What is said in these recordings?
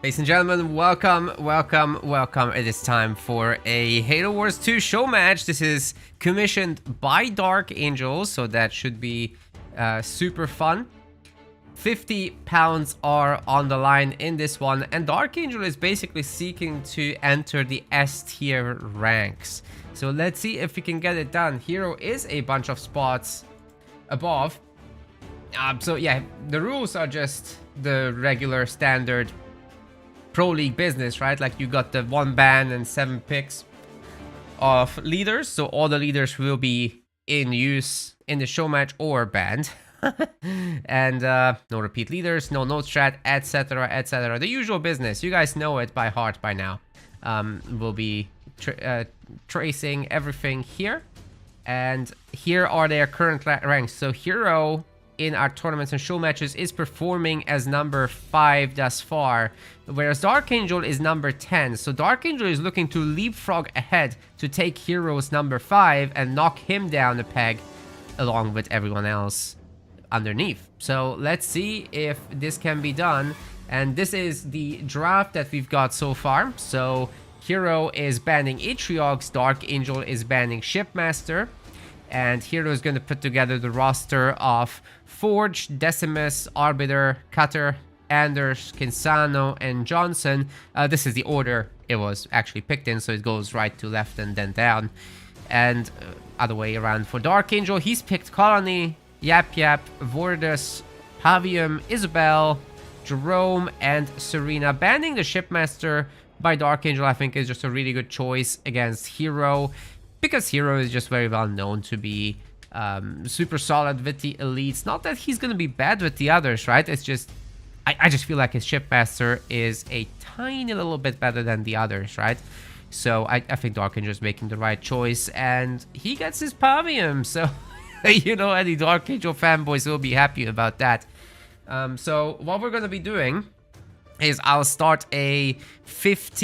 Ladies and gentlemen, welcome. It is time for a Halo Wars 2 Showmatch. This is commissioned by DarkAngel, so that should be super fun. 50 pounds are on the line in this one, and DarkAngel is basically seeking to enter the S tier ranks. So let's see if we can get it done. Hero is a bunch of spots above. So yeah, the rules are just the regular standard Pro League business, right? Like you got the 1 ban and 7 picks of leaders, so all the leaders will be in use in the show match or banned. And no repeat leaders, no note strat, etc, etc. The usual business. You guys know it by heart by now. We'll be tracing everything here, and here are their current ranks. So Hero in our tournaments and show matches is performing as number 5 thus far, whereas DarkAngel is number 10. So DarkAngel is looking to leapfrog ahead to take Hero's number 5 and knock him down a peg along with everyone else underneath. So let's see if this can be done. And this is the draft that we've got so far. So Hero is banning Atriox, DarkAngel is banning Shipmaster, and Hero is going to put together the roster of Forge, Decimus, Arbiter, Cutter, Anders, Kinsano, and Johnson. This is the order it was actually picked in, so it goes right to left and then down. And other way around for DarkAngel, he's picked Colony, Yap Yap, Vordus, Pavium, Isabel, Jerome, and Serena. Banning the Shipmaster by DarkAngel, I think, is just a really good choice against Hero, because Hero is just very well known to be super solid with the elites. Not that he's going to be bad with the others, right? It's just, I just feel like his Shipmaster is a tiny little bit better than the others, right? So I think DarkAngel is making the right choice, and he gets his Pavium. So, you know, any DarkAngel fanboys will be happy about that. So what we're going to be doing is I'll start a let's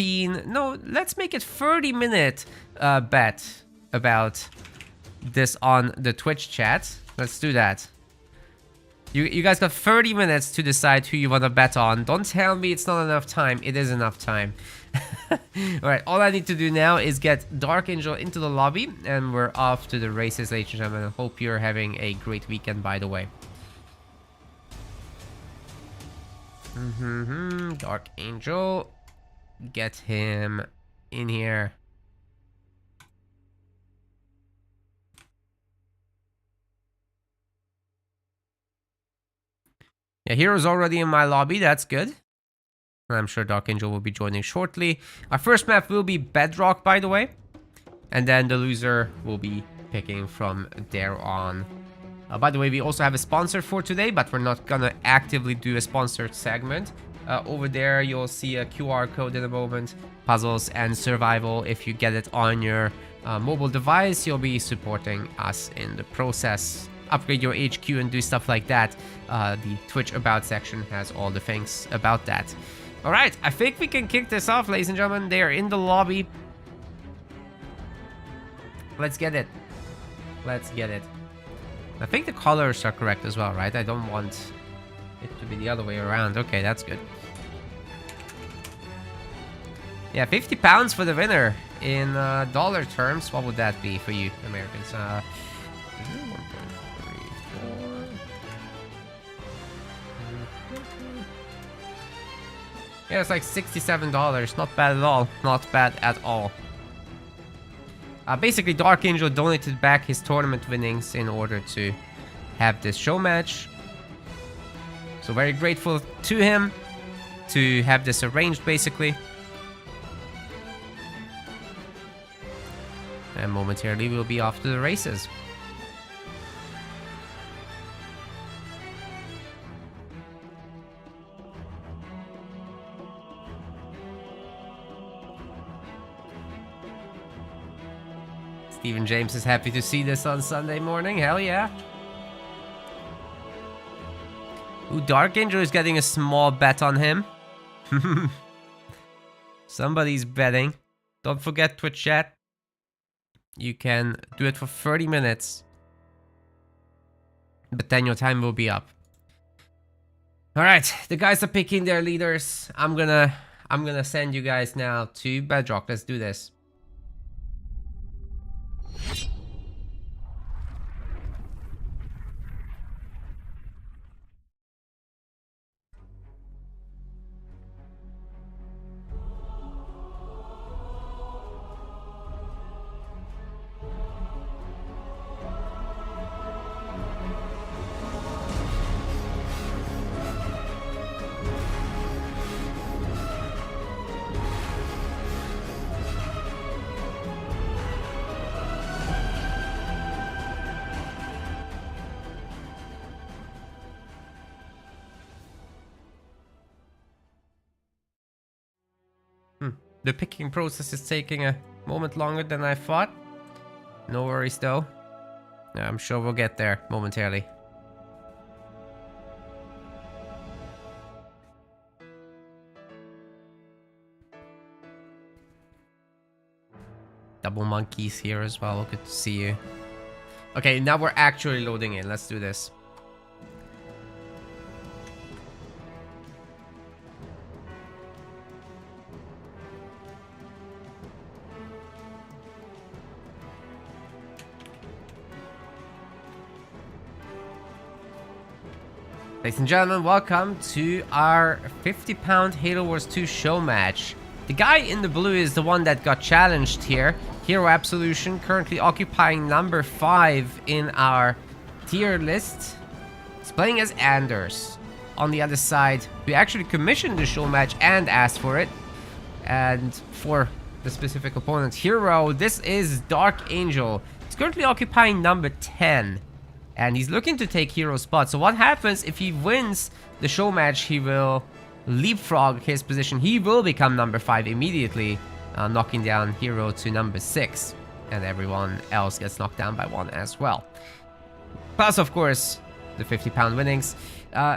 make it 30-minute bet about this on the Twitch chat. Let's do that. You guys got 30 minutes to decide who you want to bet on. Don't tell me it's not enough time. It is enough time. Alright, all I need to do now is get DarkAngel into the lobby, and we're off to the races, ladies and gentlemen. I hope you're having a great weekend, by the way. DarkAngel. Get him in here. Yeah, Hero's already in my lobby. That's good. I'm sure DarkAngel will be joining shortly. Our first map will be Bedrock, by the way. And then the loser will be picking from there on. By the way, we also have a sponsor for today, but we're not gonna actively do a sponsored segment. Over there, you'll see a QR code in a moment. Puzzles and survival. If you get it on your mobile device, you'll be supporting us in the process. Upgrade your HQ and do stuff like that. The Twitch About section has all the things about that. Alright, I think we can kick this off, ladies and gentlemen. They are in the lobby. Let's get it. Let's get it. I think the colors are correct as well, right? I don't want it to be the other way around. Okay, that's good. Yeah, 50 pounds for the winner. In dollar terms, what would that be for you Americans? 1.34. Yeah, it's like $67. Not bad at all. Not bad at all. Basically, DarkAngel donated back his tournament winnings in order to have this show match. So very grateful to him to have this arranged, basically. And momentarily, we'll be off to the races. Stephen James is happy to see this on Sunday morning. Hell yeah. Ooh, DarkAngel is getting a small bet on him. Somebody's betting. Don't forget Twitch chat. You can do it for 30 minutes. But then your time will be up. Alright, the guys are picking their leaders. I'm gonna I'm gonna send you guys now to Bedrock. Let's do this. The picking process is taking a moment longer than I thought. No worries though. I'm sure we'll get there momentarily. Double monkeys here as well. Good to see you. Okay, now we're actually loading in. Let's do this. Ladies and gentlemen, welcome to our 50-pound Halo Wars 2 show match. The guy in the blue is the one that got challenged here. Hero Absolution, currently occupying number 5 in our tier list. He's playing as Anders. On the other side, we actually commissioned the show match and asked for it. And for the specific opponent, Hero, this is DarkAngel. He's currently occupying number 10. And he's looking to take Hero's spot. So what happens if he wins the show match? He will leapfrog his position. He will become number 5 immediately, knocking down Hero to number 6. And everyone else gets knocked down by 1 as well. Plus, of course, the 50-pound winnings.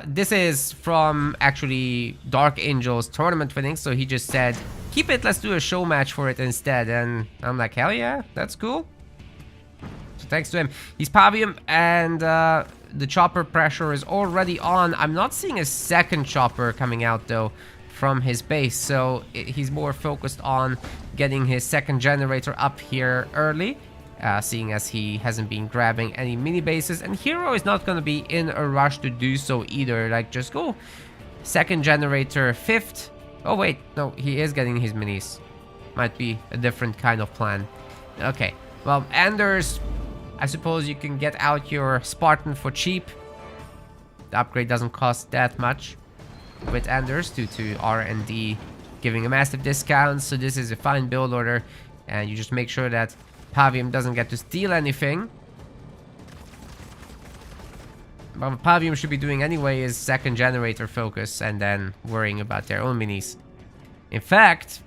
This is from actually DarkAngel's tournament winnings. So he just said, keep it, let's do a show match for it instead. And I'm like, hell yeah, that's cool. So thanks to him. He's Pavium, and the chopper pressure is already on. I'm not seeing a second chopper coming out though from his base, so he's more focused on getting his second generator up here early, seeing as he hasn't been grabbing any mini bases. And Hero is not going to be in a rush to do so either. Like, just go second generator, 5th. Oh wait, no, he is getting his minis. Might be a different kind of plan. Okay, well, Anders, I suppose you can get out your Spartan for cheap. The upgrade doesn't cost that much with Anders due to R&D giving a massive discount. So this is a fine build order, and you just make sure that Pavium doesn't get to steal anything. But what Pavium should be doing anyway is second generator focus and then worrying about their own minis. In fact,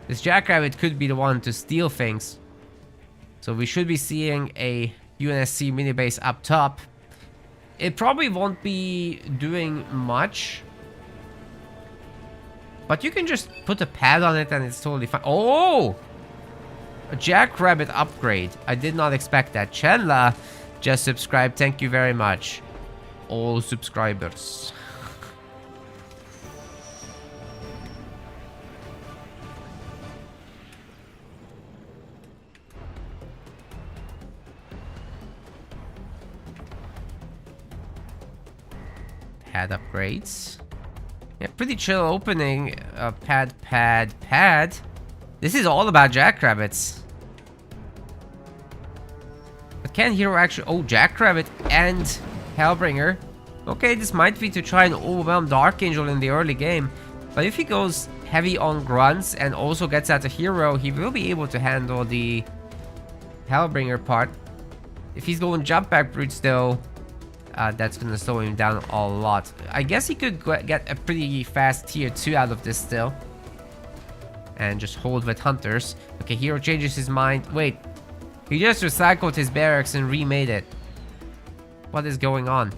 this Jackrabbit could be the one to steal things. So we should be seeing a UNSC mini base up top. It probably won't be doing much, but you can just put a pad on it and it's totally fine. Oh! A Jackrabbit upgrade. I did not expect that. Chenla just subscribed. Thank you very much. All subscribers. Pad upgrades. Yeah, pretty chill opening. Pad. This is all about Jackrabbits. But can Hero actually... Oh, Jackrabbit and Hellbringer. Okay, this might be to try and overwhelm DarkAngel in the early game. But if he goes heavy on grunts and also gets out a Hero, he will be able to handle the Hellbringer part. If he's going jump back brutes though, that's gonna slow him down a lot. I guess he could get a pretty fast tier 2 out of this still. And just hold with hunters. Okay, Hero changes his mind. Wait, he just recycled his barracks and remade it. What is going on?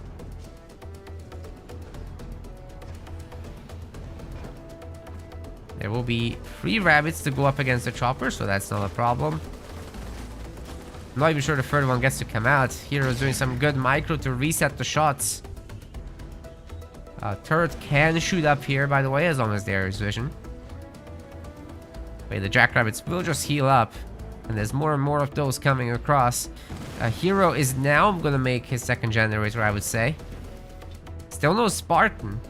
There will be 3 rabbits to go up against the chopper, so that's not a problem. I'm not even sure the third one gets to come out. Hero's doing some good micro to reset the shots. Turret can shoot up here, by the way, as long as there is vision. Wait, the Jackrabbits will just heal up. And there's more and more of those coming across. Hero is now gonna make his second generator, I would say. Still no Spartan.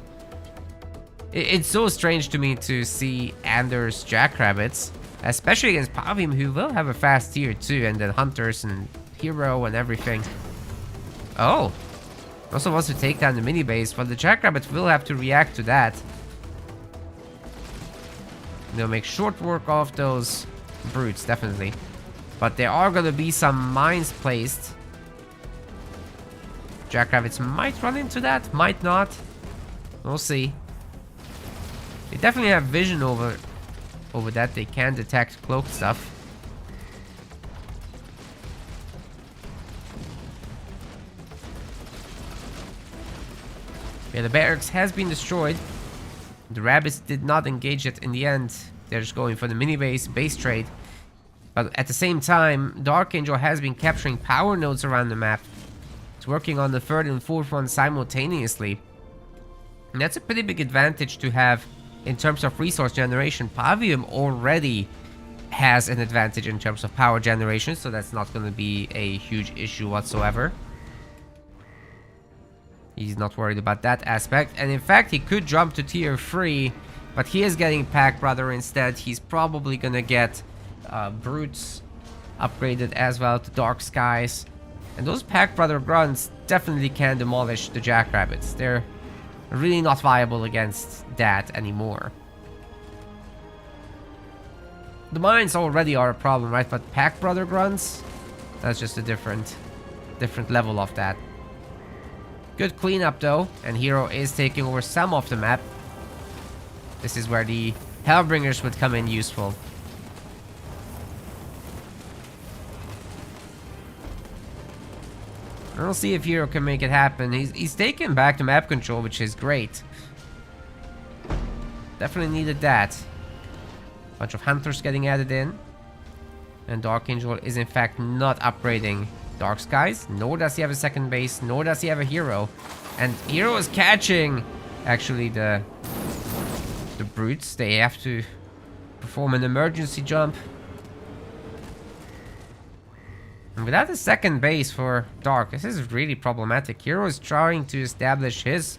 It's so strange to me to see Anders Jackrabbits, especially against Pavim, who will have a fast tier too, and then Hunters and Hero and everything. Oh, also wants to take down the mini base, but the Jackrabbits will have to react to that. They'll make short work of those brutes, definitely. But there are gonna be some mines placed. Jackrabbits might run into that, might not. We'll see. They definitely have vision over that. They can detect cloaked stuff. Yeah, the barracks has been destroyed. The rabbits did not engage it in the end. They're just going for the mini base trade. But at the same time, DarkAngel has been capturing power nodes around the map. It's working on the third and fourth one simultaneously. And that's a pretty big advantage to have in terms of resource generation. Pavium already has an advantage in terms of power generation, so that's not going to be a huge issue whatsoever. He's not worried about that aspect. And in fact, he could jump to tier 3, but he is getting Pack Brother instead. He's probably going to get Brutes upgraded as well to Dark Skies. And those Pack Brother grunts definitely can demolish the Jackrabbits. They're really not viable against that anymore. The mines already are a problem, right? But Pack Brother grunts, that's just a different level of that. Good cleanup though, and Hero is taking over some of the map. This is where the Hellbringers would come in useful. We'll see if Hero can make it happen. He's taken back the map control, which is great. Definitely needed that. Bunch of Hunters getting added in. And DarkAngel is in fact not upgrading Dark Skies, nor does he have a second base, nor does he have a Hero. And Hero is catching, actually, the brutes. They have to perform an emergency jump. And without a second base for Dark, this is really problematic. Hero is trying to establish his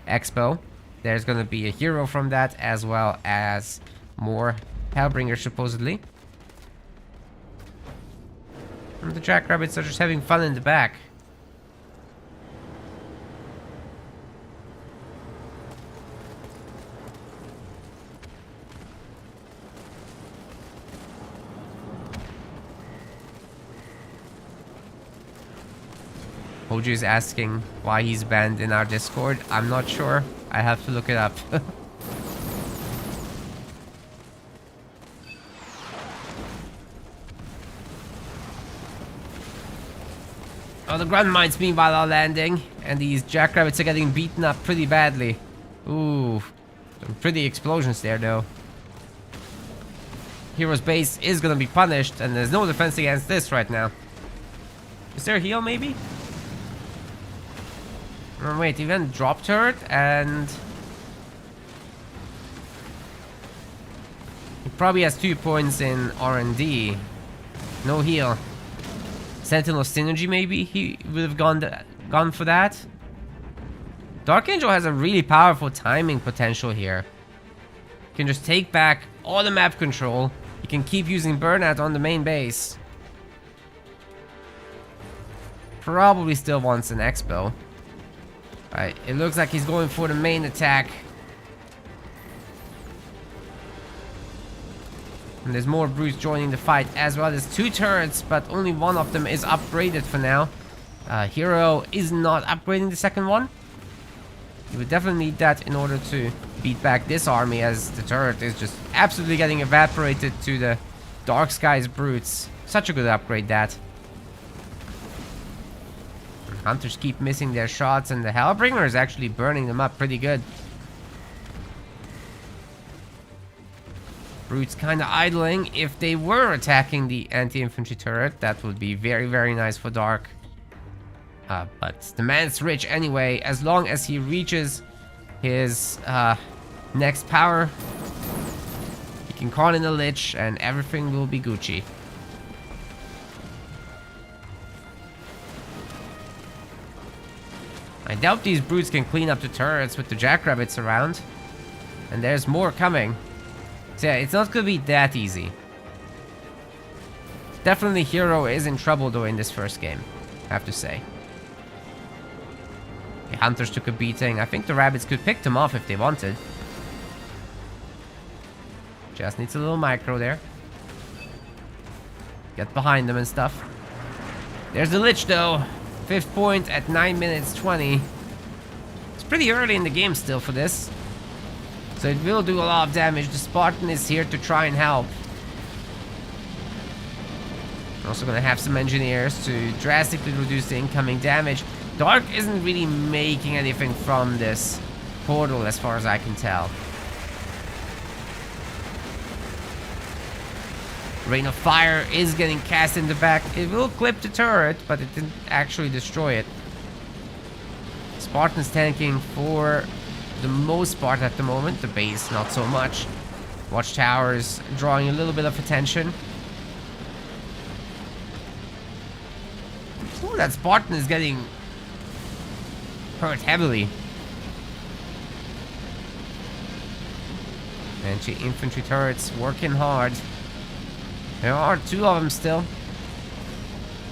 expo. There's going to be a Hero from that, as well as more Hellbringers, supposedly. And the Jackrabbits are just having fun in the back. Hoju is asking why he's banned in our Discord. I'm not sure. I have to look it up. Oh, the grunt mines meanwhile are landing, and these Jackrabbits are getting beaten up pretty badly. Ooh, some pretty explosions there though. Hero's base is gonna be punished, and there's no defense against this right now. Is there a heal maybe? Oh, wait, even drop turret, and he probably has 2 points in R&D. No heal. Sentinel synergy, maybe he would have gone for that. DarkAngel has a really powerful timing potential here. You can just take back all the map control. You can keep using burnout on the main base. Probably still wants an expo. Alright, it looks like he's going for the main attack. And there's more brutes joining the fight as well. There's 2 turrets, but only one of them is upgraded for now. Hero is not upgrading the second one. You would definitely need that in order to beat back this army, as the turret is just absolutely getting evaporated to the Dark Skies brutes. Such a good upgrade, that. Hunters keep missing their shots, and the Hellbringer is actually burning them up pretty good. Brutes kind of idling. If they were attacking the anti-infantry turret, that would be very, very nice for Dark. But the man's rich anyway. As long as he reaches his next power, can call in a Lich and everything will be Gucci. I doubt these brutes can clean up the turrets with the jackrabbits around. And there's more coming. So yeah, it's not gonna be that easy. Definitely Hero is in trouble though in this first game, I have to say. The Hunters took a beating. I think the Rabbits could pick them off if they wanted. Just needs a little micro there. Get behind them and stuff. There's the Lich though. 5th point at 9 minutes 20. It's pretty early in the game still for this. So it will do a lot of damage. The Spartan is here to try and help. We're also going to have some engineers to drastically reduce the incoming damage. Dark isn't really making anything from this portal as far as I can tell. Rain of Fire is getting cast in the back. It will clip the turret, but it didn't actually destroy it. Spartan's tanking for the most part at the moment. The base, not so much. Watchtowers drawing a little bit of attention. Ooh, that Spartan is getting hurt heavily. Anti-infantry turrets working hard. There are 2 of them still.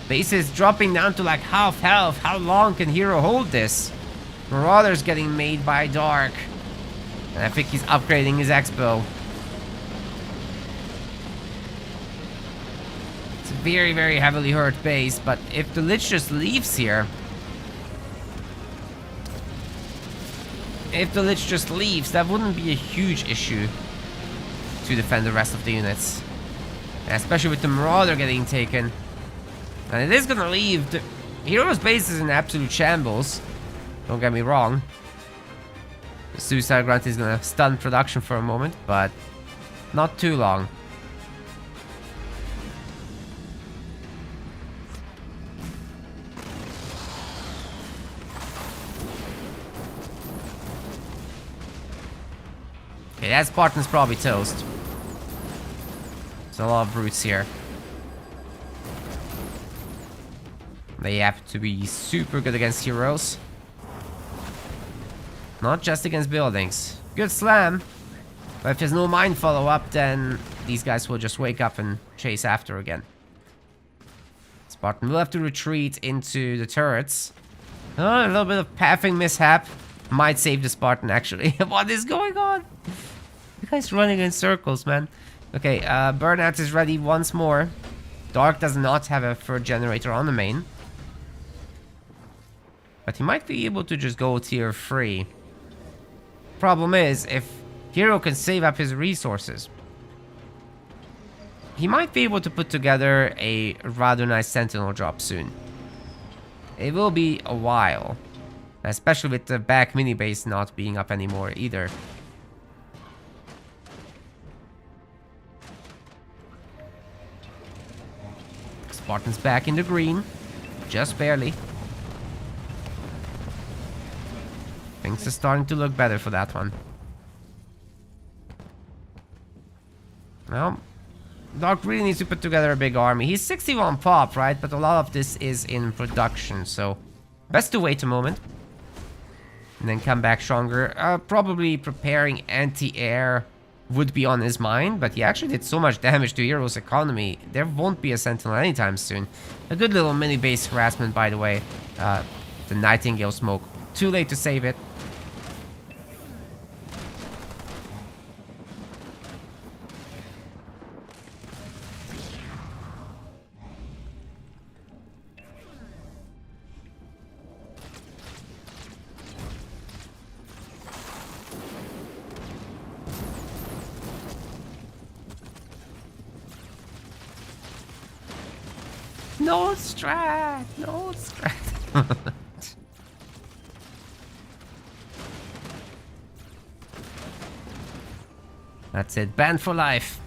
Base is dropping down to like half health. How long can Hero hold this? Marauder's getting made by Dark. And I think he's upgrading his X-Bow. It's a very, very heavily hurt base, but if the Lich just leaves here... If the Lich just leaves, that wouldn't be a huge issue to defend the rest of the units. And especially with the Marauder getting taken. And it is gonna leave. The Hero's base is in absolute shambles. Don't get me wrong. The Suicide Grunt is gonna stun production for a moment, but not too long. Okay, that Spartan's probably toast. There's a lot of brutes here. They have to be super good against heroes. Not just against buildings. Good slam. But if there's no mine follow-up, then these guys will just wake up and chase after again. Spartan will have to retreat into the turrets. Oh, a little bit of pathing mishap. Might save the Spartan, actually. What is going on? The guy's running in circles, man. Okay, Burnout is ready once more. Dark does not have a third generator on the main. But he might be able to just go tier 3. Problem is, if Hero can save up his resources, he might be able to put together a rather nice Sentinel drop soon. It will be a while. Especially with the back mini base not being up anymore either. Spartan's back in the green. Just barely. Things are starting to look better for that one. Well, Dark really needs to put together a big army. He's 61 pop, right? But a lot of this is in production, so best to wait a moment. And then come back stronger. Probably preparing anti-air would be on his mind, but he actually did so much damage to Hero's economy. There won't be a Sentinel anytime soon. A good little mini base harassment, by the way. The Nightingale smoke. Too late to save it. No strat! No strat! That's it. Banned for life.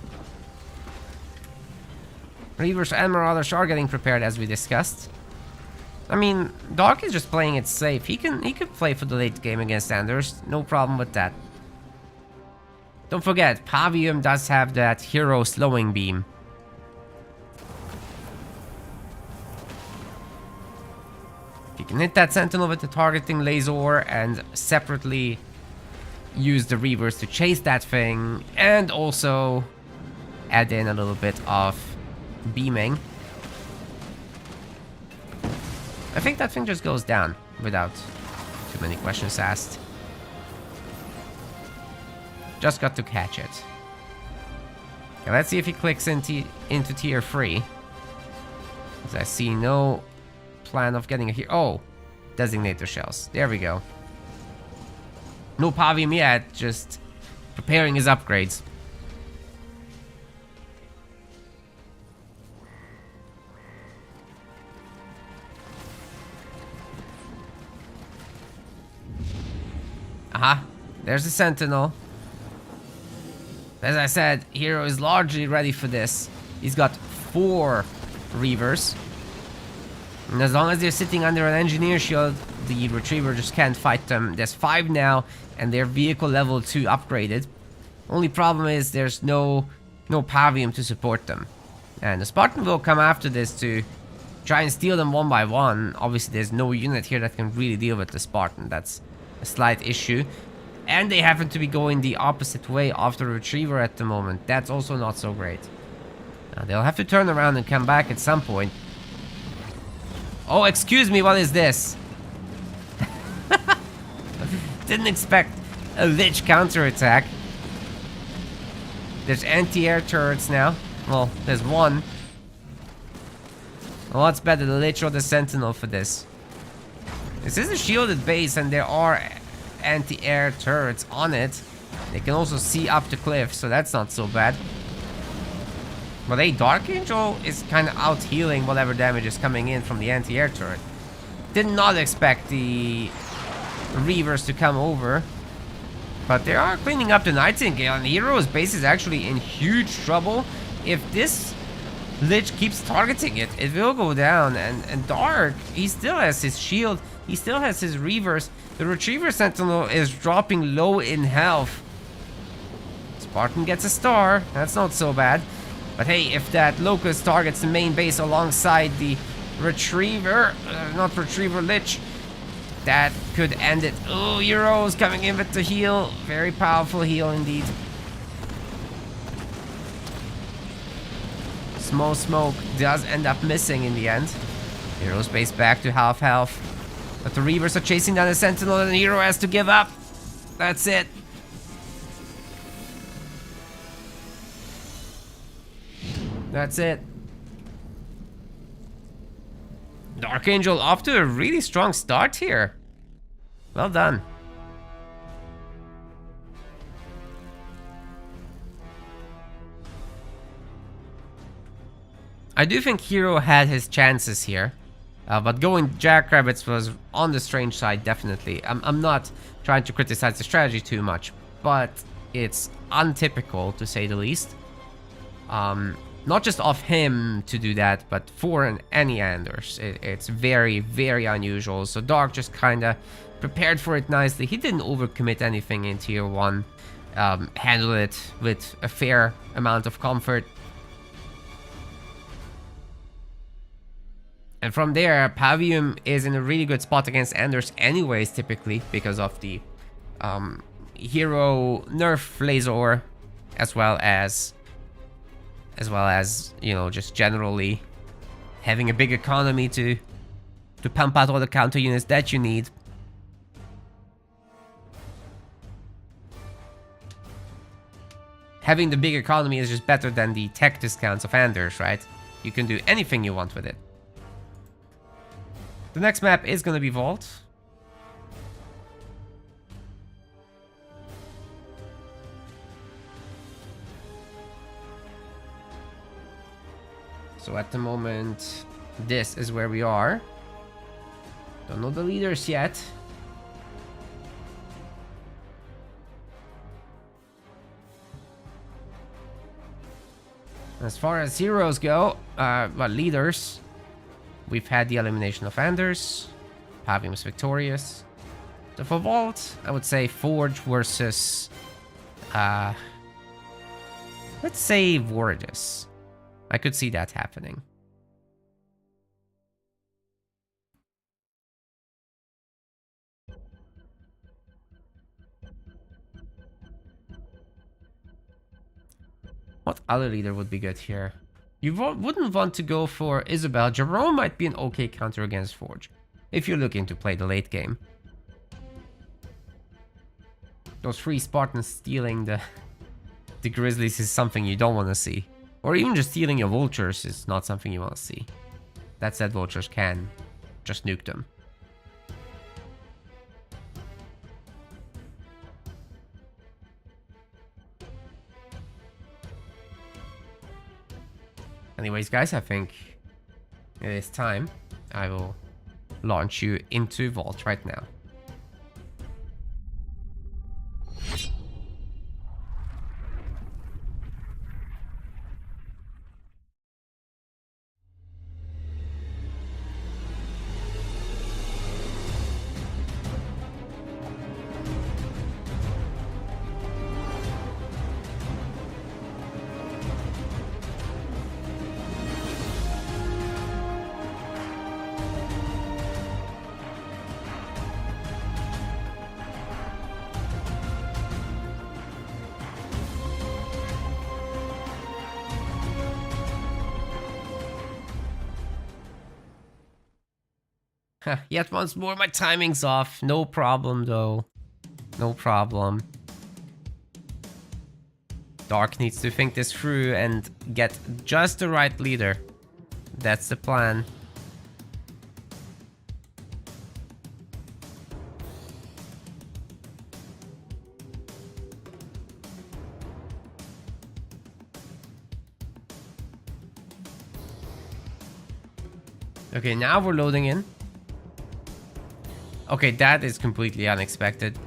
Reavers and Marauders are getting prepared as we discussed. I mean, Dark is just playing it safe. He can play for the late game against Anders. No problem with that. Don't forget, Pavium does have that hero slowing beam. If you can hit that Sentinel with the targeting laser and separately use the Reavers to chase that thing, and also add in a little bit of beaming, I think that thing just goes down without too many questions asked. Just got to catch it. Okay, let's see if he clicks into tier 3. Because I see no plan of getting a here. Oh, designator shells. There we go. No Pavium yet, just preparing his upgrades. Aha, there's the Sentinel. As I said, Hero is largely ready for this. He's got 4 Reavers. And as long as they're sitting under an engineer shield, the Retriever just can't fight them. There's 5 now, and they're vehicle level 2 upgraded. Only problem is there's no Pavium to support them. And the Spartan will come after this to try and steal them one by one. Obviously, there's no unit here that can really deal with the Spartan. That's a slight issue. And they happen to be going the opposite way after Retriever at the moment. That's also not so great. Now, they'll have to turn around and come back at some point. Oh, excuse me, what is this? Didn't expect a Lich counterattack. There's anti-air turrets now. Well, there's one. Well, what's better, the Lich or the Sentinel for this? This is a shielded base and there are anti-air turrets on it. They can also see up the cliff, so that's not so bad. But hey, DarkAngel is kind of out healing whatever damage is coming in from the anti-air turret. Did not expect the Reavers to come over. But they are cleaning up the Nightingale, and the Hero's base is actually in huge trouble. If this Lich keeps targeting it, it will go down. And Dark, he still has his shield. He still has his Reavers. The Retriever Sentinel is dropping low in health. Spartan gets a star. That's not so bad. But hey, if that Locust targets the main base alongside the Retriever, not Retriever, Lich, that could end it. Oh, Heroes coming in with the heal. Very powerful heal indeed. Smoke does end up missing in the end. Hero's base back to half health. But the Reavers are chasing down the Sentinel and the Hero has to give up. That's it. That's it. DarkAngel off to a really strong start here. Well done. I do think Hero had his chances here. But going Jackrabbits was on the strange side, definitely. I'm not trying to criticize the strategy too much, but it's untypical, to say the least. Not just of him to do that, but for any Anders. It's very, very unusual. So Dark just kind of prepared for it nicely. He didn't overcommit anything in Tier 1. Handled it with a fair amount of comfort. And from there, Pavium is in a really good spot against Anders anyways, typically, because of the Hero nerf laser, as well as, you know, just generally having a big economy to pump out all the counter units that you need. Having the big economy is just better than the tech discounts of Anders, right? You can do anything you want with it. The next map is going to be Vault. So at the moment, this is where we are. Don't know the leaders yet. As far as heroes go, well, leaders, we've had the elimination of Anders. Pavium's victorious. So for Vault, I would say Forge versus Let's say Vortis. I could see that happening. What other leader would be good here? You wouldn't want to go for Isabel. Jerome might be an okay counter against Forge, if you're looking to play the late game. Those 3 Spartans stealing the Grizzlies is something you don't want to see. Or even just stealing your Vultures is not something you want to see. That said, Vultures can just nuke them. Anyways, guys, I think it is time. I will launch you into Vault right now. Yet once more, my timing's off. No problem, though. No problem. Dark needs to think this through and get just the right leader. That's the plan. Okay, now we're loading in. Okay, that is completely unexpected.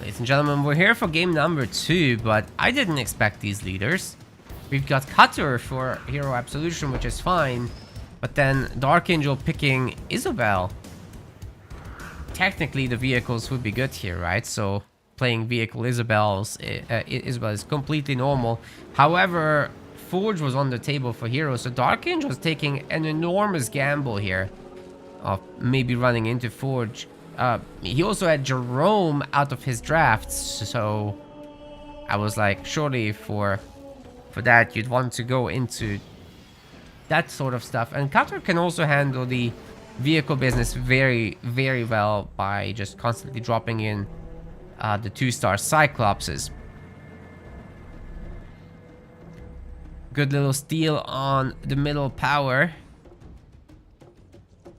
Ladies and gentlemen, we're here for game number 2, but I didn't expect these leaders. We've got Cutter for Hero Absolution, which is fine, but then DarkAngel picking Isabel. Technically, the vehicles would be good here, right? So playing vehicle Isabel is completely normal. However, Forge was on the table for Hero, so DarkAngel was taking an enormous gamble here of maybe running into Forge. He also had Jerome out of his drafts, so I was like, surely for that you'd want to go into that sort of stuff. And Cutter can also handle the vehicle business very, very well by just constantly dropping in the 2-star Cyclopses. Good little steal on the middle power.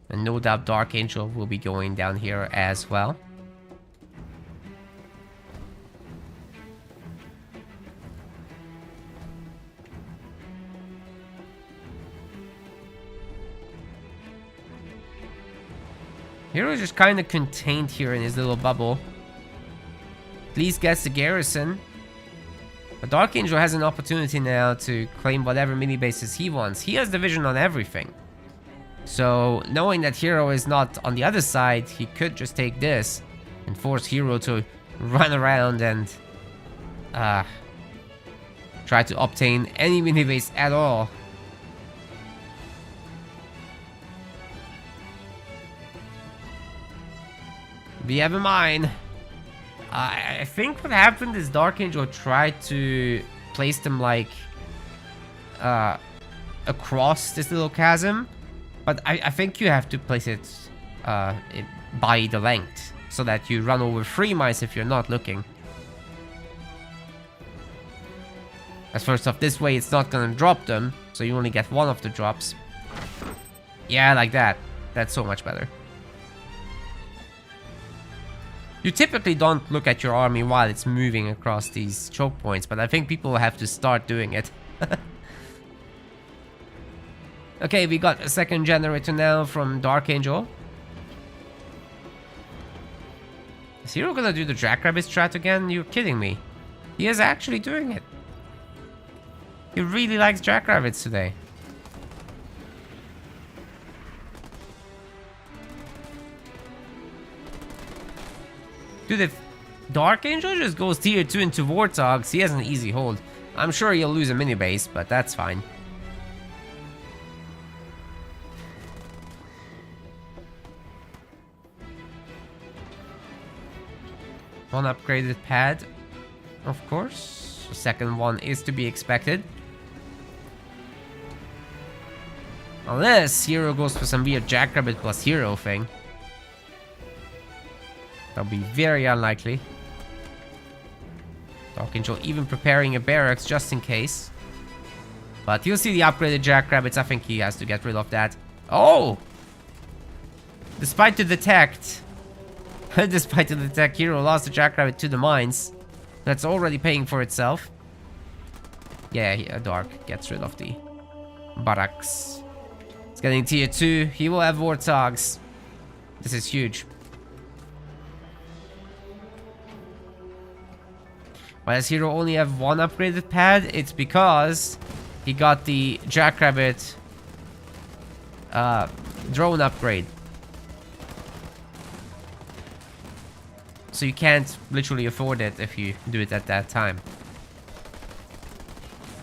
And no doubt DarkAngel will be going down here as well. Hero is just kind of contained here in his little bubble. Please gets the garrison. But DarkAngel has an opportunity now to claim whatever mini bases he wants. He has the vision on everything. So, knowing that Hero is not on the other side, he could just take this and force Hero to run around and try to obtain any mini base at all. We have a mine. I think what happened is DarkAngel tried to place them like across this little chasm, but I think you have to place it by the length so that you run over 3 mines if you're not looking. As first off, this way it's not gonna drop them, so you only get 1 of the drops. Yeah, like that. That's so much better. You typically don't look at your army while it's moving across these choke points, but I think people have to start doing it. Okay, we got a second generator now from DarkAngel. Is Hero gonna do the Jackrabbit strat again? You're kidding me. He is actually doing it. He really likes Jackrabbits today. Dude, if DarkAngel just goes tier 2 into Warthogs, he has an easy hold. I'm sure he'll lose a mini base, but that's fine. One upgraded pad, of course. The second one is to be expected. Unless Hero goes for some weird Jackrabbit plus Hero thing. That'll be very unlikely. DarkAngel even preparing a barracks just in case. But you'll see the upgraded Jackrabbits. I think he has to get rid of that. Oh! Despite the detect. Despite the detect, Hero lost the Jackrabbit to the mines. That's already paying for itself. Yeah, Dark gets rid of the barracks. It's getting tier 2. He will have Warthogs. This is huge. Why does Hero only have one upgraded pad? It's because he got the Jackrabbit drone upgrade. So you can't literally afford it if you do it at that time.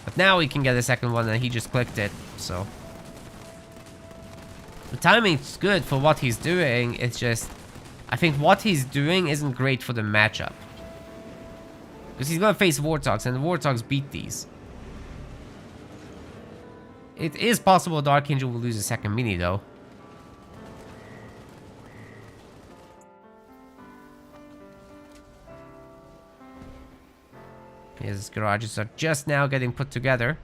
But now he can get a second one and he just clicked it, so. The timing's good for what he's doing, it's just, I think what he's doing isn't great for the matchup. Because he's gonna face Warthogs, and the Warthogs beat these. It is possible DarkAngel will lose a second mini, though. His garages are just now getting put together.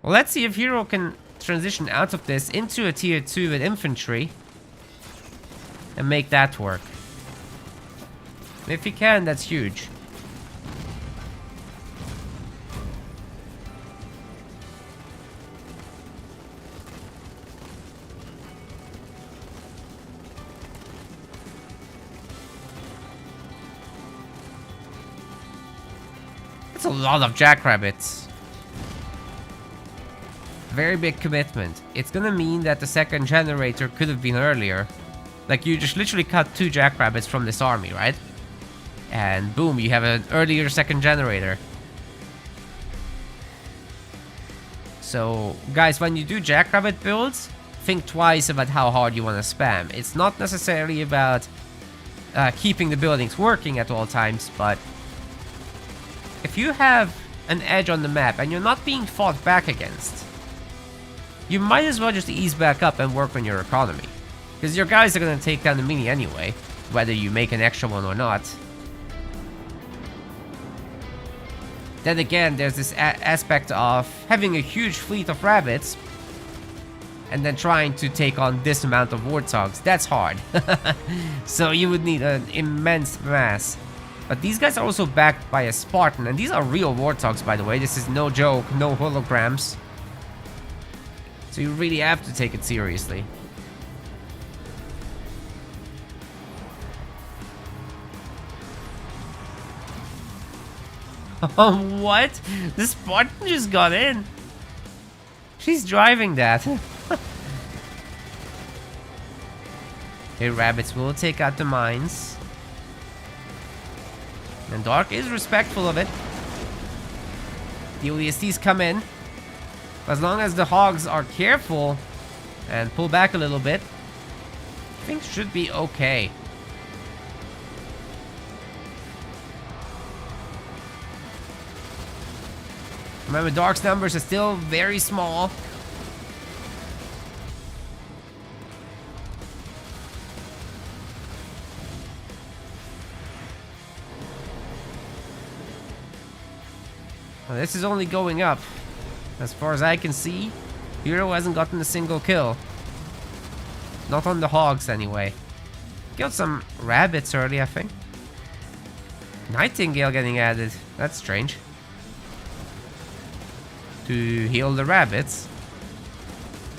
Well, let's see if Hero can transition out of this into a tier 2 with infantry. And make that work. If he can, that's huge. That's a lot of Jackrabbits. Very big commitment. It's gonna mean that the second generator could have been earlier. Like, you just literally cut 2 Jackrabbits from this army, right? And boom, you have an earlier second generator. So, guys, when you do Jackrabbit builds, think twice about how hard you want to spam. It's not necessarily about keeping the buildings working at all times, but if you have an edge on the map and you're not being fought back against, you might as well just ease back up and work on your economy. Because your guys are going to take down the mini anyway, whether you make an extra one or not. Then again, there's this aspect of having a huge fleet of rabbits and then trying to take on this amount of Warthogs. That's hard. So you would need an immense mass. But these guys are also backed by a Spartan, and these are real Warthogs, by the way. This is no joke, no holograms. So you really have to take it seriously. What? The Spartan just got in. She's driving that. Okay, rabbits will take out the mines. And Dark is respectful of it. The ODSTs come in. As long as the hogs are careful and pull back a little bit, things should be okay. Remember, Dark's numbers are still very small. Well, this is only going up. As far as I can see, Hero hasn't gotten a single kill. Not on the hogs, anyway. Killed some rabbits early, I think. Nightingale getting added. That's strange. To heal the rabbits.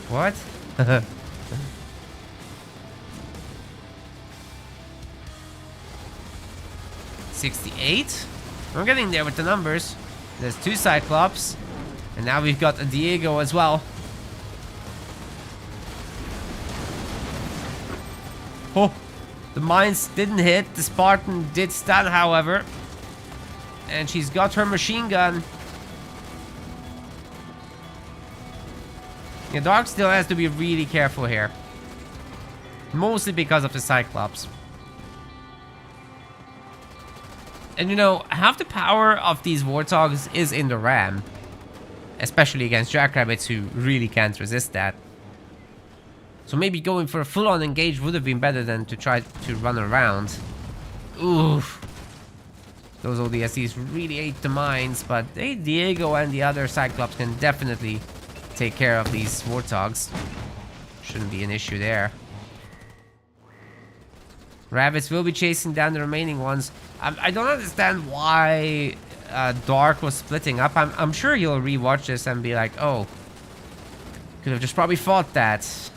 What? 68? We're getting there with the numbers. There's 2 Cyclops. And now we've got a Diego as well. Oh, The mines didn't hit. The Spartan did stun, however. And she's got her machine gun. Yeah, Dark still has to be really careful here. Mostly because of the Cyclops. And you know, half the power of these Warthogs is in the ram. Especially against Jackrabbits who really can't resist that. So maybe going for a full-on engage would have been better than to try to run around. Oof. Those ODSCs really ate the mines, but hey, Diego and the other Cyclops can definitely take care of these Warthogs. Shouldn't be an issue there. Rabbits will be chasing down the remaining ones. I don't understand why Dark was splitting up. I'm sure he'll rewatch this and be like, oh, could have just probably fought that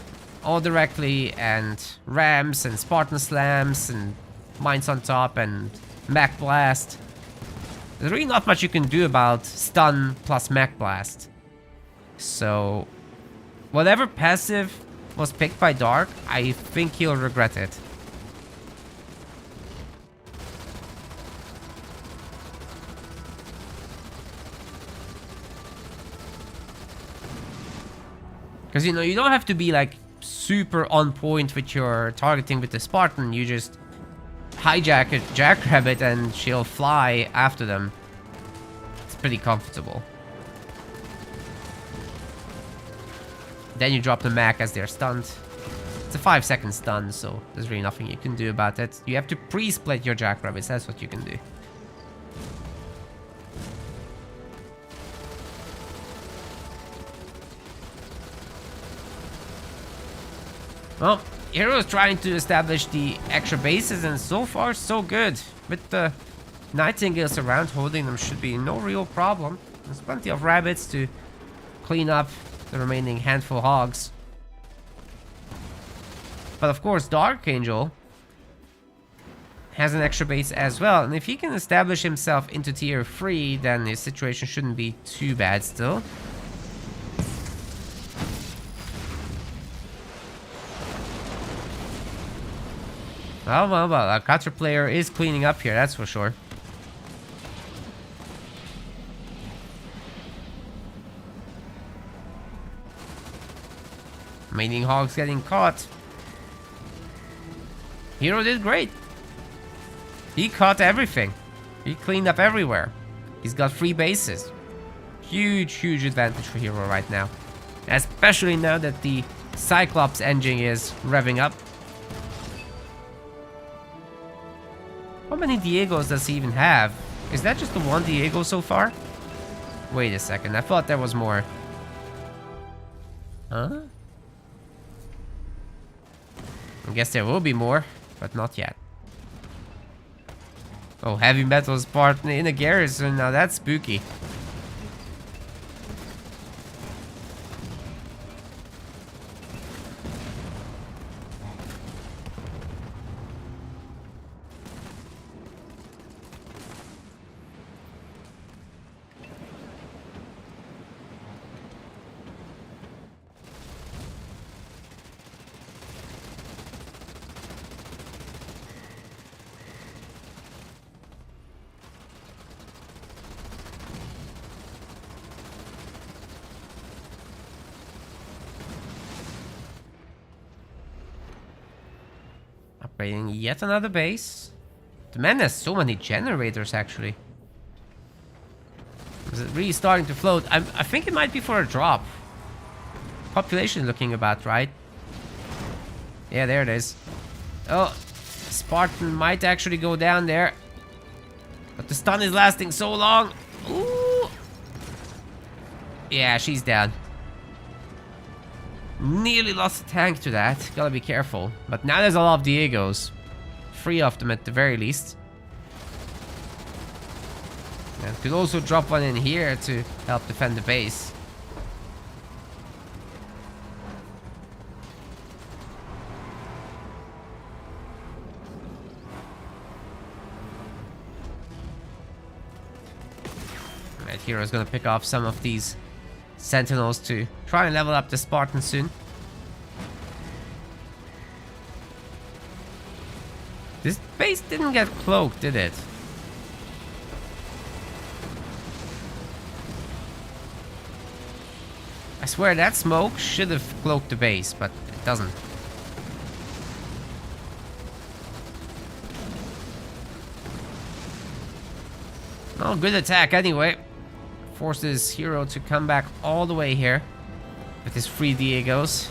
all directly, and rams and Spartan slams and mines on top and mech blast. There's really not much you can do about stun plus mech blast. So whatever passive was picked by Dark, I think he'll regret it. Because, you know, you don't have to be like super on point with your targeting with the Spartan. You just hijack a Jackrabbit and she'll fly after them. It's pretty comfortable. Then you drop the mech as they're stunned. It's a 5-second stun, so there's really nothing you can do about it. You have to pre-split your Jackrabbits, that's what you can do. Well, Hero's trying to establish the extra bases, and so far so good. With the Nightingales around, holding them should be no real problem. There's plenty of rabbits to clean up the remaining handful of hogs. But of course, DarkAngel has an extra base as well, and if he can establish himself into tier 3, then his situation shouldn't be too bad still. Well, a cutter player is cleaning up here, that's for sure. Remaining hogs getting caught. Hero did great. He caught everything. He cleaned up everywhere. He's got 3 bases. Huge advantage for Hero right now. Especially now that the Cyclops engine is revving up. How many Diegos does he even have? Is that just the one Diego so far? Wait a second, I thought there was more. Huh? I guess there will be more, but not yet. Oh, heavy metal Spartan in a garrison, now that's spooky. Upgrading yet another base. The man has so many generators, actually. Is it really starting to float? I think it might be for a drop. Population looking about right. Yeah, there it is. Oh, Spartan might actually go down there. But the stun is lasting so long. Ooh. Yeah, she's down. Nearly lost a tank to that. Gotta be careful. But now there's a lot of Diegos. 3 of them at the very least. And could also drop one in here to help defend the base. Right, Hero's gonna pick off some of these Sentinels to try and level up the Spartan soon. This base didn't get cloaked, did it? I swear that smoke should have cloaked the base, but it doesn't. Oh, good attack anyway. Forces Hero to come back all the way here with his 3 Diegos.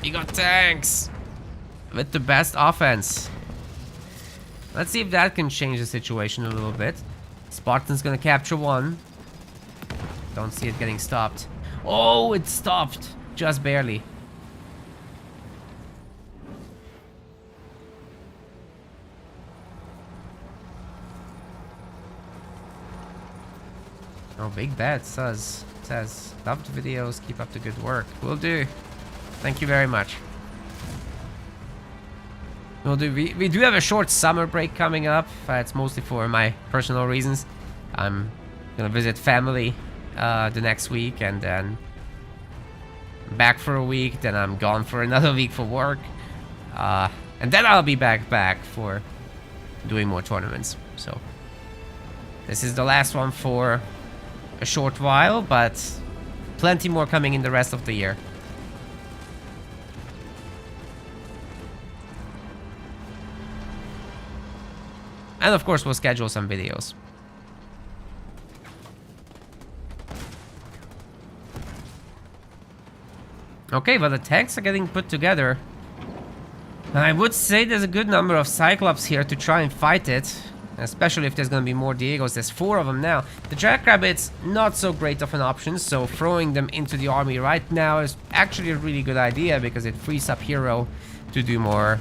You got tanks with the best offense. Let's see if that can change the situation a little bit. Spartan's gonna capture one. Don't see it getting stopped. Oh, it stopped. Just barely. Oh, Big Bad says, loved videos, keep up the good work. Will do. Thank you very much. We'll do. We do have a short summer break coming up. It's mostly for my personal reasons. I'm gonna visit family the next week, and then back for a week. Then I'm gone for another week for work, and then I'll be back for doing more tournaments. So this is the last one for a short while, but plenty more coming in the rest of the year. And of course, we'll schedule some videos. Okay, well, the tanks are getting put together. I would say there's a good number of Cyclops here to try and fight it. Especially if there's going to be more Diegos. There's 4 of them now. The Jackrabbits, not so great of an option. So throwing them into the army right now is actually a really good idea, because it frees up Hero to do more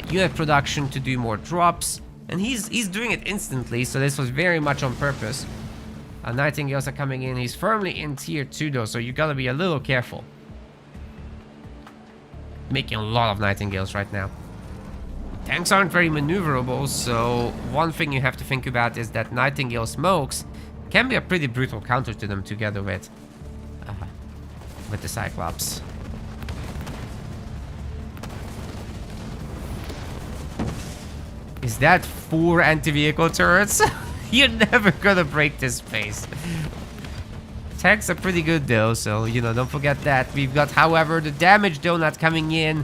unit production, to do more drops. And he's doing it instantly, so this was very much on purpose. Nightingales are coming in. He's firmly in tier 2 though, so you gotta be a little careful. Making a lot of Nightingales right now. Tanks aren't very maneuverable, so one thing you have to think about is that Nightingale smokes can be a pretty brutal counter to them together with the Cyclops. Is that 4 anti-vehicle turrets? You're never gonna break this space. Tanks are pretty good though, so, you know, don't forget that. We've got, however, the damage donut coming in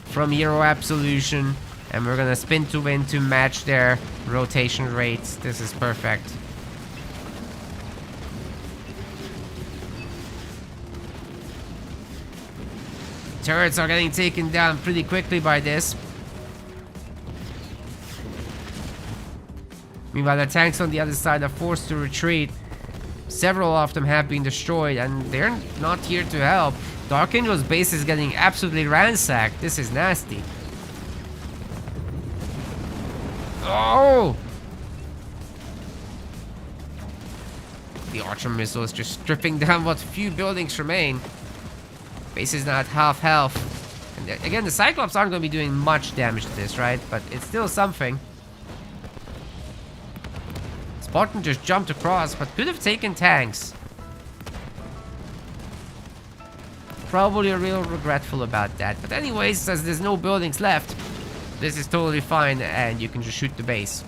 from Hero Absolution. And we're gonna spin to win to match their rotation rates. This is perfect. Turrets are getting taken down pretty quickly by this. Meanwhile, the tanks on the other side are forced to retreat. Several of them have been destroyed, and they're not here to help. DarkAngel's base is getting absolutely ransacked. This is nasty. Oh! The Archer missile is just stripping down what few buildings remain. Base is now at half health. And again, the Cyclops aren't going to be doing much damage to this, right? But it's still something. Spartan just jumped across, but could have taken tanks. Probably real regretful about that. But anyways, as there's no buildings left, this is totally fine, and you can just shoot the base.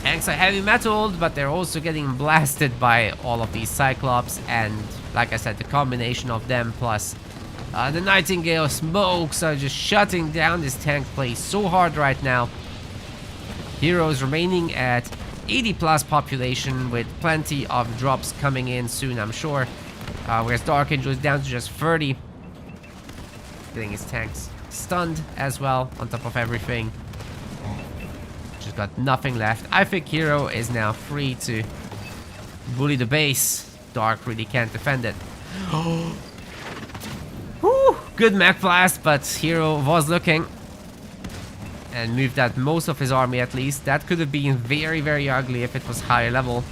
Tanks are heavy metalled, but they're also getting blasted by all of these Cyclops, and like I said, the combination of them plus the Nightingale smokes are just shutting down this tank play so hard right now. Heroes remaining at 80 plus population with plenty of drops coming in soon, I'm sure. Whereas DarkAngel is down to just 30. Getting his tanks stunned as well on top of everything. Just got nothing left. I think Hero is now free to Bully the base. Dark really can't defend it. Whew, good mech blast, but Hero was looking. And moved out most of his army at least. That could have been very, very ugly if it was higher level.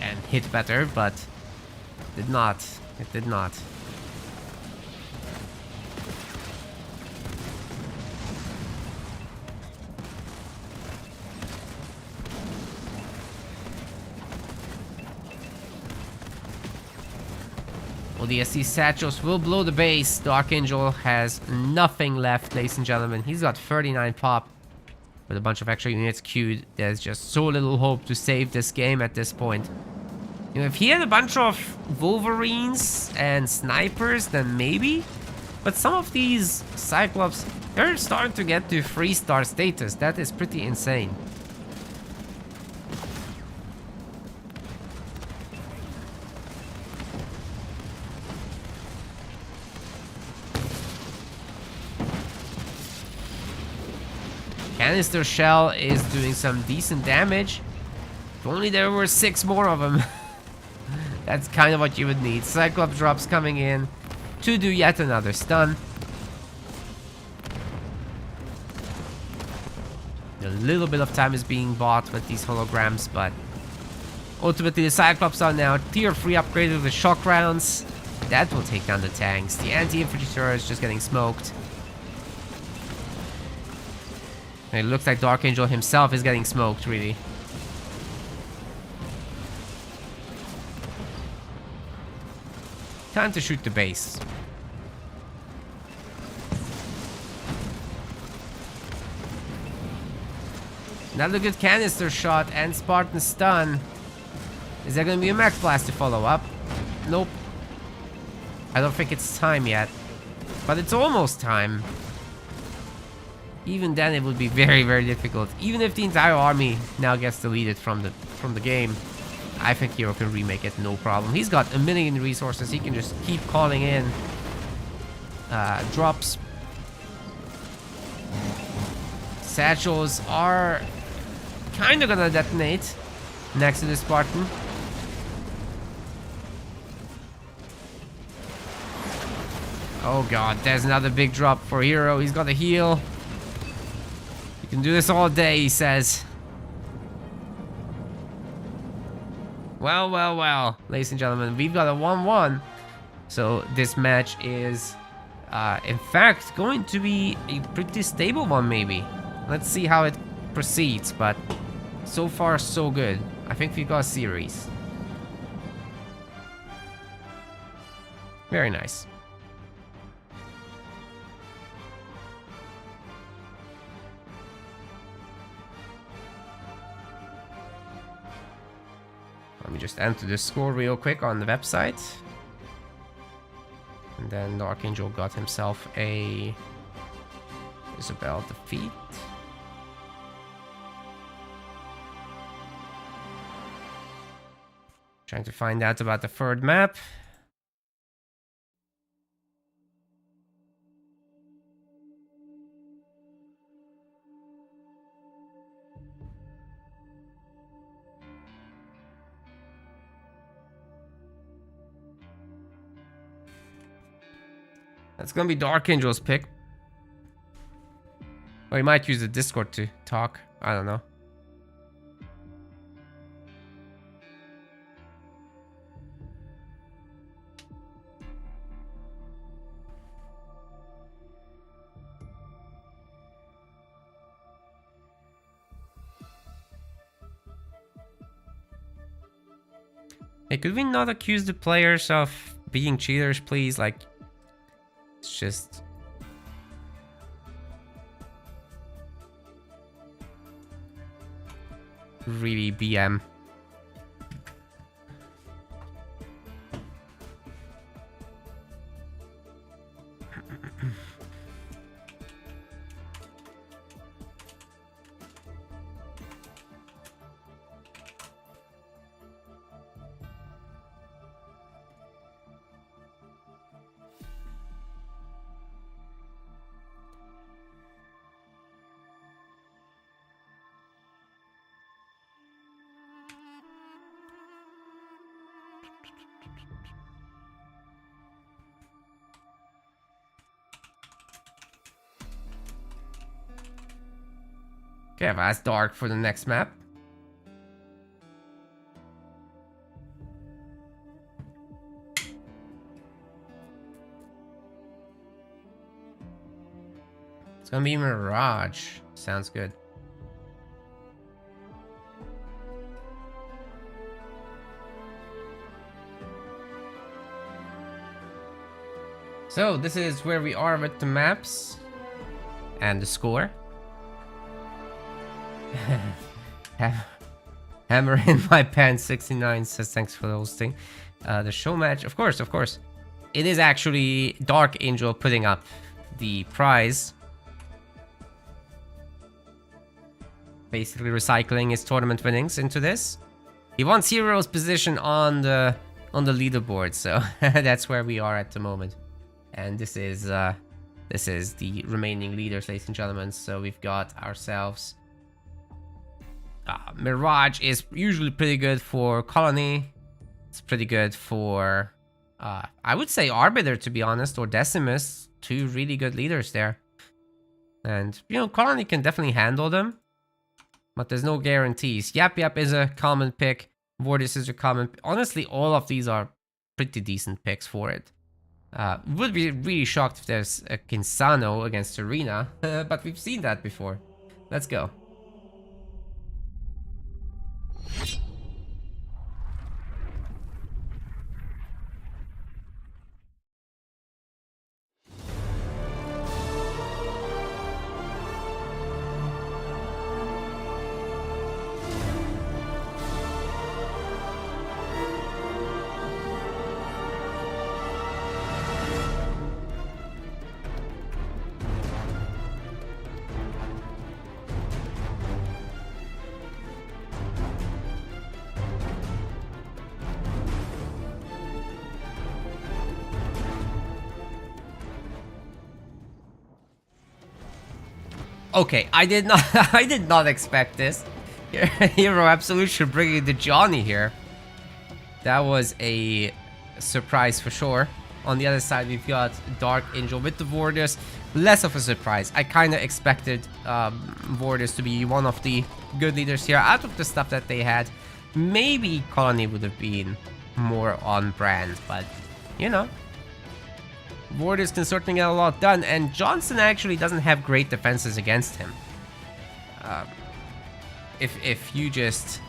And hit better, but did not. It did not. ODSC Satchels will blow the base. DarkAngel has nothing left, ladies and gentlemen. He's got 39 pop with a bunch of extra units queued. There's just so little hope to save this game at this point. You know, if he had a bunch of Wolverines and snipers, then maybe. But some of these Cyclops, they're starting to get to 3-star status. That is pretty insane. Canister Shell is doing some decent damage. If only there were 6 more of them. That's kind of what you would need. Cyclops drops coming in to do yet another stun. A little bit of time is being bought with these holograms, but ultimately the Cyclops are now tier 3 upgraded with shock rounds. That will take down the tanks. The anti-infantry turret is just getting smoked. And it looks like DarkAngel himself is getting smoked, really. Time to shoot the base. Another good canister shot and Spartan stun. Is there going to be a mech blast to follow up? Nope. I don't think it's time yet. But it's almost time. Even then it would be very, very difficult. Even if the entire army now gets deleted from the game, I think Hero can remake it no problem. He's got a million resources. He can just keep calling in drops. Satchels are kind of gonna detonate next to the Spartan. Oh god, there's another big drop for Hero. He's got a heal. You can do this all day, he says. Well, well, well, ladies and gentlemen, we've got a 1-1. So this match is, in fact, going to be a pretty stable one, maybe. Let's see how it proceeds, but so far, so good. I think we've got a series. Very nice. Let me just enter the score real quick on the website. And then DarkAngel got himself a Isabel defeat. Trying to find out about the third map. That's gonna be DarkAngel's pick. Or he might use the Discord to talk. I don't know. Hey, could we not accuse the players of being cheaters, please? Like, it's just... really BM. Okay, I've asked Dark for the next map. It's gonna be Mirage. Sounds good. So this is where we are with the maps and the score. Hammer in my pants 69 says thanks for the hosting. The show match, of course. It is actually DarkAngel putting up the prize. Basically recycling his tournament winnings into this. He wants Hero's position on the leaderboard, so that's where we are at the moment. And this is the remaining leaders, ladies and gentlemen. So we've got ourselves Mirage is usually pretty good for Colony. It's pretty good for I would say Arbiter, to be honest, or Decimus. Two really good leaders there. And you know, Colony can definitely handle them, but there's no guarantees. Yap Yap is a common pick. Vortis is a common. Honestly, all of these are pretty decent picks for it. Would be really shocked if there's a Kinsano against Arena, but we've seen that before. Let's go. Okay, I did not expect this. Hero Absolution bringing the Johnny here. That was a surprise for sure. On the other side, we've got DarkAngel with the Vortis. Less of a surprise. I kind of expected Vortis to be one of the good leaders here. Out of the stuff that they had, maybe Colony would have been more on brand, but you know. Vortis can certainly get a lot done, and Johnson actually doesn't have great defenses against him. If you just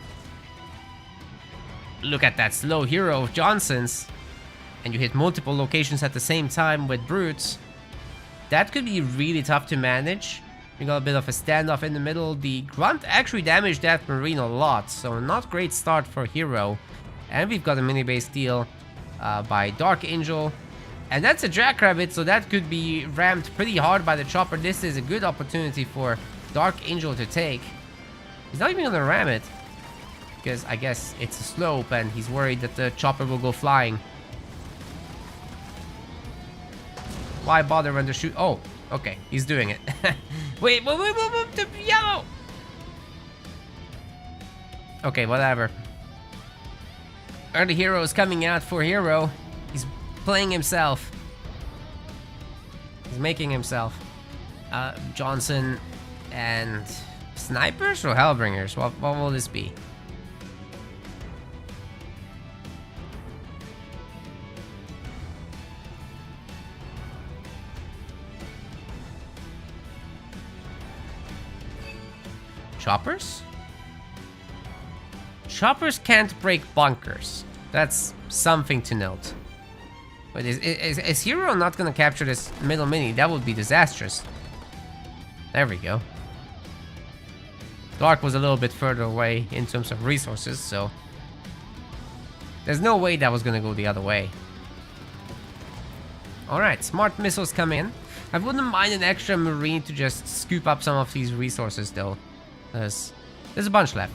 look at that slow hero of Johnson's, and you hit multiple locations at the same time with brutes, that could be really tough to manage. We got a bit of a standoff in the middle. The grunt actually damaged that marine a lot, so not great start for hero. And we've got a mini base steal by DarkAngel. And that's a Jackrabbit, so that could be rammed pretty hard by the chopper. This is a good opportunity for DarkAngel to take. He's not even gonna ram it, because I guess it's a slope and he's worried that the chopper will go flying. Why bother when the shoot? Oh, okay, he's doing it. wait, the yellow! Okay, whatever. Early hero is coming out for hero. He's playing himself. He's making himself. Johnson and snipers or Hellbringers? What will this be? Choppers? Choppers can't break bunkers. That's something to note. But is Hero not gonna capture this middle mini? That would be disastrous. There we go. Dark was a little bit further away in terms of resources, so there's no way that was gonna go the other way. Alright, smart missiles come in. I wouldn't mind an extra marine to just scoop up some of these resources though. There's a bunch left.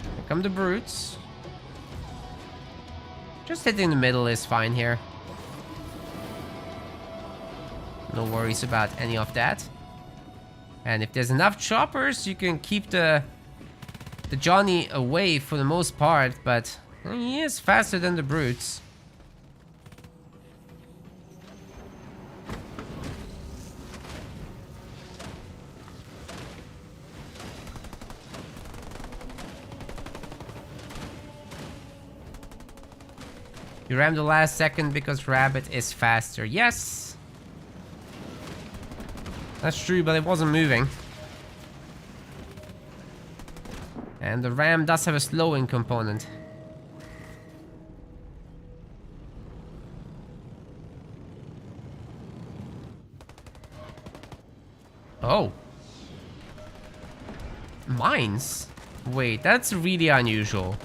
Here come the brutes. Just hitting the middle is fine here. No worries about any of that. And if there's enough choppers, you can keep the Johnny away for the most part, but he is faster than the brutes. You ram the last second because Rabbit is faster. Yes! That's true, but it wasn't moving. And the ram does have a slowing component. Oh. Mines? Wait, that's really unusual.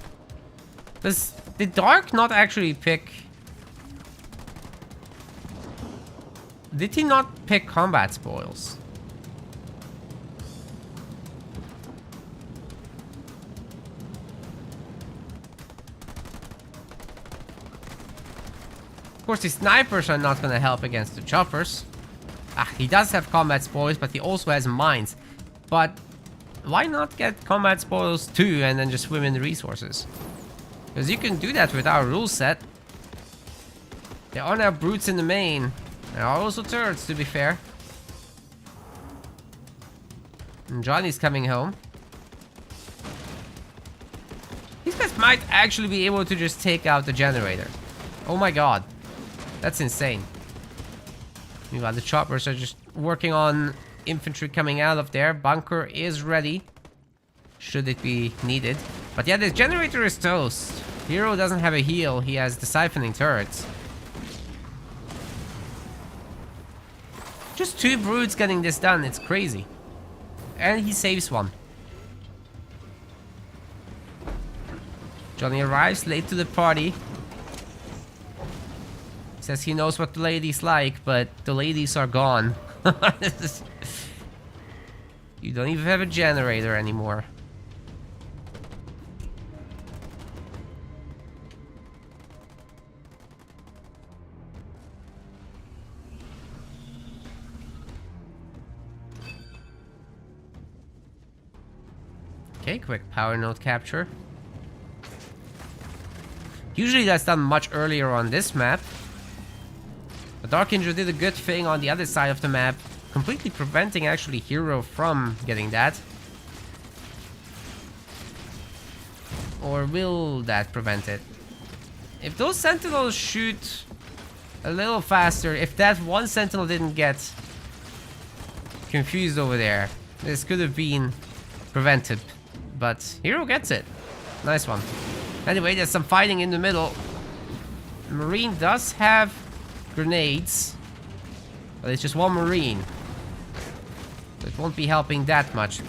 Did Dark not actually pick... Did he not pick combat spoils? Of course, the snipers are not gonna help against the choppers. Ah, he does have combat spoils, but he also has mines. But why not get combat spoils too and then just swim in the resources? Because you can do that with our rule set. There are now brutes in the main. There are also turrets, to be fair. And Johnny's coming home. These guys might actually be able to just take out the generator. Oh my god. That's insane. Meanwhile, the choppers are just working on infantry coming out of there. Bunker is ready, should it be needed. But yeah, the generator is toast. Hero doesn't have a heal. He has the siphoning turrets. Just 2 brutes getting this done. It's crazy. And he saves one. Johnny arrives late to the party. Says he knows what the ladies like, but the ladies are gone. You don't even have a generator anymore. Okay, quick power node capture. Usually that's done much earlier on this map. But DarkAngel did a good thing on the other side of the map, completely preventing actually Hero from getting that. Or will that prevent it? If those sentinels shoot a little faster, if that one sentinel didn't get confused over there, this could have been prevented. But Hero gets it. Nice one. Anyway, there's some fighting in the middle. Marine does have grenades, but it's just one Marine. So it won't be helping that much.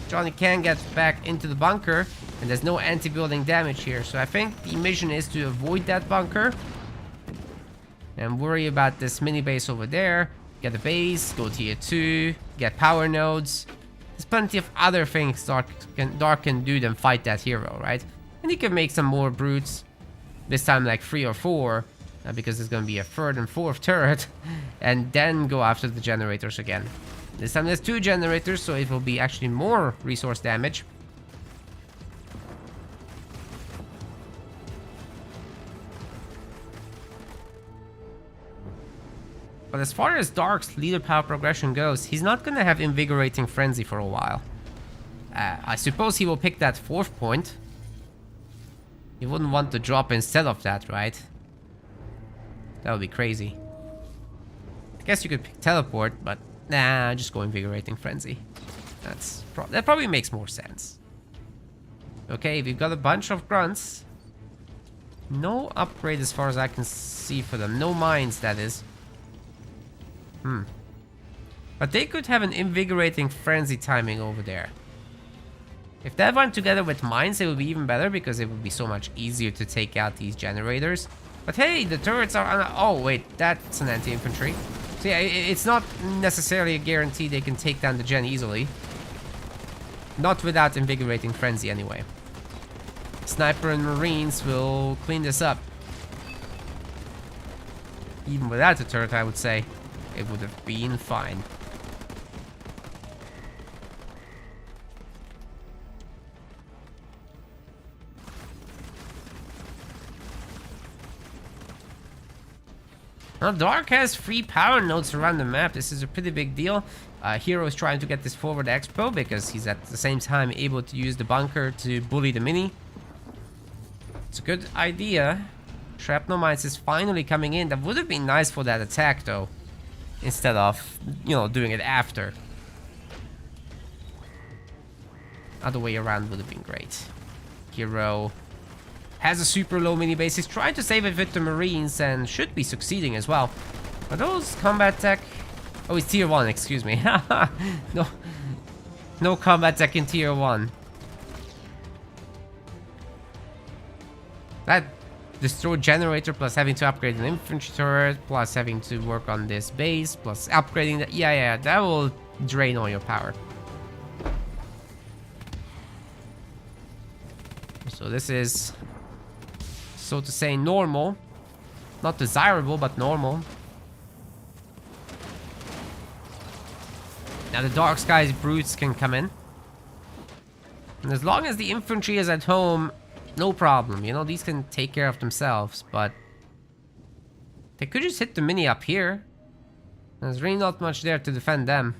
Johnny can get back into the bunker, and there's no anti-building damage here. So I think the mission is to avoid that bunker and worry about this mini base over there. Get a base, go tier 2, get power nodes. There's plenty of other things Dark can do than fight that hero, right? And he can make some more brutes. This time like 3 or 4. Because there's going to be a 3rd and 4th turret. And then go after the generators again. This time there's 2 generators, so it will be actually more resource damage. But as far as Dark's leader power progression goes, he's not going to have Invigorating Frenzy for a while. I suppose he will pick that 4th point. He wouldn't want to drop instead of that, right? That would be crazy. I guess you could pick Teleport, but nah, just go Invigorating Frenzy. That probably makes more sense. Okay, we've got a bunch of grunts. No upgrade as far as I can see for them. No mines, that is. But they could have an Invigorating Frenzy timing over there. If that went together with mines, it would be even better because it would be so much easier to take out these generators. But hey, the turrets are... Oh, wait, that's an anti-infantry. So yeah, it's not necessarily a guarantee they can take down the gen easily. Not without Invigorating Frenzy anyway. Sniper and Marines will clean this up. Even without the turret, I would say, it would have been fine. Now, Dark has 3 power nodes around the map. This is a pretty big deal. Hero is trying to get this forward expo because he's at the same time able to use the bunker to bully the mini. It's a good idea. Shrapnel mines is finally coming in. That would have been nice for that attack, though. Instead of, you know, doing it after. Other way around would have been great. Hero has a super low mini base. He's trying to save it with the Marines and should be succeeding as well. Are those combat tech? Oh, it's tier 1, excuse me. No. No combat tech in tier 1. That destroy generator plus having to upgrade an infantry turret plus having to work on this base plus upgrading that. Yeah, that will drain all your power. So this is, so to say, normal. Not desirable, but normal. Now the Dark Skies brutes can come in. And as long as the infantry is at home, no problem. You know, these can take care of themselves, but they could just hit the mini up here. There's really not much there to defend them.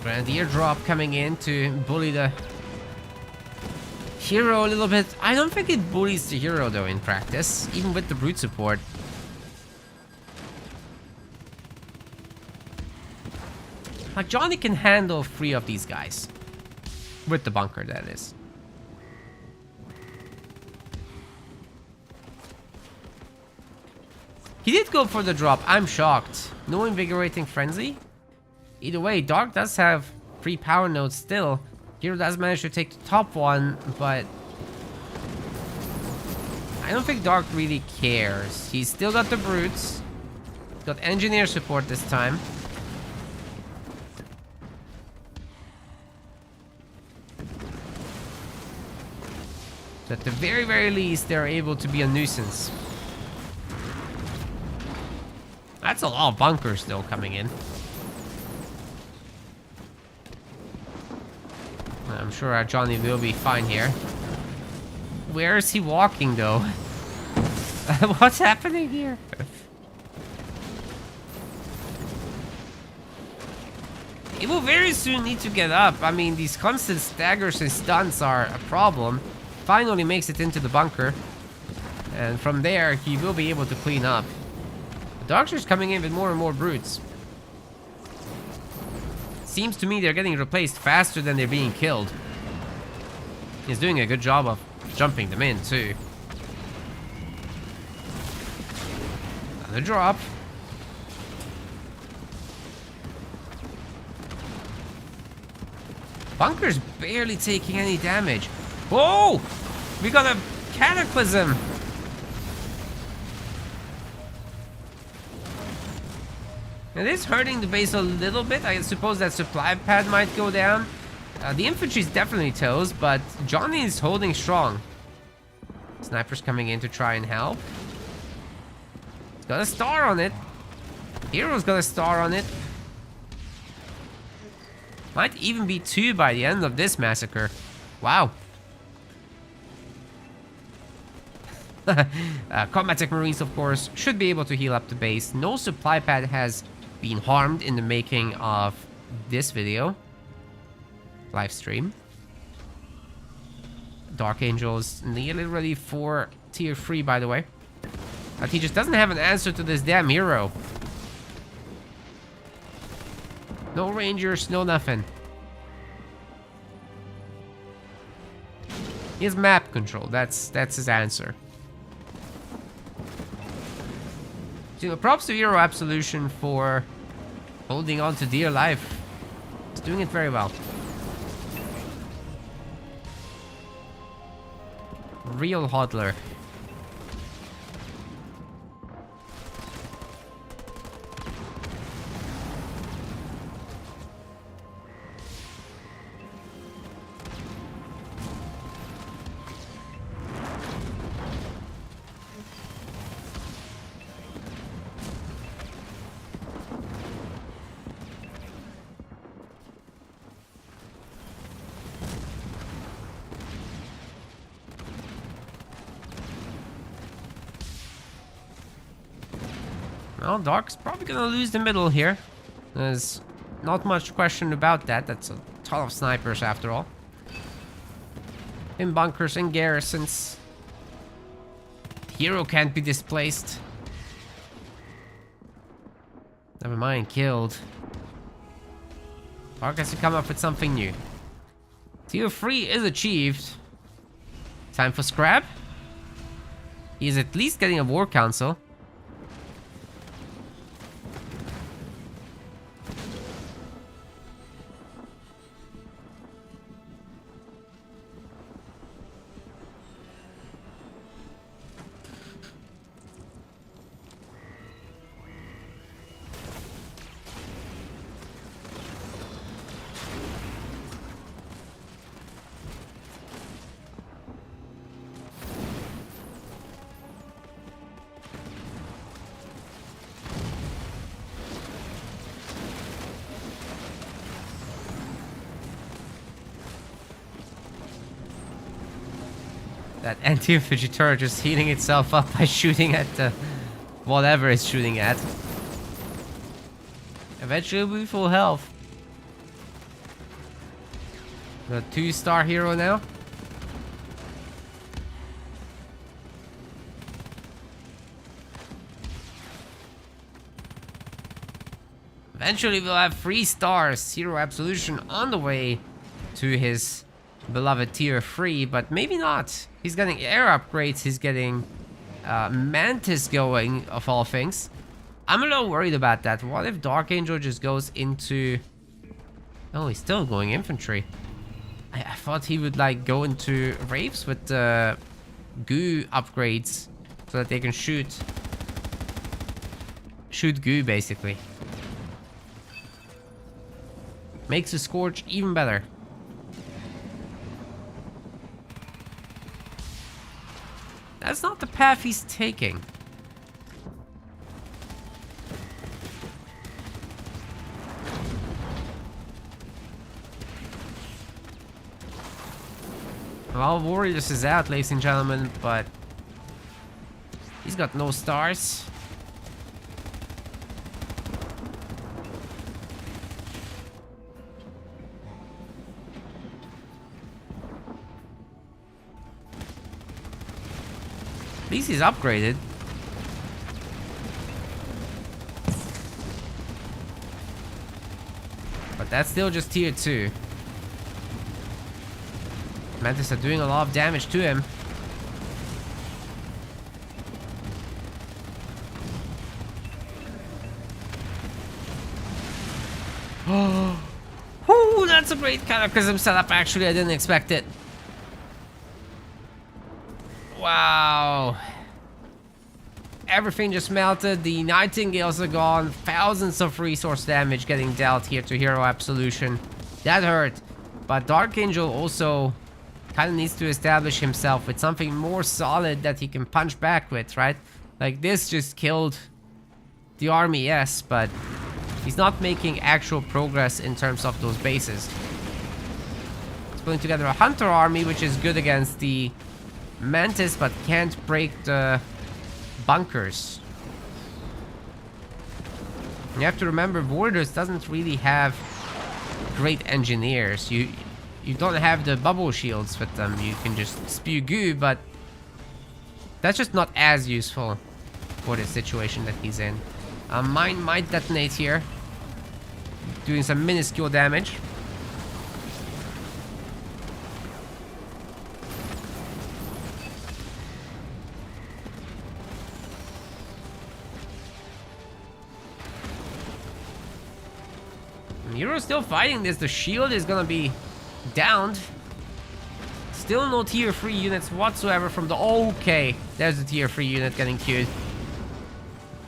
Grenadier drop coming in to bully the hero a little bit. I don't think it bullies the hero though in practice, even with the brute support. Like Johnny can handle 3 of these guys. With the bunker, that is. He did go for the drop, I'm shocked. No invigorating frenzy? Either way, Dark does have 3 power nodes still. Hero does manage to take the top one, but I don't think Dark really cares. He's still got the brutes. He's got engineer support this time. So at the very, very least, they're able to be a nuisance. That's a lot of bunkers still coming in. I'm sure Johnny will be fine here. Where is he walking, though? What's happening here? He will very soon need to get up. I mean, these constant staggers and stunts are a problem. Finally makes it into the bunker. And from there, he will be able to clean up. The Darkster's coming in with more and more brutes. Seems to me they're getting replaced faster than they're being killed. He's doing a good job of jumping them in too. Another drop. Bunker's barely taking any damage. Whoa! We got a cataclysm! It is hurting the base a little bit. I suppose that supply pad might go down. The infantry's definitely toast, but Johnny is holding strong. Sniper's coming in to try and help. He's got a star on it. Hero's got a star on it. Might even be 2 by the end of this massacre. Wow. Combat Tech Marines, of course, should be able to heal up the base. No supply pad has been harmed in the making of this video. Live stream. DarkAngel is nearly ready for tier 3, by the way. But he just doesn't have an answer to this damn hero. No rangers, no nothing. He has map control. That's his answer. So, props to Hero Absolution for holding on to dear life. He's doing it very well. Real hodler. Well, Dark's probably gonna lose the middle here. There's not much question about that. That's a ton of snipers after all. In bunkers and garrisons. Hero can't be displaced. Never mind, killed. Dark has to come up with something new. Tier 3 is achieved. Time for scrap. He's at least getting a war council. That anti-infantry turret just heating itself up by shooting at whatever it's shooting at. Eventually it'll be full health. The 2-star hero now. Eventually we'll have 3 stars. Hero Absolution on the way to his beloved tier 3, but maybe not. He's getting air upgrades, he's getting Mantis going, of all things. I'm a little worried about that. What if DarkAngel just goes into... Oh, he's still going infantry. I thought he would like go into Wraiths with the goo upgrades so that they can shoot goo basically. Makes the Scorch even better. That's not the path he's taking. Well, Warriors is out, ladies and gentlemen, but he's got no stars. At least he's upgraded. But that's still just tier 2. Mantis are doing a lot of damage to him. Oh, that's a great cataclysm setup. Actually, I didn't expect it. Wow. Everything just melted. The Nightingales are gone. Thousands of resource damage getting dealt here to Hero Absolution. That hurt. But DarkAngel also kind of needs to establish himself with something more solid that he can punch back with, right? Like this just killed the army, yes, but he's not making actual progress in terms of those bases. He's putting together a Hunter army, which is good against the Mantis, but can't break the bunkers. You have to remember, Warriors doesn't really have great engineers. You don't have the bubble shields with them. You can just spew goo, but that's just not as useful for the situation that he's in. Mine might detonate here, doing some minuscule damage. Hero's still fighting this. The shield is gonna be downed. Still no tier 3 units whatsoever from the... Okay, there's the tier 3 unit getting queued.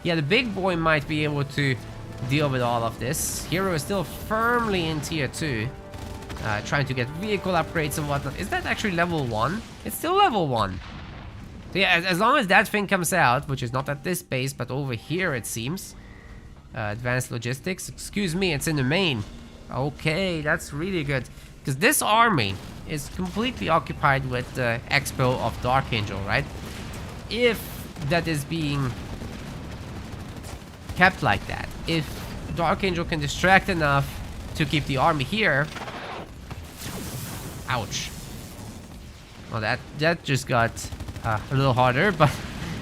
Yeah, the big boy might be able to deal with all of this. Hero is still firmly in tier 2. Trying to get vehicle upgrades and whatnot. Is that actually level 1? It's still level 1. So yeah, as long as that thing comes out, which is not at this base, but over here it seems. Advanced logistics. Excuse me, it's in the main. Okay, that's really good. Because this army is completely occupied with the expo of DarkAngel, right? If that is being kept like that. If DarkAngel can distract enough to keep the army here... Ouch. Well, that just got a little harder, but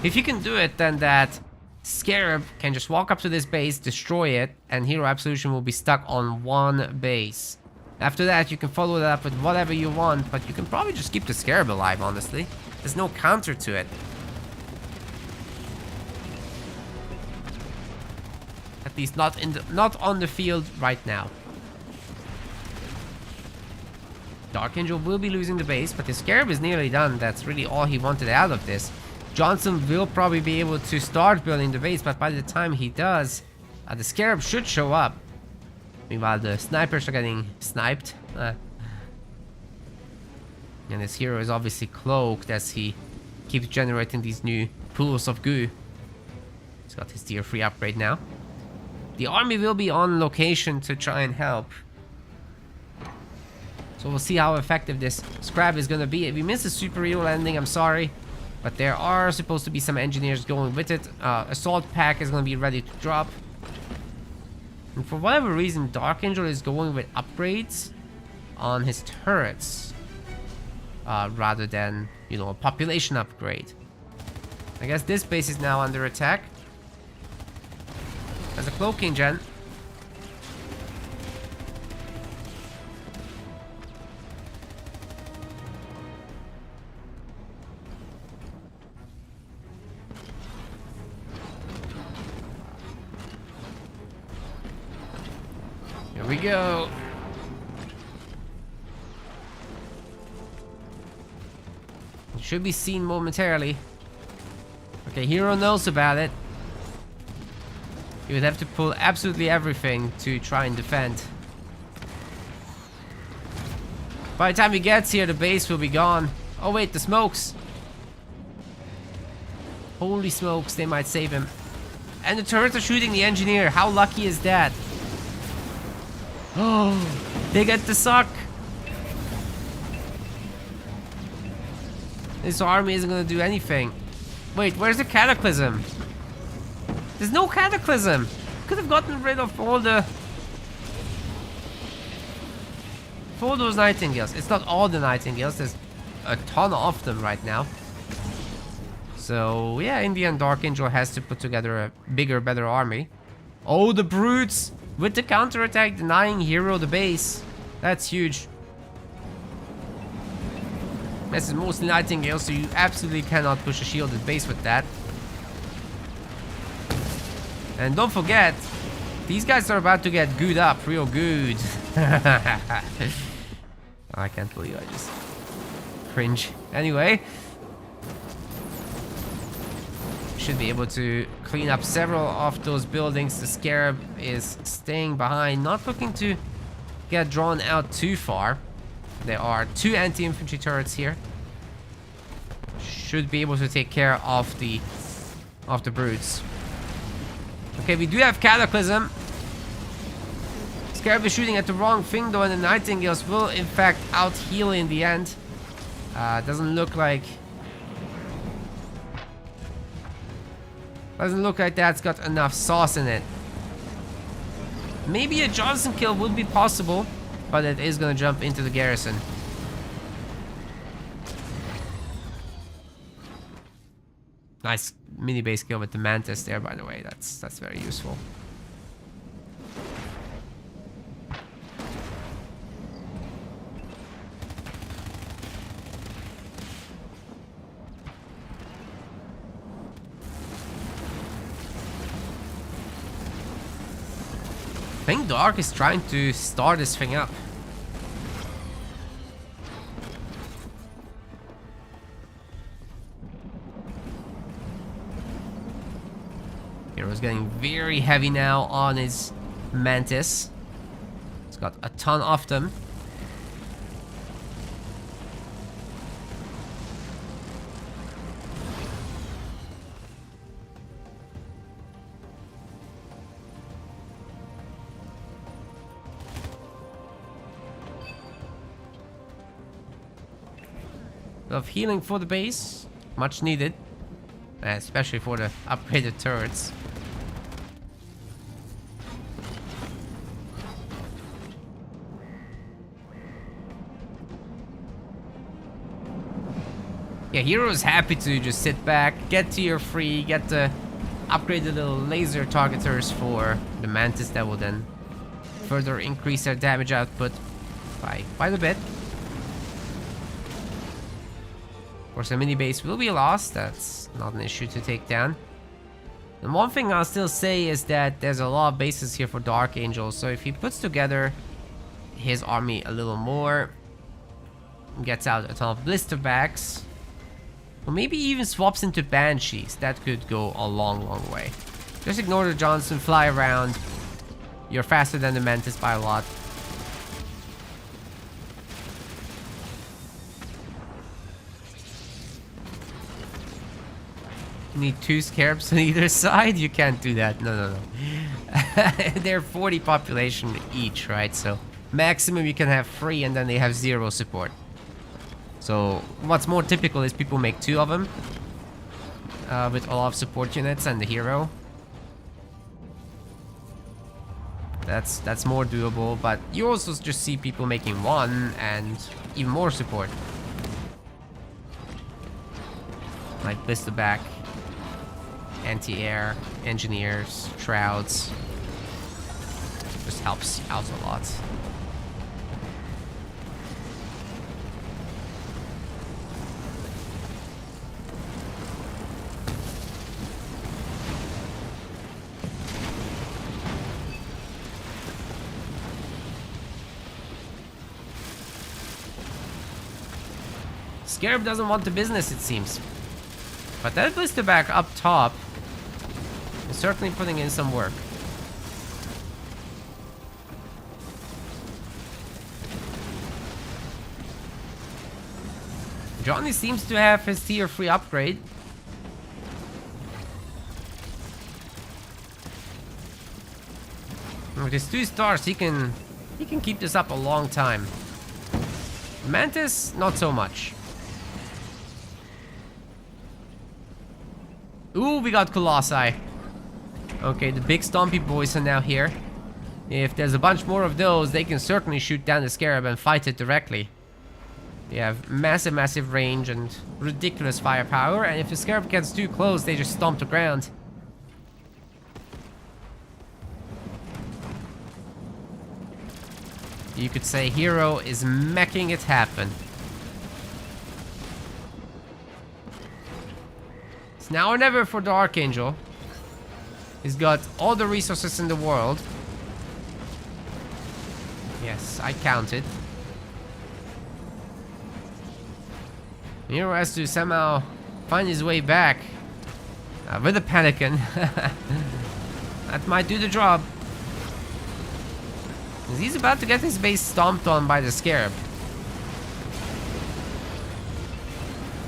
if you can do it, then that Scarab can just walk up to this base, destroy it, and Hero Absolution will be stuck on one base. After that, you can follow that up with whatever you want, but you can probably just keep the Scarab alive, honestly. There's no counter to it. At least not on the field right now. DarkAngel will be losing the base, but the Scarab is nearly done. That's really all he wanted out of this. Johnson will probably be able to start building the base, but by the time he does, the Scarab should show up. Meanwhile, the snipers are getting sniped. And his hero is obviously cloaked as he keeps generating these new pools of goo. He's got his tier 3 upgrade now. The army will be on location to try and help. So we'll see how effective this scrap is going to be. If we miss a superhero landing, I'm sorry. But there are supposed to be some engineers going with it. Assault pack is going to be ready to drop. And for whatever reason, DarkAngel is going with upgrades on his turrets. Rather than, you know, a population upgrade. I guess this base is now under attack. As a cloaking gen. Here we go. It should be seen momentarily. Okay, Hero knows about it. You would have to pull absolutely everything to try and defend. By the time he gets here, the base will be gone. Oh wait, the smokes. Holy smokes, they might save him. And the turrets are shooting the engineer. How lucky is that? Oh, they get the suck. This army isn't gonna do anything. Wait, where's the Cataclysm? There's no Cataclysm. Could have gotten rid of all those Nightingales. It's not all the Nightingales. There's a ton of them right now. So yeah, in the end, DarkAngel has to put together a bigger, better army. Oh, the brutes with the counterattack denying Hero the base. That's huge. This is mostly Nightingale, so you absolutely cannot push a shielded base with that. And don't forget, these guys are about to get gooed up real good. I can't believe I just cringe. Anyway, should be able to clean up several of those buildings. The Scarab is staying behind, not looking to get drawn out too far. There are 2 anti-infantry turrets here. Should be able to take care of the brutes. Okay, we do have Cataclysm. Scarab is shooting at the wrong thing though, and the Nightingales will in fact out-heal in the end. Doesn't look like that's got enough sauce in it. Maybe a Johnson kill would be possible, but it is gonna jump into the garrison. Nice mini base kill with the Mantis there, by the way. That's very useful. I think Dark is trying to start this thing up. Hero's getting very heavy now on his Mantis. He's got a ton of them. Of healing for the base, much needed, especially for the upgraded turrets. Yeah, Hero's happy to just sit back, get tier 3, get the upgraded little laser targeters for the Mantis that will then further increase their damage output by quite a bit. Of course, the mini base will be lost. That's not an issue to take down. And one thing I'll still say is that there's a lot of bases here for DarkAngel, so if he puts together his army a little more, gets out a ton of blister backs, or maybe even swaps into Banshees, that could go a long, long way. Just ignore the Johnson, fly around. You're faster than the Mantis by a lot. You need 2 Scarabs on either side? You can't do that. No. They're 40 population each, right? So maximum you can have 3 and then they have 0 support. So what's more typical is people make 2 of them with a lot of support units and the hero. That's more doable, but you also just see people making 1 and even more support. Like blister back, anti-air, engineers, shrouds. Just helps out a lot. Scarab doesn't want the business, it seems. But that blister back up top is certainly putting in some work. Johnny seems to have his tier 3 upgrade. With his 2 stars, he can keep this up a long time. Mantis, not so much. Ooh, we got Colossi. Okay, the big stompy boys are now here. If there's a bunch more of those, they can certainly shoot down the Scarab and fight it directly. They have massive range and ridiculous firepower, and if the Scarab gets too close, they just stomp the ground. You could say Hero is making it happen. It's now or never for DarkAngel. He's got all the resources in the world. Yes, I counted. Hero has to somehow find his way back with a Pelican. That might do the job. He's about to get his base stomped on by the Scarab.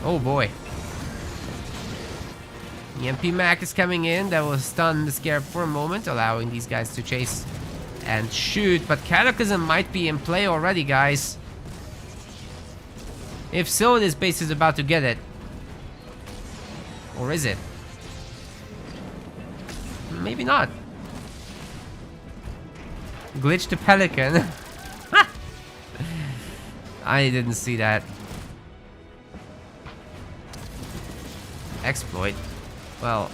Oh boy. EMP Mac is coming in. That will stun the Scarab for a moment, allowing these guys to chase and shoot. But Cataclysm might be in play already, guys. If so, this base is about to get it. Or is it? Maybe not. Glitch the Pelican. I didn't see that. Exploit. Well,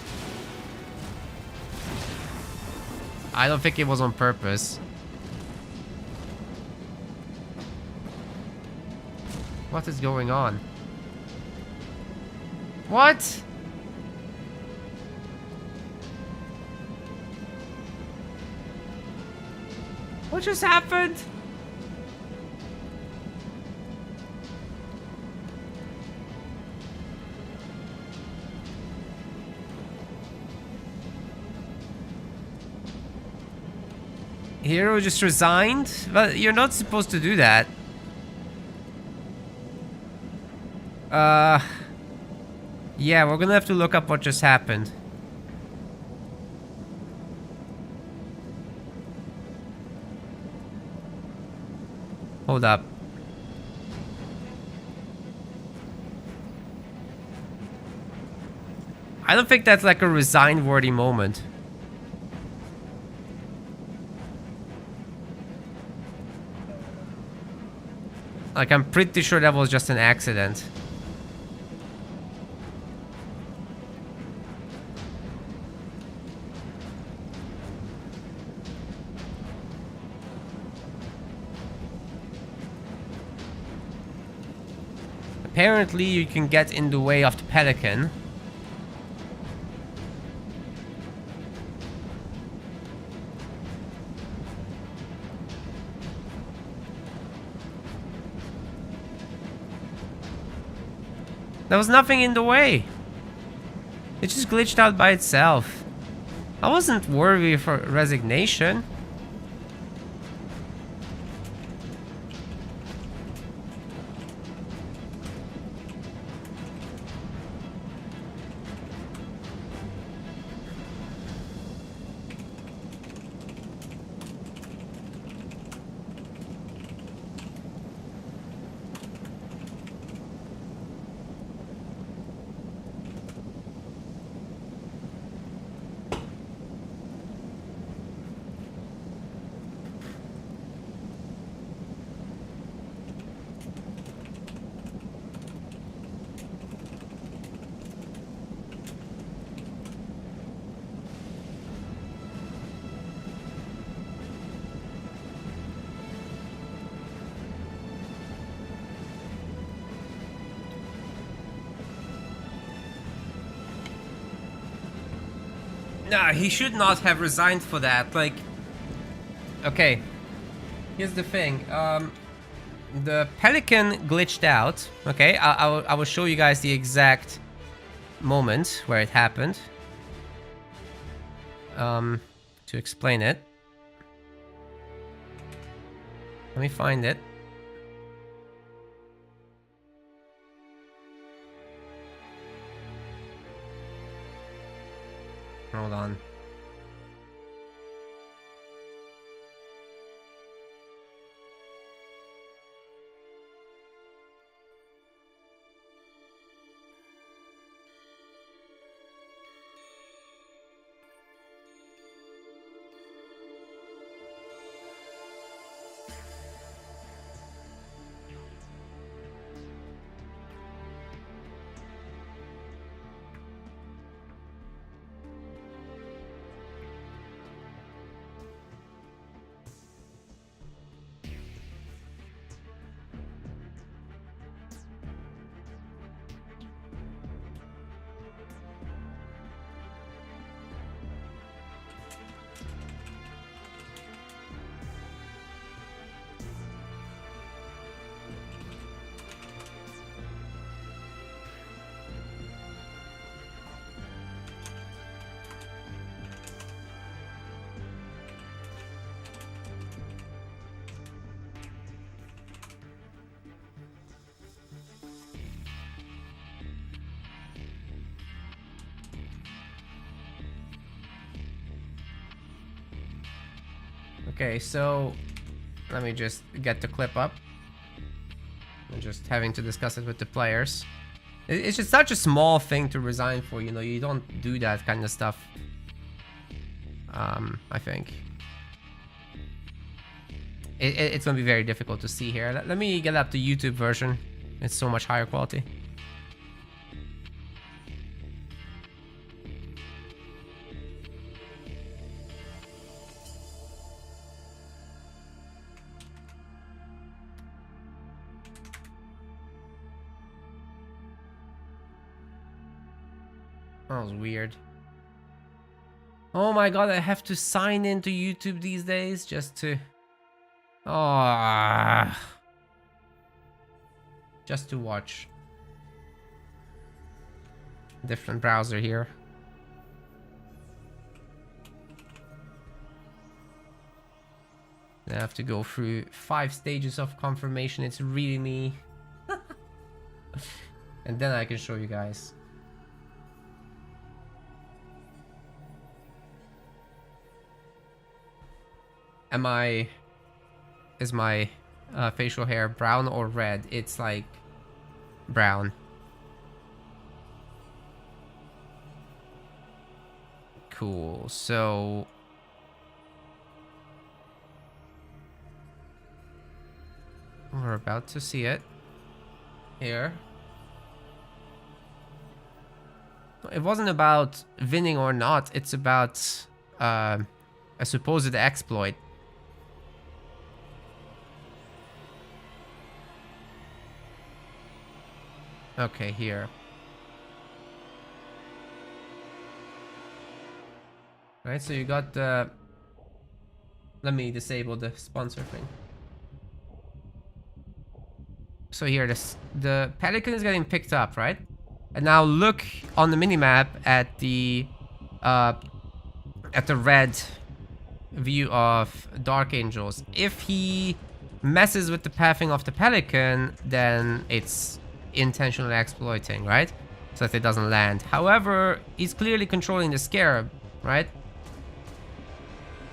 I don't think it was on purpose. What is going on? What? What just happened? Hero just resigned? But you're not supposed to do that. Yeah, we're gonna have to look up what just happened. Hold up. I don't think that's like a resign-worthy moment. Like, I'm pretty sure that was just an accident. apparently you can get in the way of the Pelican. There was nothing in the way. It just glitched out by itself. I wasn't worthy for resignation. Nah, he should not have resigned for that. Like, okay, here's the thing. The Pelican glitched out. Okay, I will show you guys the exact moment where it happened. To explain it. Let me find it. Hold on. Okay, so let me just get the clip up. I'm just having to discuss it with the players. It's just such a small thing to resign for, you know, you don't do that kind of stuff. I think. It's gonna be very difficult to see here. Let me get up the YouTube version. It's so much higher quality. That was weird. Oh my god, I have to sign into YouTube these days just to... Oh, just to watch. Different browser here. I have to go through 5 stages of confirmation. It's really me. And then I can show you guys. Is my facial hair brown or red? It's like brown. Cool. So we're about to see it here. It wasn't about winning or not. It's about a supposed exploit. Okay, here. Right, so you got the... Let me disable the sponsor thing. So here, the Pelican is getting picked up, right? And now look on the minimap at the red view of DarkAngels. If he messes with the pathing of the Pelican, then it's intentionally exploiting, right? So that it doesn't land. However, he's clearly controlling the Scarab, right?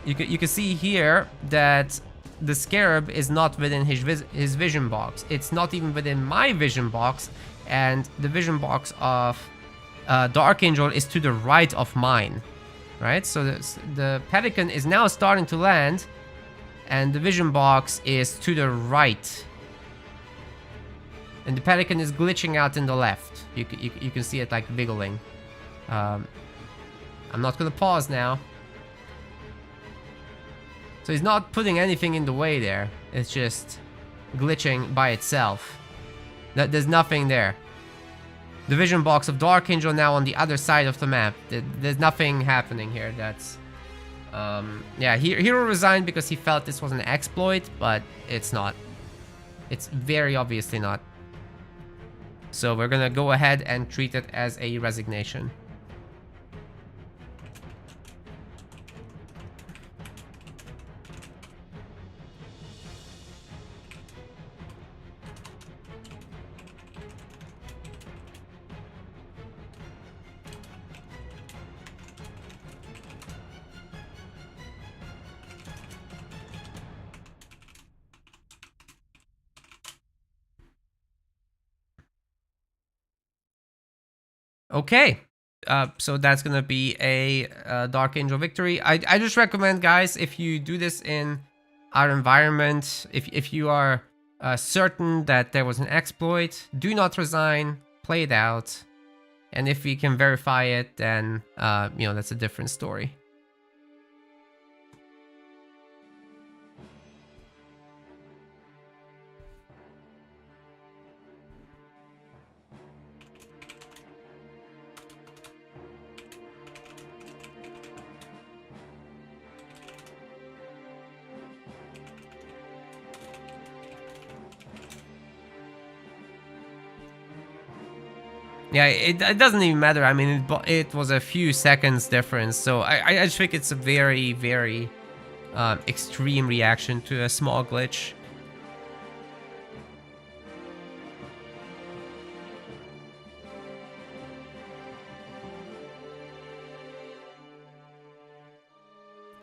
You can see here that the Scarab is not within his vision box. It's not even within my vision box, and the vision box of DarkAngel is to the right of mine, right? So the Pelican is now starting to land, and the vision box is to the right, and the Pelican is glitching out in the left. You can see it like wiggling. I'm not gonna pause now. So he's not putting anything in the way there. It's just glitching by itself. There's nothing there. The vision box of DarkAngel now on the other side of the map. There's nothing happening here. That's... yeah, Hero resigned because he felt this was an exploit, but it's not. It's very obviously not. So we're gonna go ahead and treat it as a resignation. Okay, so that's gonna be a DarkAngel victory. I just recommend, guys, if you do this in our environment, if you are certain that there was an exploit, do not resign, play it out, and if we can verify it, then you know, that's a different story. Yeah, it doesn't even matter. I mean, it was a few seconds difference, so I just think it's a very, very extreme reaction to a small glitch.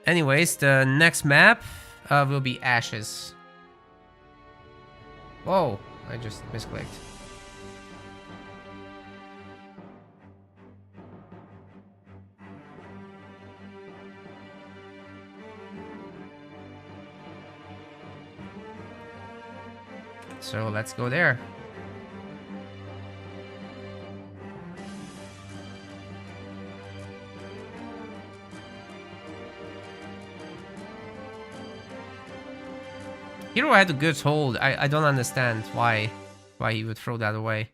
Anyways, the next map will be Ashes. Whoa, I just misclicked. So let's go there. Hero had a good hold. I don't understand why he would throw that away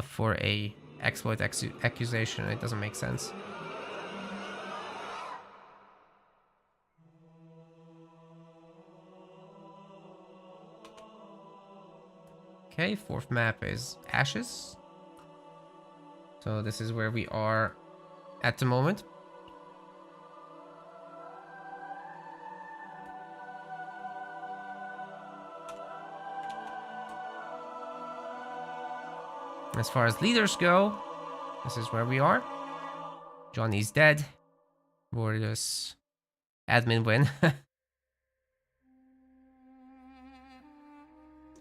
for a exploit accusation. It doesn't make sense. Okay, fourth map is Ashes. So this is where we are at the moment. As far as leaders go, this is where we are. Johnny's dead. For this admin win.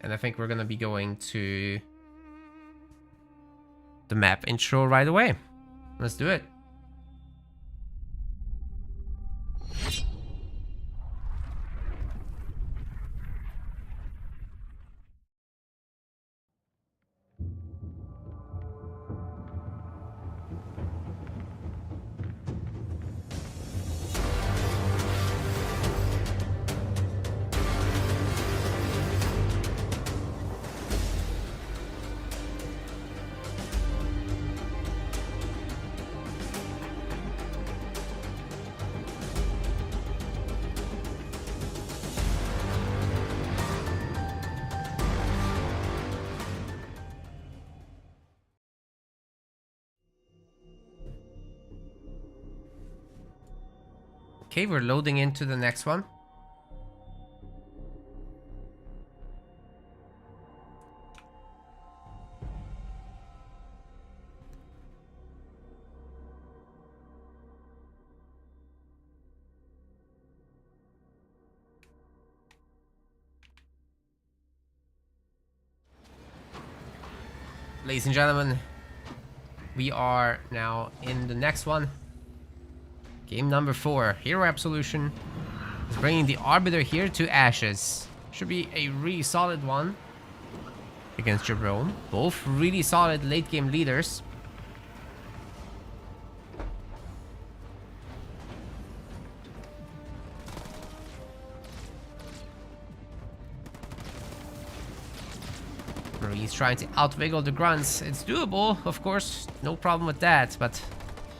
And I think we're gonna be going to the map intro right away. Let's do it. Okay, we're loading into the next one. Ladies and gentlemen, we are now in the next one. Game number 4. Hero Absolution is bringing the Arbiter here to ashes. Should be a really solid one against Jerome. Both really solid late game leaders. He's trying to outwiggle the grunts. It's doable, of course, no problem with that, but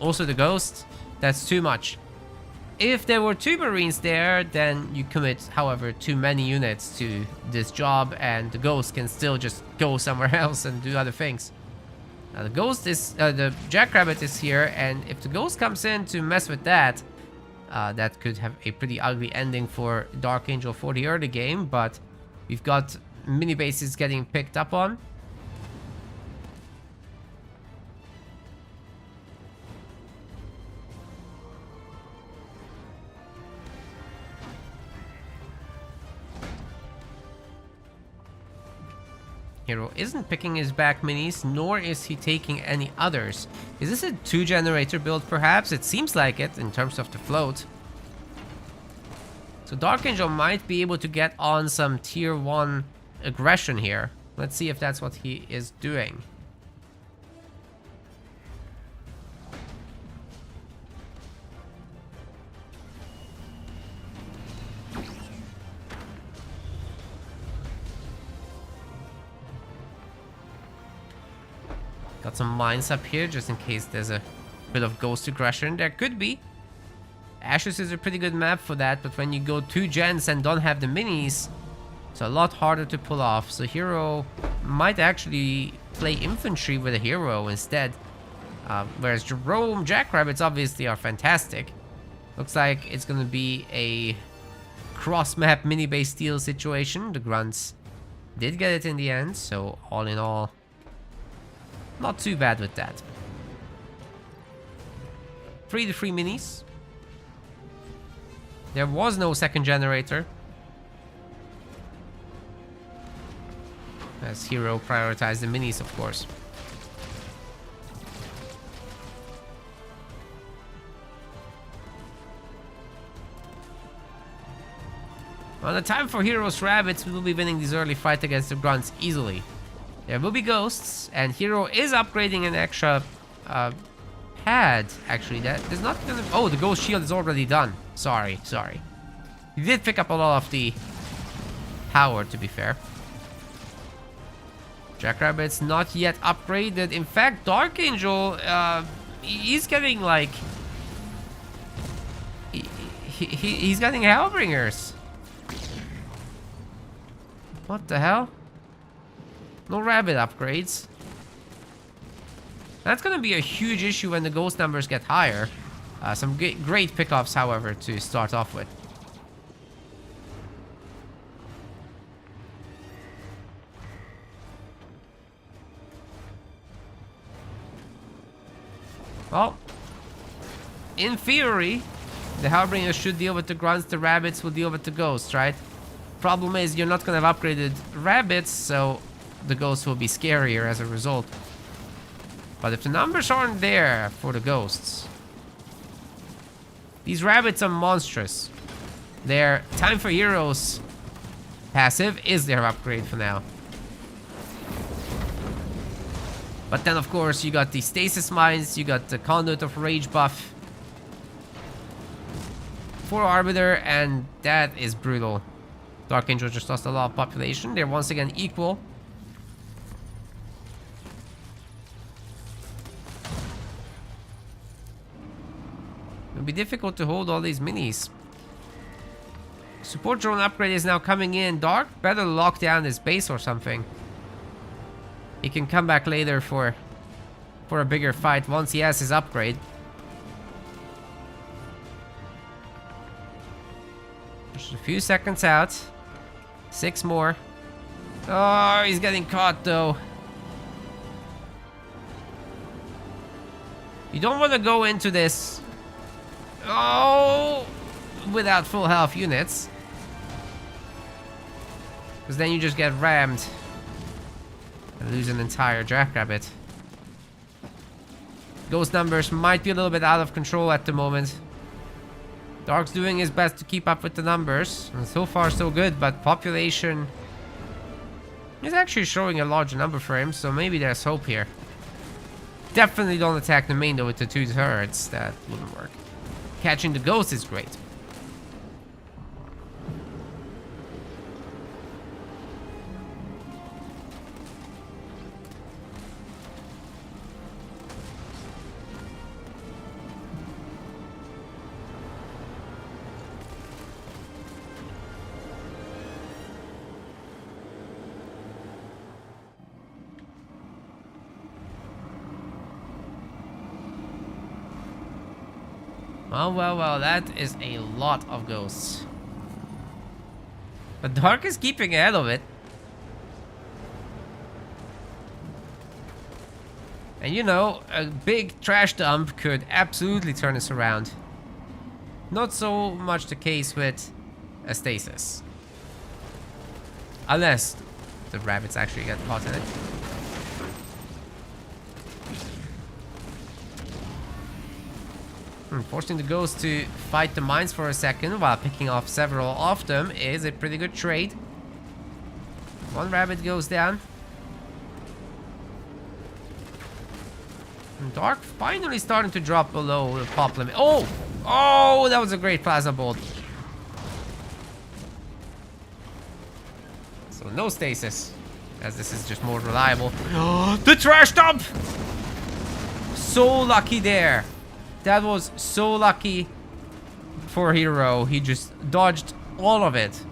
also the ghost, that's too much. If there were 2 Marines there, then you commit, however, too many units to this job, and the ghost can still just go somewhere else and do other things. Now the ghost is, the Jackrabbit is here, and if the ghost comes in to mess with that, that could have a pretty ugly ending for DarkAngel for the early game, but we've got mini bases getting picked up on. Hero isn't picking his back minis, nor is he taking any others. Is this a 2 generator build perhaps? It seems like it in terms of the float. So DarkAngel might be able to get on some tier 1 aggression here. Let's see if that's what he is doing. Got some mines up here just in case there's a bit of ghost aggression. There could be. Ashes is a pretty good map for that, but when you go 2 gens and don't have the minis, it's a lot harder to pull off. So Hero might actually play infantry with a hero instead. Whereas Jerome Jackrabbits obviously are fantastic. Looks like it's going to be a cross-map mini-base steal situation. The grunts did get it in the end, so all in all, not too bad with that. 3 to 3 minis. There was no second generator, as Hero prioritized the minis, of course. Well, the time for Hero's Rabbits, we will be winning this early fight against the grunts easily. There will be ghosts, and Hero is upgrading an extra pad. Actually, that is not gonna... Oh, the ghost shield is already done. Sorry. He did pick up a lot of the power, to be fair. Jackrabbit's not yet upgraded. In fact, DarkAngel, he's getting like... He's getting Hellbringers. What the hell? No rabbit upgrades. That's gonna be a huge issue when the ghost numbers get higher. Some great pickups, however, to start off with. Well, in theory, the Hellbringers should deal with the grunts, the rabbits will deal with the ghosts, right? Problem is, you're not gonna have upgraded rabbits, so the ghosts will be scarier as a result. But if the numbers aren't there for the ghosts, these rabbits are monstrous. Their Time for Heroes passive is their upgrade for now. But then, of course, you got the Stasis Mines, you got the Conduit of Rage buff for Arbiter, and that is brutal. DarkAngel just lost a lot of population. They're once again equal. It'll be difficult to hold all these minis. Support drone upgrade is now coming in. Dark better lock down his base or something. He can come back later for a bigger fight once he has his upgrade. Just a few seconds out. 6 more. Oh, he's getting caught though. You don't want to go into this. Oh, without full health units. Because then you just get rammed. And lose an entire jackrabbit. Ghost numbers might be a little bit out of control at the moment. Dark's doing his best to keep up with the numbers. And so far so good, but population is actually showing a large number for him, so maybe there's hope here. Definitely don't attack the main though with the 2 turrets. That wouldn't work. Catching the ghost is great. Well, that is a lot of ghosts. But Dark is keeping ahead of it. And you know, a big trash dump could absolutely turn this around. Not so much the case with a stasis. Unless the rabbits actually get caught in it. Forcing the ghost to fight the mines for a second while picking off several of them is a pretty good trade. 1 rabbit goes down. And Dark finally starting to drop below the pop limit. Oh! Oh, that was a great plasma bolt. So no stasis, as this is just more reliable. The trash dump! So lucky there. That was so lucky for Hero. He just dodged all of it.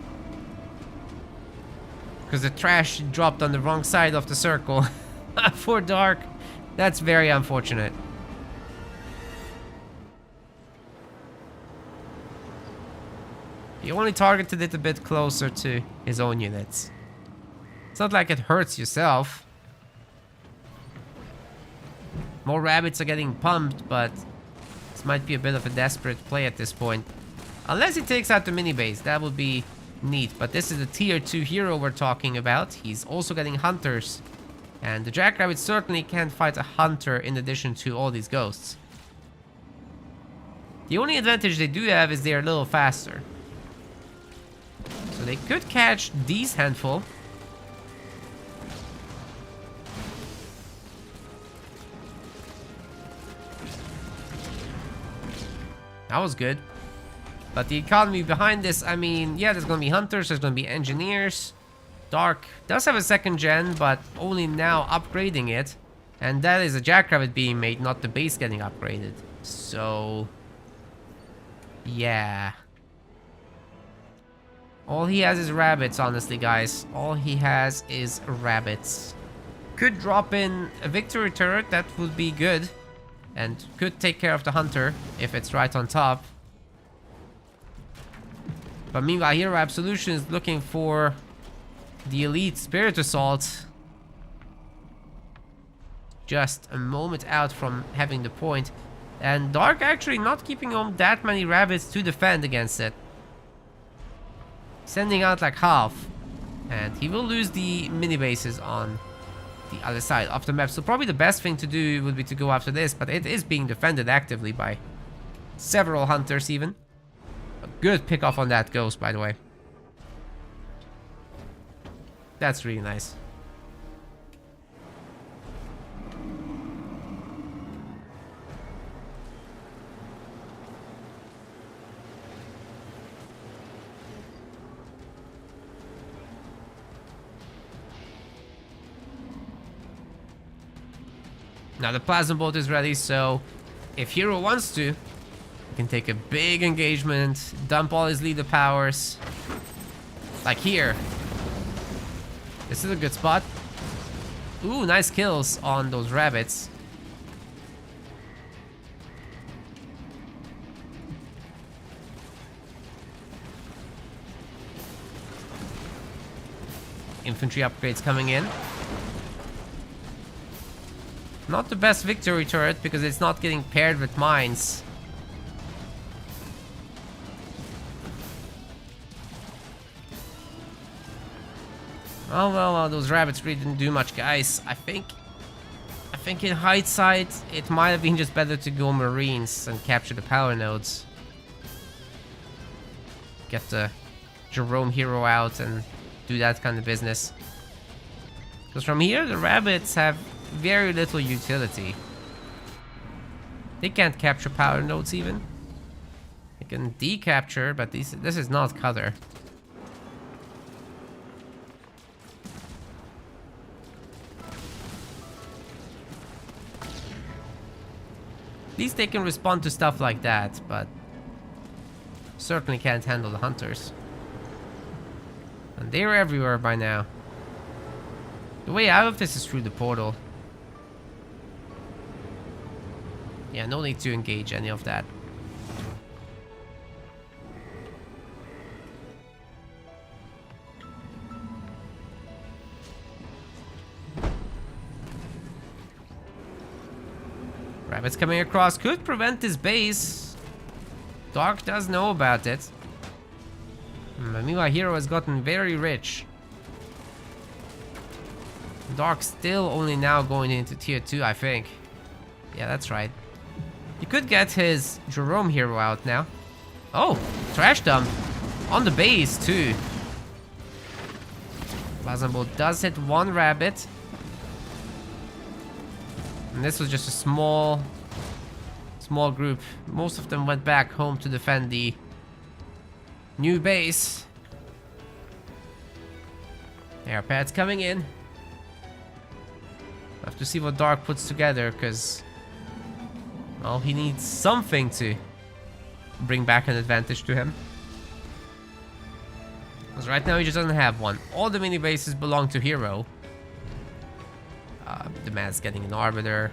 Because the trash dropped on the wrong side of the circle. For Dark, that's very unfortunate. He only targeted it a bit closer to his own units. It's not like it hurts yourself. More rabbits are getting pumped, but this might be a bit of a desperate play at this point. Unless he takes out the mini base, that would be neat. But this is a tier 2 hero we're talking about. He's also getting hunters. And the jackrabbit certainly can't fight a hunter in addition to all these ghosts. The only advantage they do have is they're a little faster. So they could catch these handful. That was good. But the economy behind this, I mean, yeah, there's going to be hunters, there's going to be engineers. Dark does have a 2nd gen, but only now upgrading it. And that is a jackrabbit being made, not the base getting upgraded. So, yeah. All he has is rabbits, honestly, guys. All he has is rabbits. Could drop in a victory turret, that would be good. And could take care of the hunter if it's right on top. But meanwhile, Hero Absolution is looking for the elite Spirit Assault. Just a moment out from having the point. And Dark actually not keeping on that many rabbits to defend against it. Sending out like half. And he will lose the mini bases on the other side of the map. So probably the best thing to do would be to go after this, but it is being defended actively by several hunters even. A good pick off on that ghost, by the way. That's really nice. Now the plasma bolt is ready, so if Hero wants to, he can take a big engagement, dump all his leader powers. Like here. This is a good spot. Ooh, nice kills on those rabbits. Infantry upgrades coming in. Not the best victory turret because it's not getting paired with mines. Oh well, those rabbits really didn't do much, guys. I think in hindsight, it might have been just better to go Marines and capture the power nodes. Get the Jerome hero out and do that kind of business. Because from here, the rabbits have very little utility. They can't capture power nodes even. They can decapture, but this is not color. At least they can respond to stuff like that, but certainly can't handle the hunters. And they're everywhere by now. The way out of this is through the portal. Yeah, no need to engage any of that. Rabbits coming across could prevent this base. Dark does know about it. Meanwhile, Hero has gotten very rich. Dark still only now going into tier 2, I think. Yeah, that's right. You could get his Jerome hero out now. Oh, trash dump on the base too. Plasma bolt does hit one rabbit. And this was just a small group. Most of them went back home to defend the new base. Air pads coming in. Have to see what Dark puts together, because well, he needs something to bring back an advantage to him. Because right now he just doesn't have one. All the mini bases belong to Hero. The man's getting an Arbiter.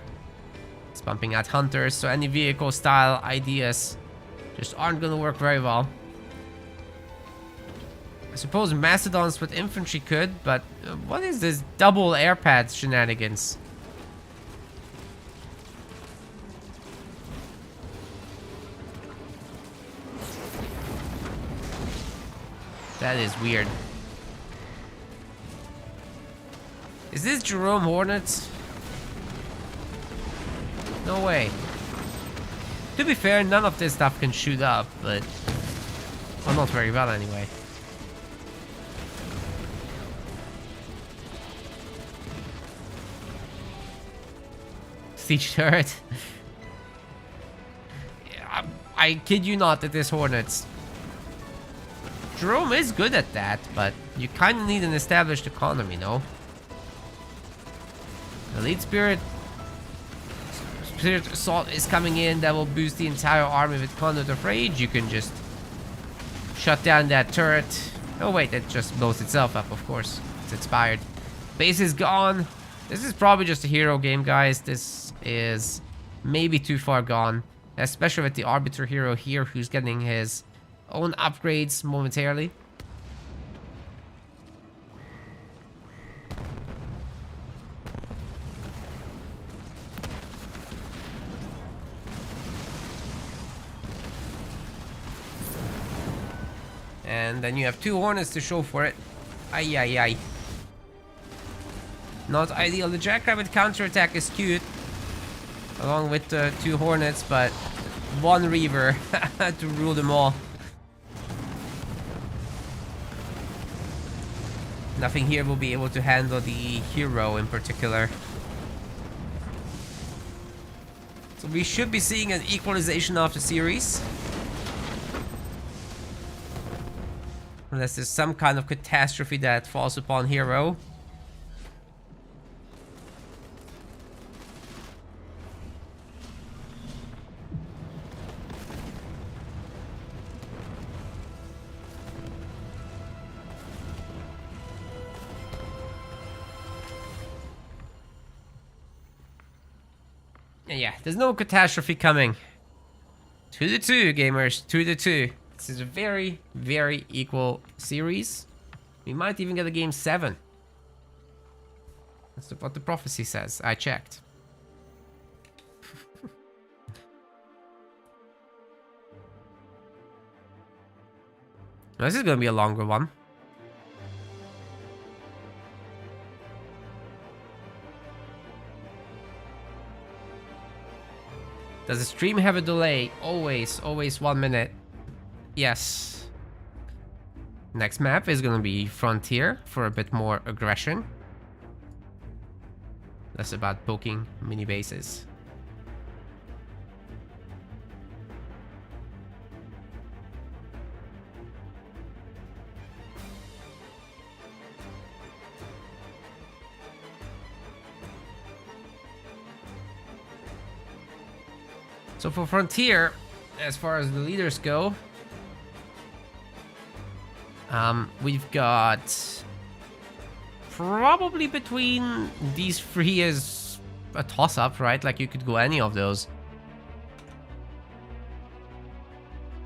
He's pumping out Hunters, so any vehicle style ideas just aren't gonna work very well. I suppose Mastodons with infantry could, but what is this double air pads shenanigans? That is weird. Is this Jerome Hornets? No way. To be fair, none of this stuff can shoot up, but well, not very well anyway. Siege turret. Yeah, I kid you not that this Hornets. Jerome is good at that, but you kind of need an established economy, no? Elite Spirit Assault is coming in. That will boost the entire army with Conduit of Rage. You can just shut down that turret. Oh wait, that just blows itself up, of course. It's expired. Base is gone. This is probably just a hero game, guys. This is maybe too far gone. Especially with the Arbiter hero here, who's getting his own upgrades momentarily. And then you have two Hornets to show for it. Ay ay ay. Not ideal. The Jackrabbit counterattack is cute, along with the two Hornets, but one Reaver to rule them all. Nothing here will be able to handle the hero in particular. So we should be seeing an equalization of the series. Unless there's some kind of catastrophe that falls upon Hero. Yeah, there's no catastrophe coming. 2-2, gamers. 2-2. This is a very, very equal series. We might even get a game 7. That's what the prophecy says. I checked. This is gonna be a longer one. Does the stream have a delay? Always 1 minute. Yes. Next map is gonna be Frontier for a bit more aggression. That's about poking mini bases. So for Frontier, as far as the leaders go, we've got probably between these three is a toss-up, right? Like you could go any of those.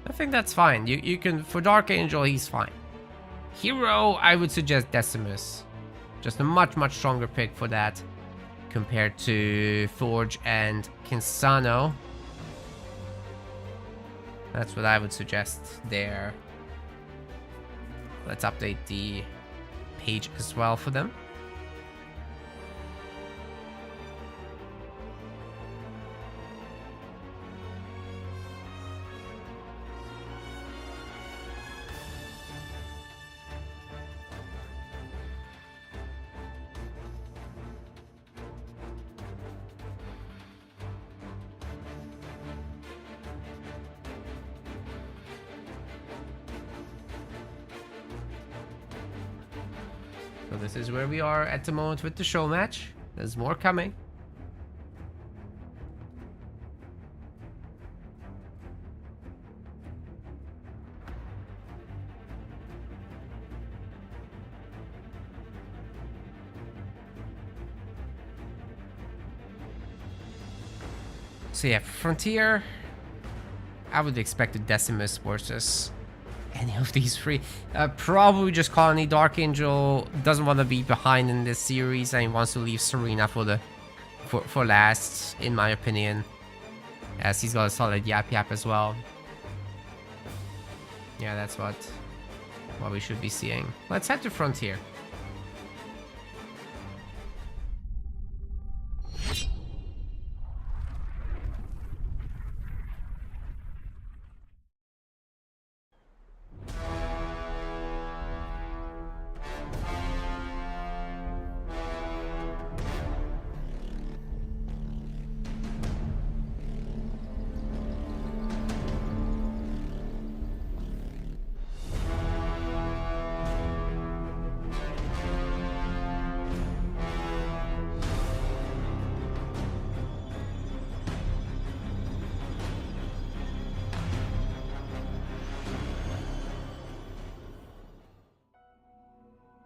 I think that's fine. You can, for DarkAngel, he's fine. Hero, I would suggest Decimus. Just a much stronger pick for that compared to Forge and Kinsano. That's what I would suggest there. Let's update the page as well for them. So this is where we are at the moment with the show match. There's more coming. So yeah, Frontier, I would expect a Decimus versus any of these three. Probably just Colony. DarkAngel doesn't want to be behind in this series and he wants to leave Serena for last, in my opinion. As he's got a solid Yap as well. Yeah, that's what we should be seeing. Let's head to Frontier.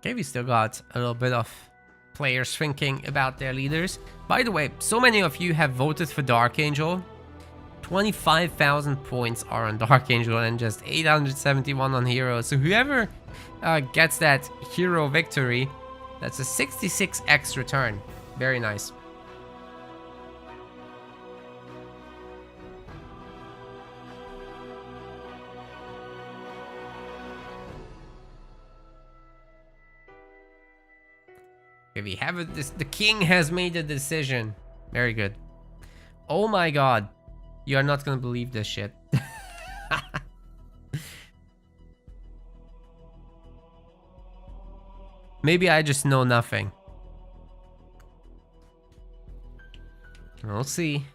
Okay, we still got a little bit of players thinking about their leaders. By the way, so many of you have voted for DarkAngel. 25,000 points are on DarkAngel and just 871 on Hero. So whoever gets that Hero victory, that's a 66x return. Very nice. Okay, we have it. The king has made a decision. Very good. Oh my god. You are not gonna believe this shit. Maybe I just know nothing. We'll see.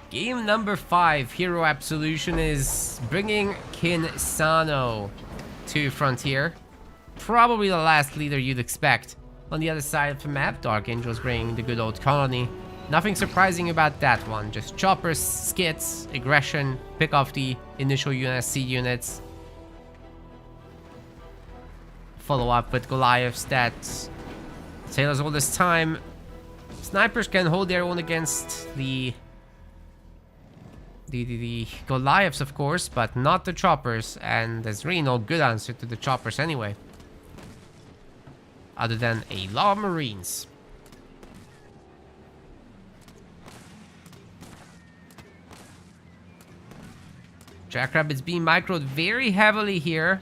Game number 5, Hero Absolution, is bringing Kinsano to Frontier. Probably the last leader you'd expect. On the other side of the map, DarkAngel's bringing the good old Colony. Nothing surprising about that one. Just choppers, skits, aggression, pick off the initial UNSC units. Follow up with Goliaths that sailors all this time. Snipers can hold their own against the Goliaths, of course, but not the choppers, and there's really no good answer to the choppers anyway. other than a lot of Marines. Jackrabbit's being microed very heavily here.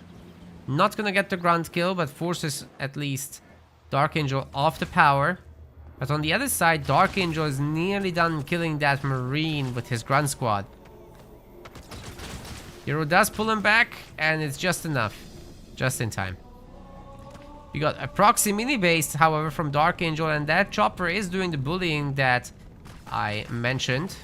Not gonna get the grunt kill, but forces at least DarkAngel off the power. But on the other side, DarkAngel is nearly done killing that Marine with his grunt squad. Hero does pull him back, and it's just enough. Just in time. We got a proxy mini base, however, from DarkAngel, and that chopper is doing the bullying that I mentioned.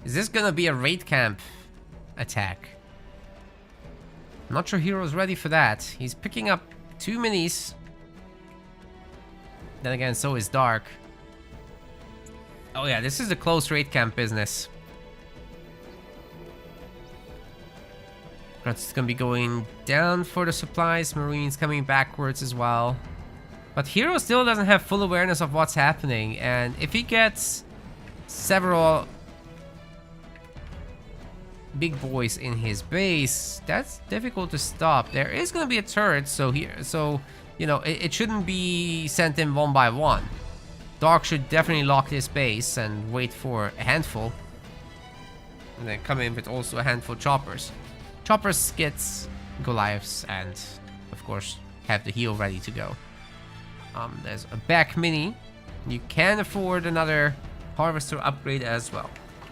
Is this gonna be a raid camp attack? I'm not sure Hero's ready for that. He's picking up 2 minis. Then again, so is Dark. Oh yeah, this is a close raid camp business. It's gonna be going down for the supplies. Marines coming backwards as well. But Hero still doesn't have full awareness of what's happening. And if he gets several big boys in his base, that's difficult to stop. There is going to be a turret, so you know, it shouldn't be sent in one by one. Dark should definitely lock this base and wait for a handful, and then come in with also a handful of choppers, skits, Goliaths, and of course have the heal ready to go. There's a back mini. You can afford another harvester upgrade as well.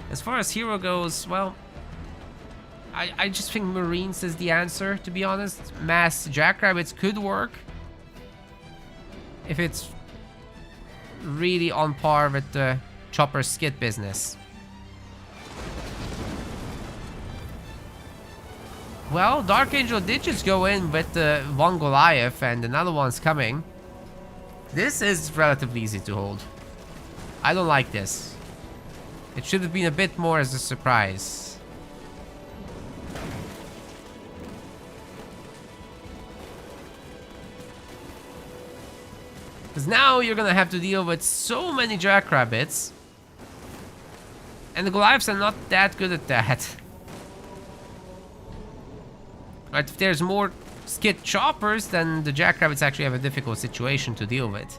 As far as Hero goes, well, I just think Marines is the answer, to be honest. Mass Jackrabbits could work if it's really on par with the chopper skit business. Well, DarkAngel did just go in with the one Goliath and another one's coming. This is relatively easy to hold. I don't like this. It should have been a bit more as a surprise. Because now you're going to have to deal with so many Jackrabbits. And the Goliaths are not that good at that. Right, if there's more skit choppers, then the Jackrabbits actually have a difficult situation to deal with.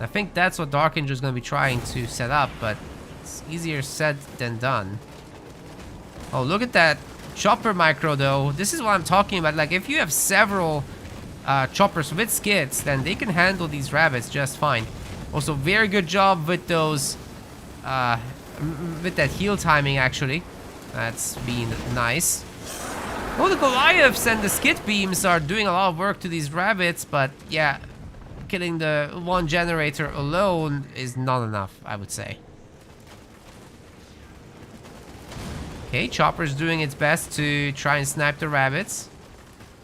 I think that's what DarkAngel is going to be trying to set up, but it's easier said than done. Oh, look at that chopper micro, though. This is what I'm talking about. Like, if you have several choppers with skits, then they can handle these rabbits just fine. Also, very good job with those, with that heal timing, actually. That's been nice. Oh, the Goliaths and the skit beams are doing a lot of work to these rabbits, but yeah, killing the one generator alone is not enough, I would say. Okay, Chopper's doing its best to try and snipe the rabbits.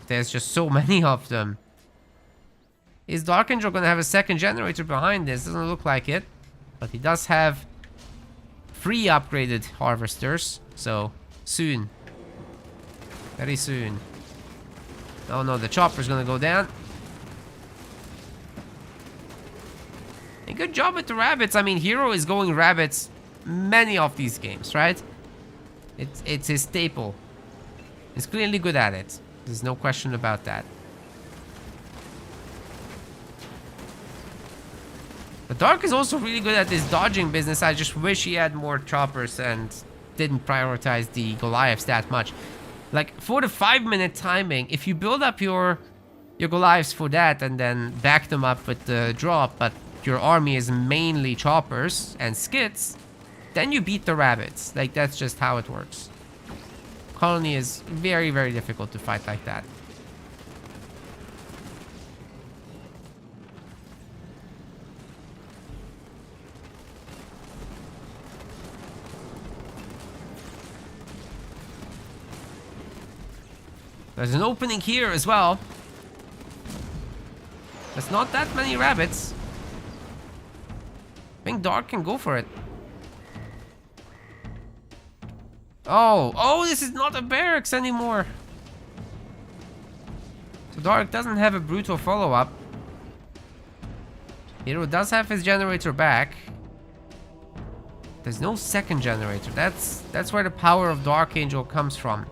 There's just so many of them. Is DarkAngel gonna have a second generator behind this? Doesn't look like it. But he does have 3 upgraded harvesters. So, soon. Very soon. Oh no, the chopper's gonna go down. And good job with the rabbits. I mean, Hero is going rabbits many of these games, right? It's his staple. He's clearly good at it. There's no question about that. But Dark is also really good at this dodging business. I just wish he had more choppers and didn't prioritize the Goliaths that much. Like, for the 5-minute timing, if you build up your Goliaths for that and then back them up with the drop, but your army is mainly choppers and skits, then you beat the rabbits. Like, that's just how it works. Colony is very, very difficult to fight like that. There's an opening here as well. There's not that many rabbits. I think Dark can go for it. Oh, this is not a barracks anymore. Dark doesn't have a brutal follow-up. Hero does have his generator back. There's no second generator. That's where the power of DarkAngel comes from.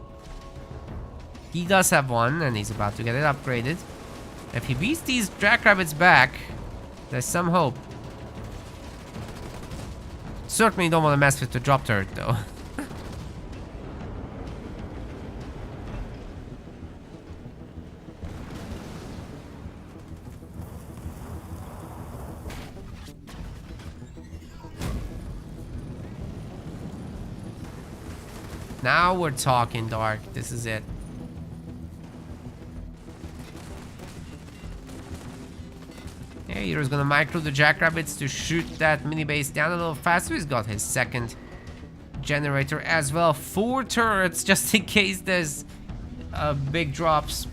He does have one, and he's about to get it upgraded. If he beats these Jackrabbits back, there's some hope. Certainly don't want to mess with the drop turret, though. Now we're talking, Dark. This is it. Yeah, Hero's gonna micro the Jackrabbits to shoot that mini base down a little faster. He's got his second generator as well. 4 turrets just in case there's big drops.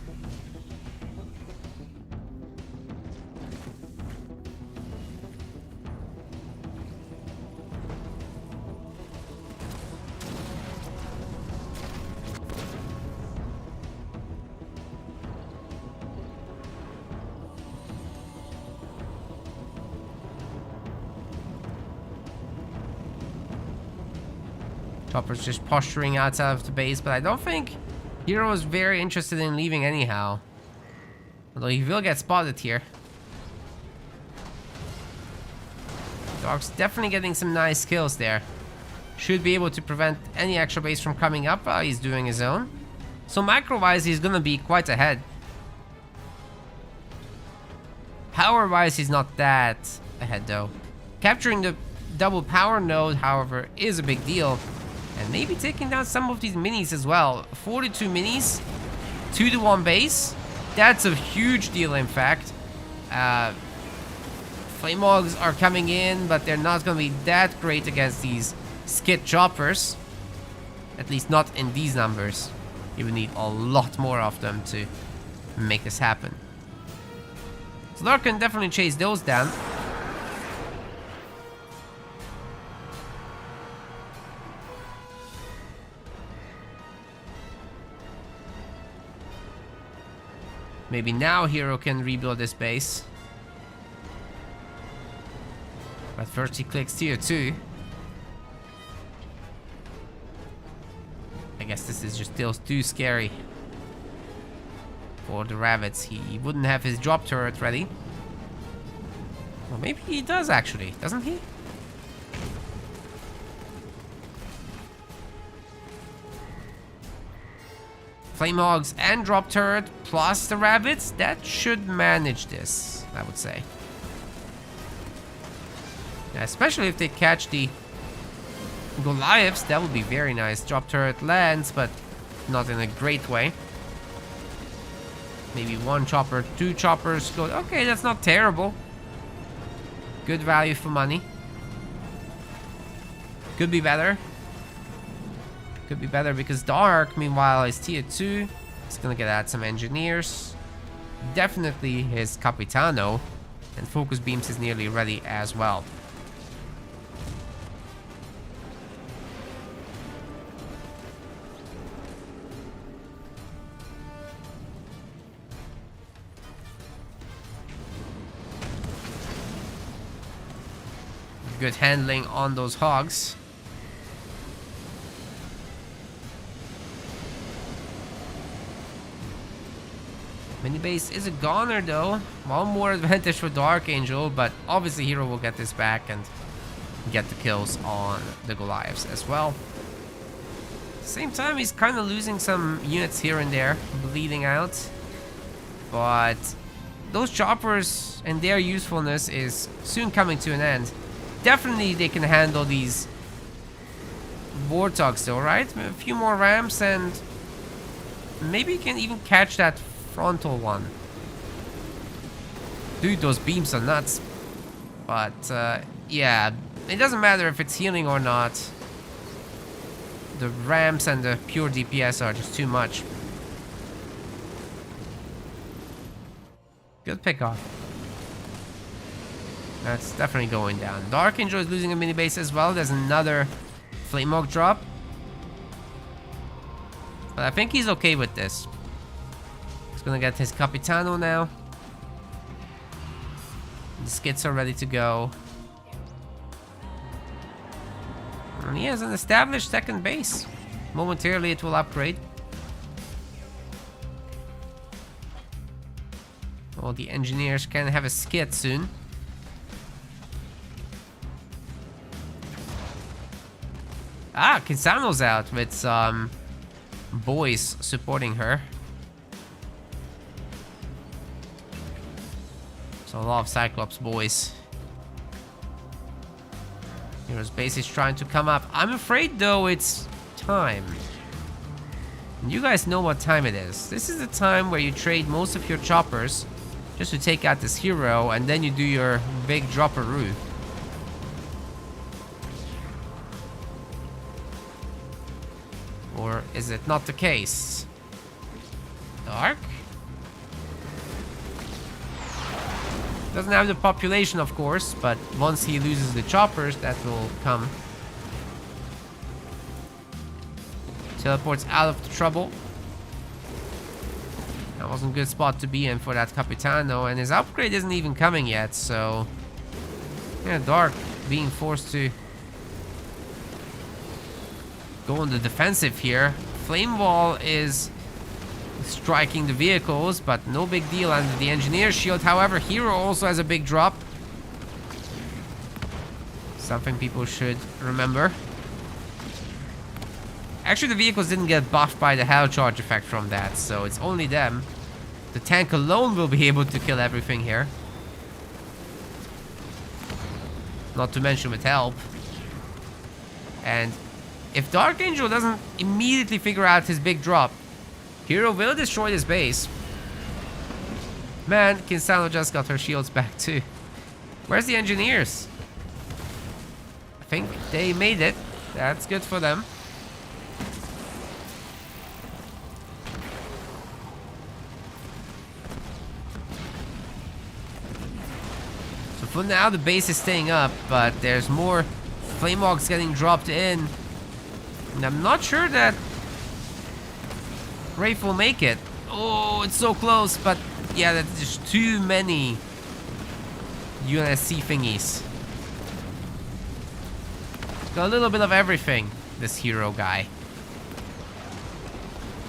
Chopper's just posturing outside of the base, but I don't think Hero is very interested in leaving anyhow. Although he will get spotted here. Dark's definitely getting some nice kills there. Should be able to prevent any extra base from coming up while he's doing his own. So micro-wise, he's gonna be quite ahead. Power-wise, he's not that ahead though. Capturing the double power node, however, is a big deal. And maybe taking down some of these minis as well. 42 minis, 2-to-1 base. That's a huge deal, in fact. Flame Hogs are coming in, but they're not going to be that great against these skid choppers. At least not in these numbers. You would need a lot more of them to make this happen. So Dark can definitely chase those down. Maybe now Hero can rebuild this base. But first he clicks tier 2. I guess this is just still too scary for the rabbits. He wouldn't have his drop turret ready. Well, maybe he does actually, doesn't he? Flame Hogs and drop turret plus the rabbits, that should manage this, I would say. Yeah, especially if they catch the Goliaths, that would be very nice. Drop turret lands, but not in a great way. Maybe 1 chopper, 2 choppers go. Okay, that's not terrible. Good value for money. Could be better. Could be better because Dark, meanwhile, is tier 2. He's gonna get out some engineers. Definitely his Capitano. And Focus Beams is nearly ready as well. Good handling on those hogs. Mini base is a goner though. One more advantage for DarkAngel, but obviously Hero will get this back and get the kills on the Goliaths as well. At the same time, he's kind of losing some units here and there, bleeding out. But those choppers and their usefulness is soon coming to an end. Definitely they can handle these Warthogs though, right? A few more ramps and maybe you can even catch that frontal one. Dude, those beams are nuts. But yeah, it doesn't matter if it's healing or not. The ramps and the pure DPS are just too much. Good pickoff. That's definitely going down. DarkAngel is losing a mini base as well. There's another Flame Hog drop. But I think he's okay with this. gonna get his Capitano now. The skits are ready to go. And he has an established second base. Momentarily it will upgrade. Well, the engineers can have a skit soon. Ah, Kisano's out with some boys supporting her. So a lot of Cyclops boys. Hero's base is trying to come up. I'm afraid though it's time. And you guys know what time it is. This is the time where you trade most of your choppers just to take out this hero, and then you do your big dropperoo. Or is it not the case? Dark? Doesn't have the population, of course, but once he loses the choppers, that will come. Teleports out of the trouble. That wasn't a good spot to be in for that Capitano, and his upgrade isn't even coming yet, so... Yeah, Dark being forced to go on the defensive here. Flame Wall is striking the vehicles, but no big deal under the engineer shield. However, Hero also has a big drop. Something people should remember. Actually, the vehicles didn't get buffed by the Hell Charge effect from that, so it's only them. The tank alone will be able to kill everything here. Not to mention with help. And if DarkAngel doesn't immediately figure out his big drop, Hero will destroy this base. Man, Kinsano just got her shields back too. Where's the engineers? I think they made it. That's good for them. So for now the base is staying up, but there's more flame walks getting dropped in. And I'm not sure that Wraith will make it. Oh, it's so close, but yeah, that's just too many UNSC thingies. Got a little bit of everything, this hero guy.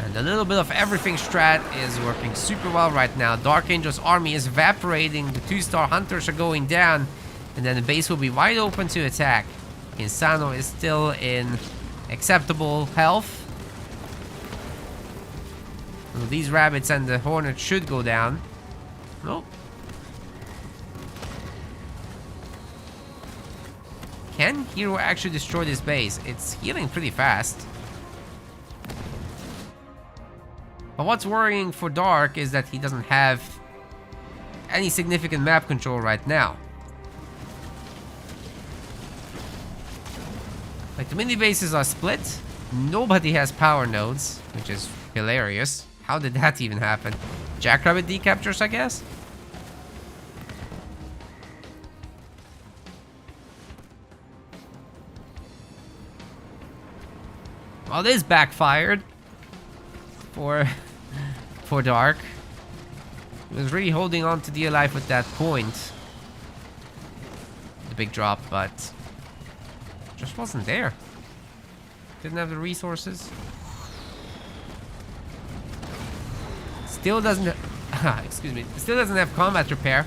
And a little bit of everything strat is working super well right now. DarkAngel's army is evaporating, the 2-star hunters are going down, and then the base will be wide open to attack. Insano is still in acceptable health. Well, these rabbits and the hornet should go down. Nope. Can Hero actually destroy this base? It's healing pretty fast. But what's worrying for Dark is that he doesn't have any significant map control right now. Like, the mini bases are split. Nobody has power nodes, which is hilarious. How did that even happen? Jackrabbit decaptures, I guess? Well, this backfired for Dark. He was really holding on to dear life at that point. The big drop, but just wasn't there. Didn't have the resources. Still doesn't excuse me. Still doesn't have combat repair.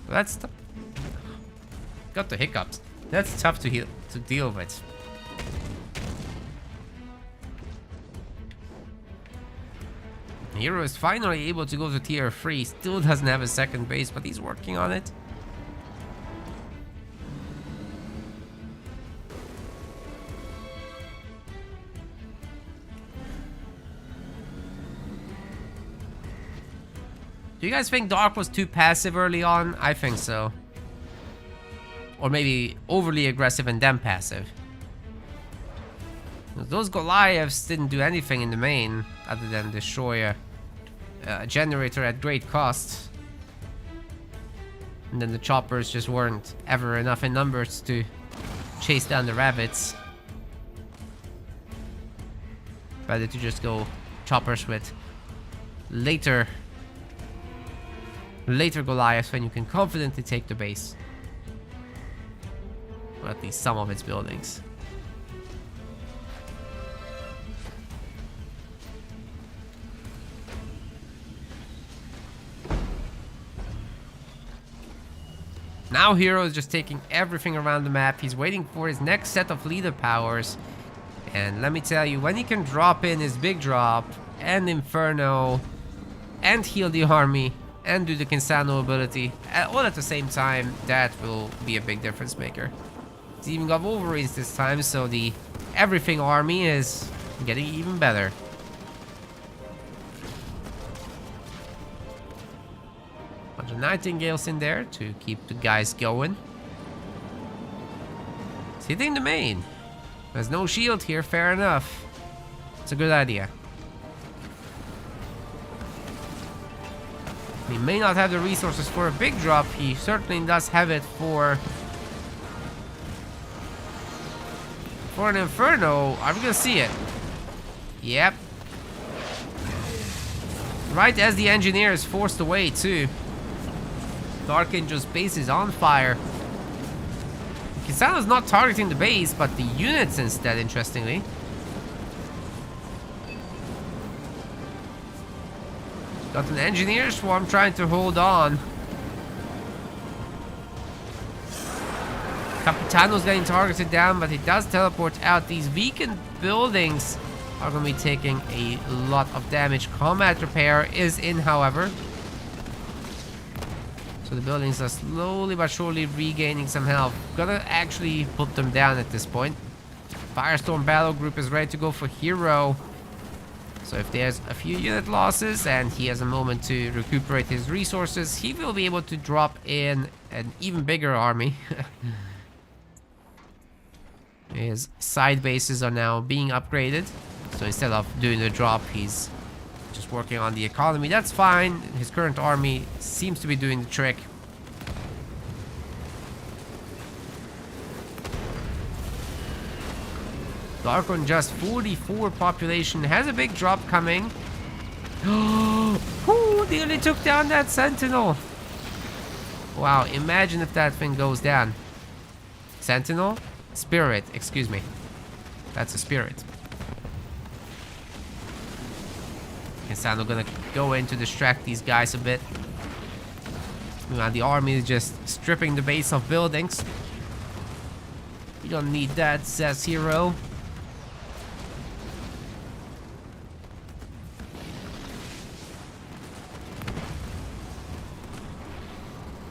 That's got the hiccups. That's tough to deal with. Hero is finally able to go to tier 3. Still doesn't have a second base, but he's working on it. Do you guys think Dark was too passive early on? I think so. Or maybe overly aggressive and then passive. Those Goliaths didn't do anything in the main other than destroy a generator at great cost. And then the choppers just weren't ever enough in numbers to chase down the rabbits. Rather to just go choppers with later Goliaths when you can confidently take the base. Or at least some of its buildings. Now Hero is just taking everything around the map. He's waiting for his next set of leader powers. And let me tell you, when he can drop in his big drop and Inferno and heal the army and do the Kinsano ability all at the same time, that will be a big difference maker. He's even got Wolverines this time, so the everything army is getting even better. Bunch of Nightingales in there to keep the guys going. He's hitting the main. There's no shield here, fair enough. It's a good idea. He may not have the resources for a big drop. He certainly does have it for an Inferno. Are we gonna see it? Yep. Right as the engineer is forced away too. DarkAngel's base is on fire. Kisana's not targeting the base, but the units instead, interestingly. Got an engineer swarm trying to hold on. Capitano's getting targeted down, but he does teleport out. These weakened buildings are going to be taking a lot of damage. Combat repair is in, however. So the buildings are slowly but surely regaining some health. Gotta actually put them down at this point. Firestorm battle group is ready to go for Hero. So if there's a few unit losses and he has a moment to recuperate his resources, he will be able to drop in an even bigger army. His side bases are now being upgraded. So instead of doing the drop, he's just working on the economy. That's fine. His current army seems to be doing the trick. Dark on just 44 population. Has a big drop coming. Oh, nearly took down that Sentinel. Wow, imagine if that thing goes down. Sentinel? Spirit, excuse me. That's a spirit. Kinsano gonna go in to distract these guys a bit. Meanwhile, the army is just stripping the base of buildings. You don't need that, says Hero.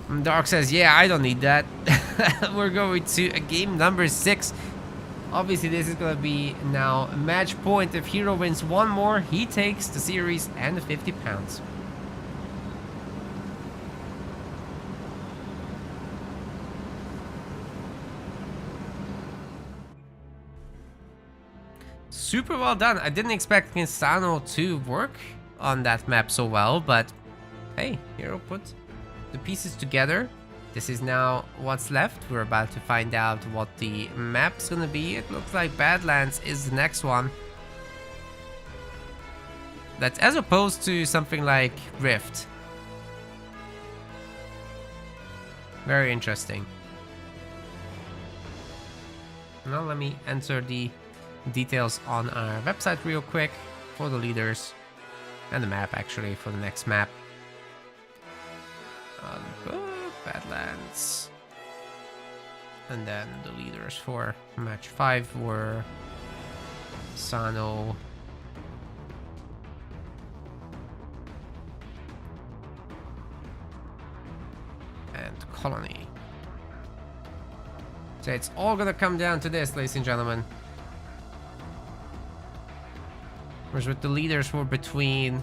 And Dark says, yeah, I don't need that. We're going to a game number 6. Obviously, this is going to be now a match point. If Hero wins one more, he takes the series and the 50 pounds. Super well done. I didn't expect Kinsano to work on that map so well, but hey, Hero put the pieces together. This is now what's left. We're about to find out what the map's gonna be. It looks like Badlands is the next one. That's as opposed to something like Rift. Very interesting. Now let me enter the details on our website real quick for the leaders and the map actually for the next map. Badlands. And then the leaders for match 5 were Sano, and Colony. So it's all gonna come down to this, ladies and gentlemen. Whereas with the leaders were between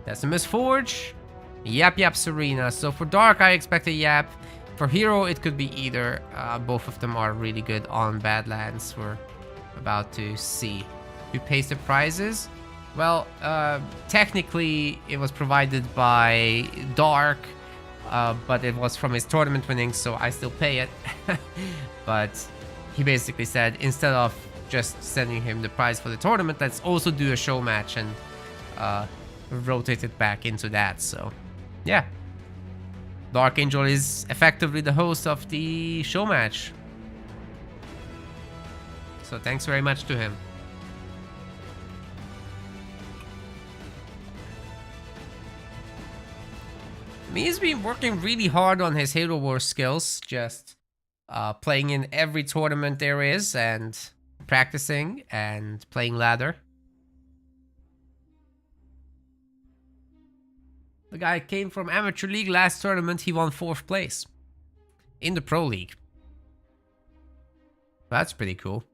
Decimus Forge, Yap Serena. So for Dark, I expect a Yap. For Hero, it could be either. Both of them are really good on Badlands. We're about to see. Who pays the prizes? Well, technically, it was provided by Dark, but it was from his tournament winnings, so I still pay it. But he basically said, instead of just sending him the prize for the tournament, let's also do a show match and rotate it back into that. So yeah, DarkAngel is effectively the host of the show match, so thanks very much to him. He's been working really hard on his Halo Wars skills, just playing in every tournament there is and practicing and playing ladder. The guy came from Amateur League last tournament, he won 4th place in the Pro League. That's pretty cool.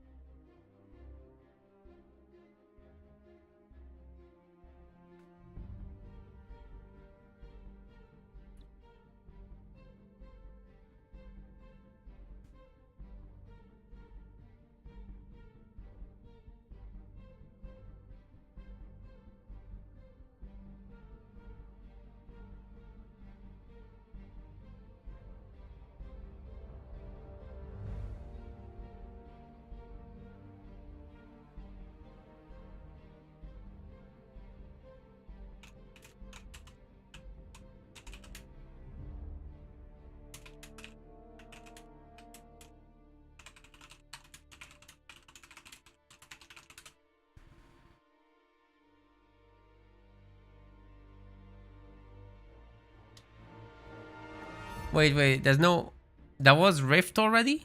Wait, there's no... That was Rift already?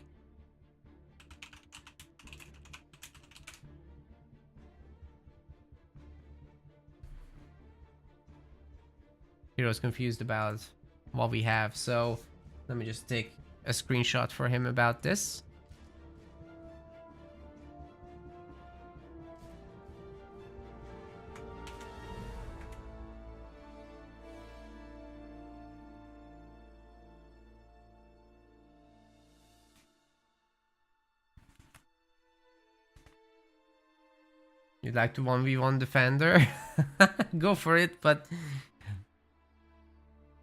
Hero's confused about what we have, so let me just take a screenshot for him about this. You'd like to 1v1 Defender? Go for it, but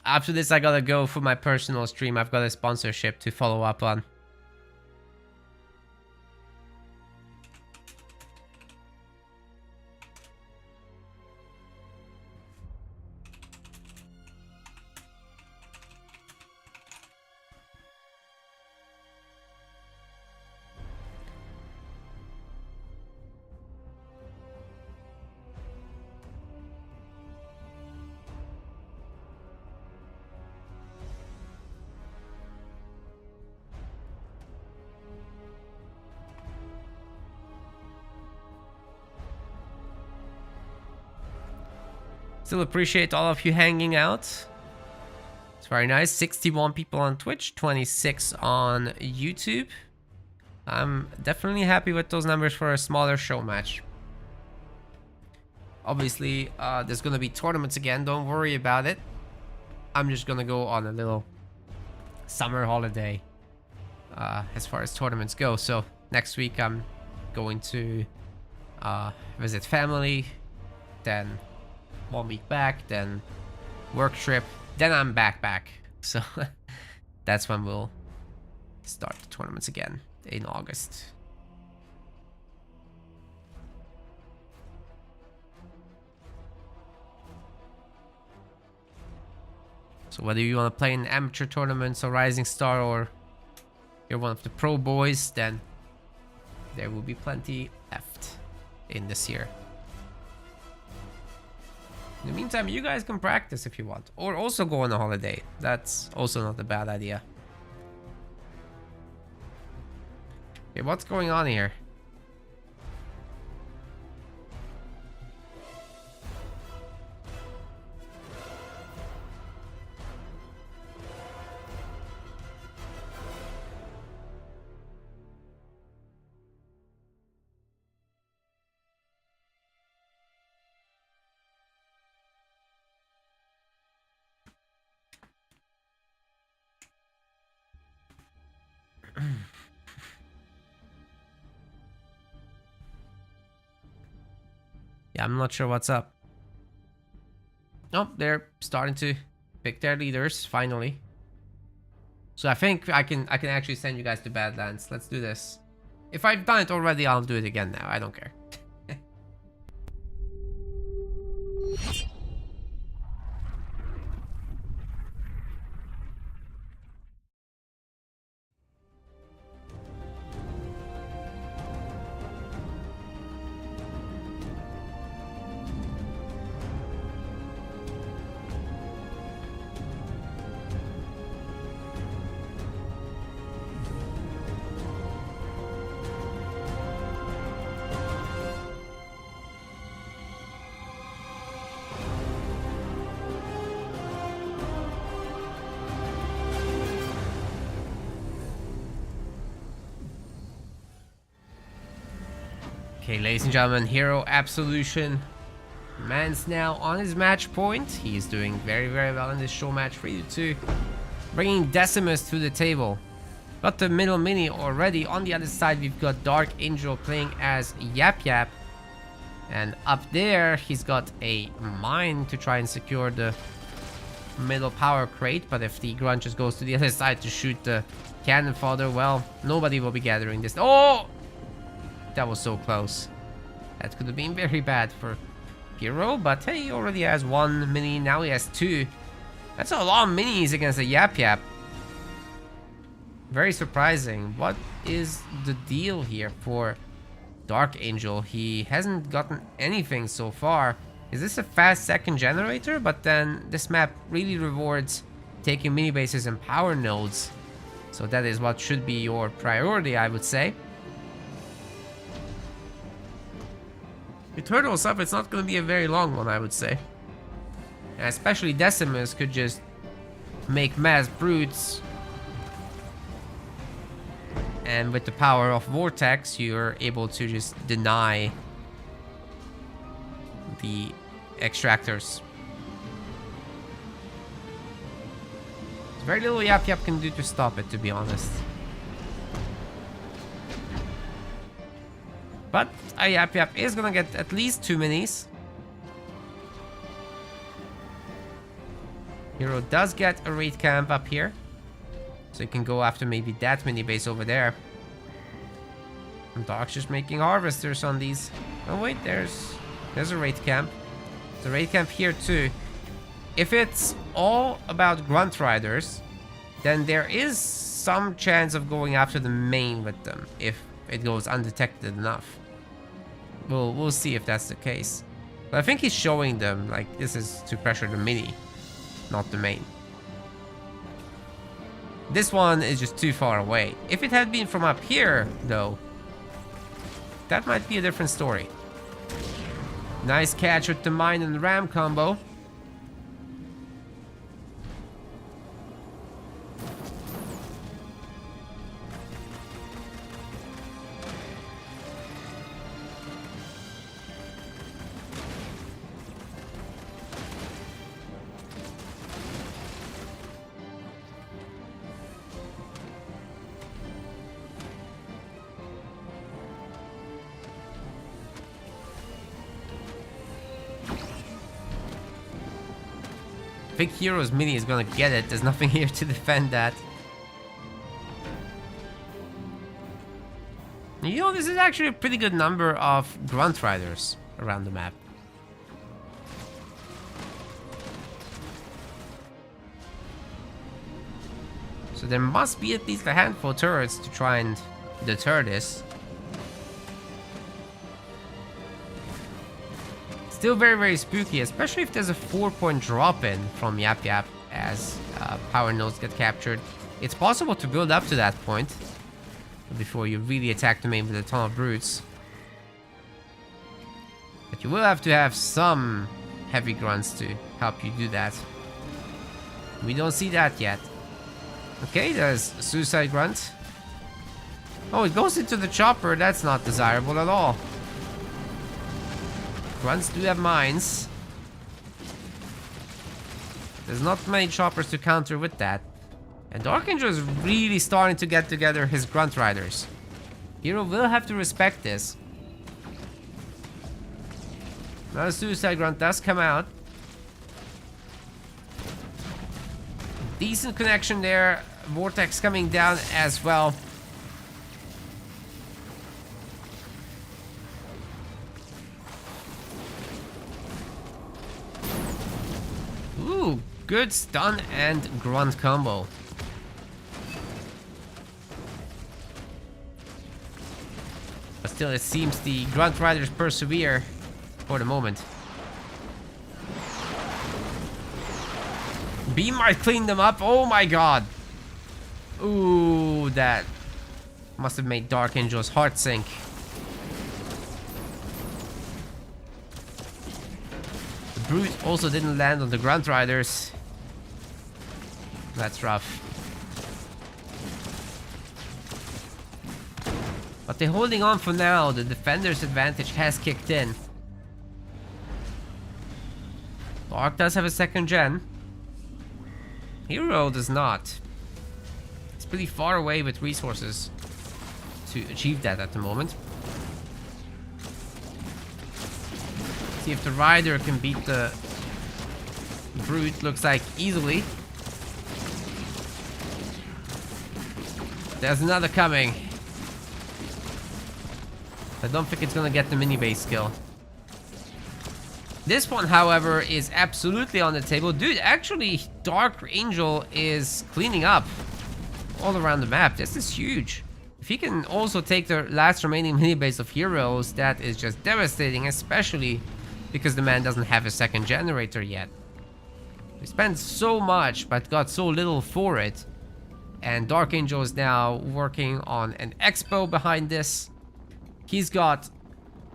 after this I gotta go for my personal stream. I've got a sponsorship to follow up on. Still appreciate all of you hanging out. It's very nice. 61 people on Twitch, 26 on YouTube. I'm definitely happy with those numbers for a smaller show match. Obviously, there's gonna be tournaments again. Don't worry about it. I'm just gonna go on a little summer holiday as far as tournaments go. So next week I'm going to visit family, then 1 week back, then work trip, then I'm back. So that's when we'll start the tournaments again in August. So whether you want to play in amateur tournaments or Rising Star, or you're one of the pro boys, then there will be plenty left in this year. In the meantime, you guys can practice if you want, or also go on a holiday. That's also not a bad idea. Okay, what's going on here? Yeah, I'm not sure what's up. Oh, they're starting to Pick their leaders, finally. So I think I can actually send you guys to Badlands. Let's do this. If I've done it already, I'll do it again now. I don't care. Okay, ladies and gentlemen, Hero Absolution. Man's now on his match point. He's doing very, very well in this show match. 3-2. Bringing Decimus to the table. Got the middle mini already. On the other side, we've got DarkAngel playing as Yap Yap. And up there, he's got a mine to try and secure the middle power crate. But if the grunt just goes to the other side to shoot the cannon fodder, well, nobody will be gathering this. Oh! That was so close. That could have been very bad for Hero, but hey, he already has one mini, now he has two. That's a lot of minis against a Yap Yap. Very surprising. What is the deal here for DarkAngel? He hasn't gotten anything so far. Is this a fast second generator? But then this map really rewards taking mini bases and power nodes. So that is what should be your priority, I would say. The turtles up, it's not going to be a very long one, I would say. And especially Decimus could just make mass brutes. And with the power of Vortex, you're able to just deny the extractors. There's very little Yap Yap can do to stop it, to be honest. But a Yap Yap is gonna get at least 2 minis. Hero does get a raid camp up here. So you can go after maybe that mini base over there. And Dark's just making harvesters on these. Oh wait, there's a raid camp. There's a raid camp here too. If it's all about grunt riders, then there is some chance of going after the main with them if it goes undetected enough. We'll see if that's the case. But I think he's showing them like this is to pressure the mini, not the main. This one is just too far away. If it had been from up here, though, that might be a different story. Nice catch with the mine and ram combo. I think Hero's mini is gonna get it. There's nothing here to defend that. You know, this is actually a pretty good number of grunt riders around the map. So there must be at least a handful of turrets to try and deter this. Still very, very spooky, especially if there's a 4-point drop in from Yap Yap as power nodes get captured. It's possible to build up to that point before you really attack the main with a ton of brutes. But you will have to have some heavy grunts to help you do that. We don't see that yet. Okay, there's a suicide grunt. Oh, it goes into the chopper. That's not desirable at all. Grunts do have mines. There's not many choppers to counter with that. And DarkAngel is really starting to get together his grunt riders. Hero will have to respect this. Now the suicide grunt does come out. Decent connection there. Vortex coming down as well. Ooh, good stun and grunt combo. But still, it seems the Grunt Riders persevere for the moment. Beam might clean them up. Oh my god. Ooh, that must have made DarkAngel's heart sink. The Brute also didn't land on the Grunt Riders. That's rough. But they're holding on for now. The defender's advantage has kicked in. Dark does have a second gen. Hero does not. It's pretty far away with resources to achieve that at the moment. See if the Rider can beat the Brute. Looks like easily. There's another coming. I don't think it's gonna get the mini base kill. This one, however, is absolutely on the table. Dude, actually, DarkAngel is cleaning up all around the map. This is huge. If he can also take the last remaining mini base of heroes, that is just devastating, especially because the man doesn't have a second generator yet. He spent so much, but got so little for it. And DarkAngel is now working on an expo behind this. He's got...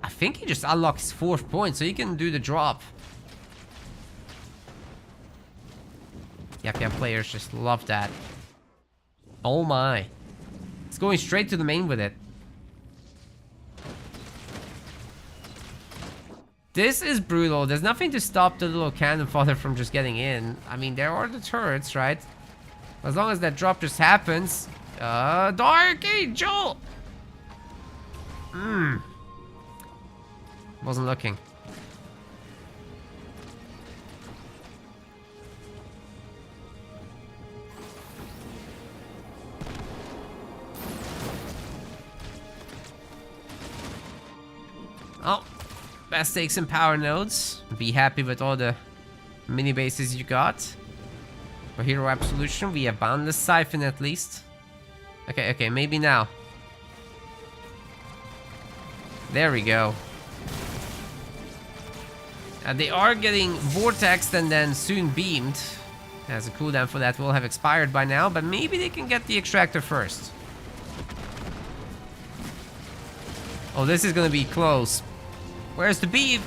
I think he just unlocked his 4th point, so he can do the drop. Yap players just love that. Oh my. It's going straight to the main with it. This is brutal. There's nothing to stop the little cannon fodder from just getting in. I mean, there are the turrets, right? As long as that drop just happens. DarkAngel! Wasn't looking. Oh, best take some power nodes. Be happy with all the mini bases you got. For Hero Absolution, we have Boundless Siphon at least. Okay, maybe now. There we go. They are getting vortexed and then soon beamed. As a cooldown for that will have expired by now, but maybe they can get the extractor first. Oh, this is gonna be close. Where's the beam?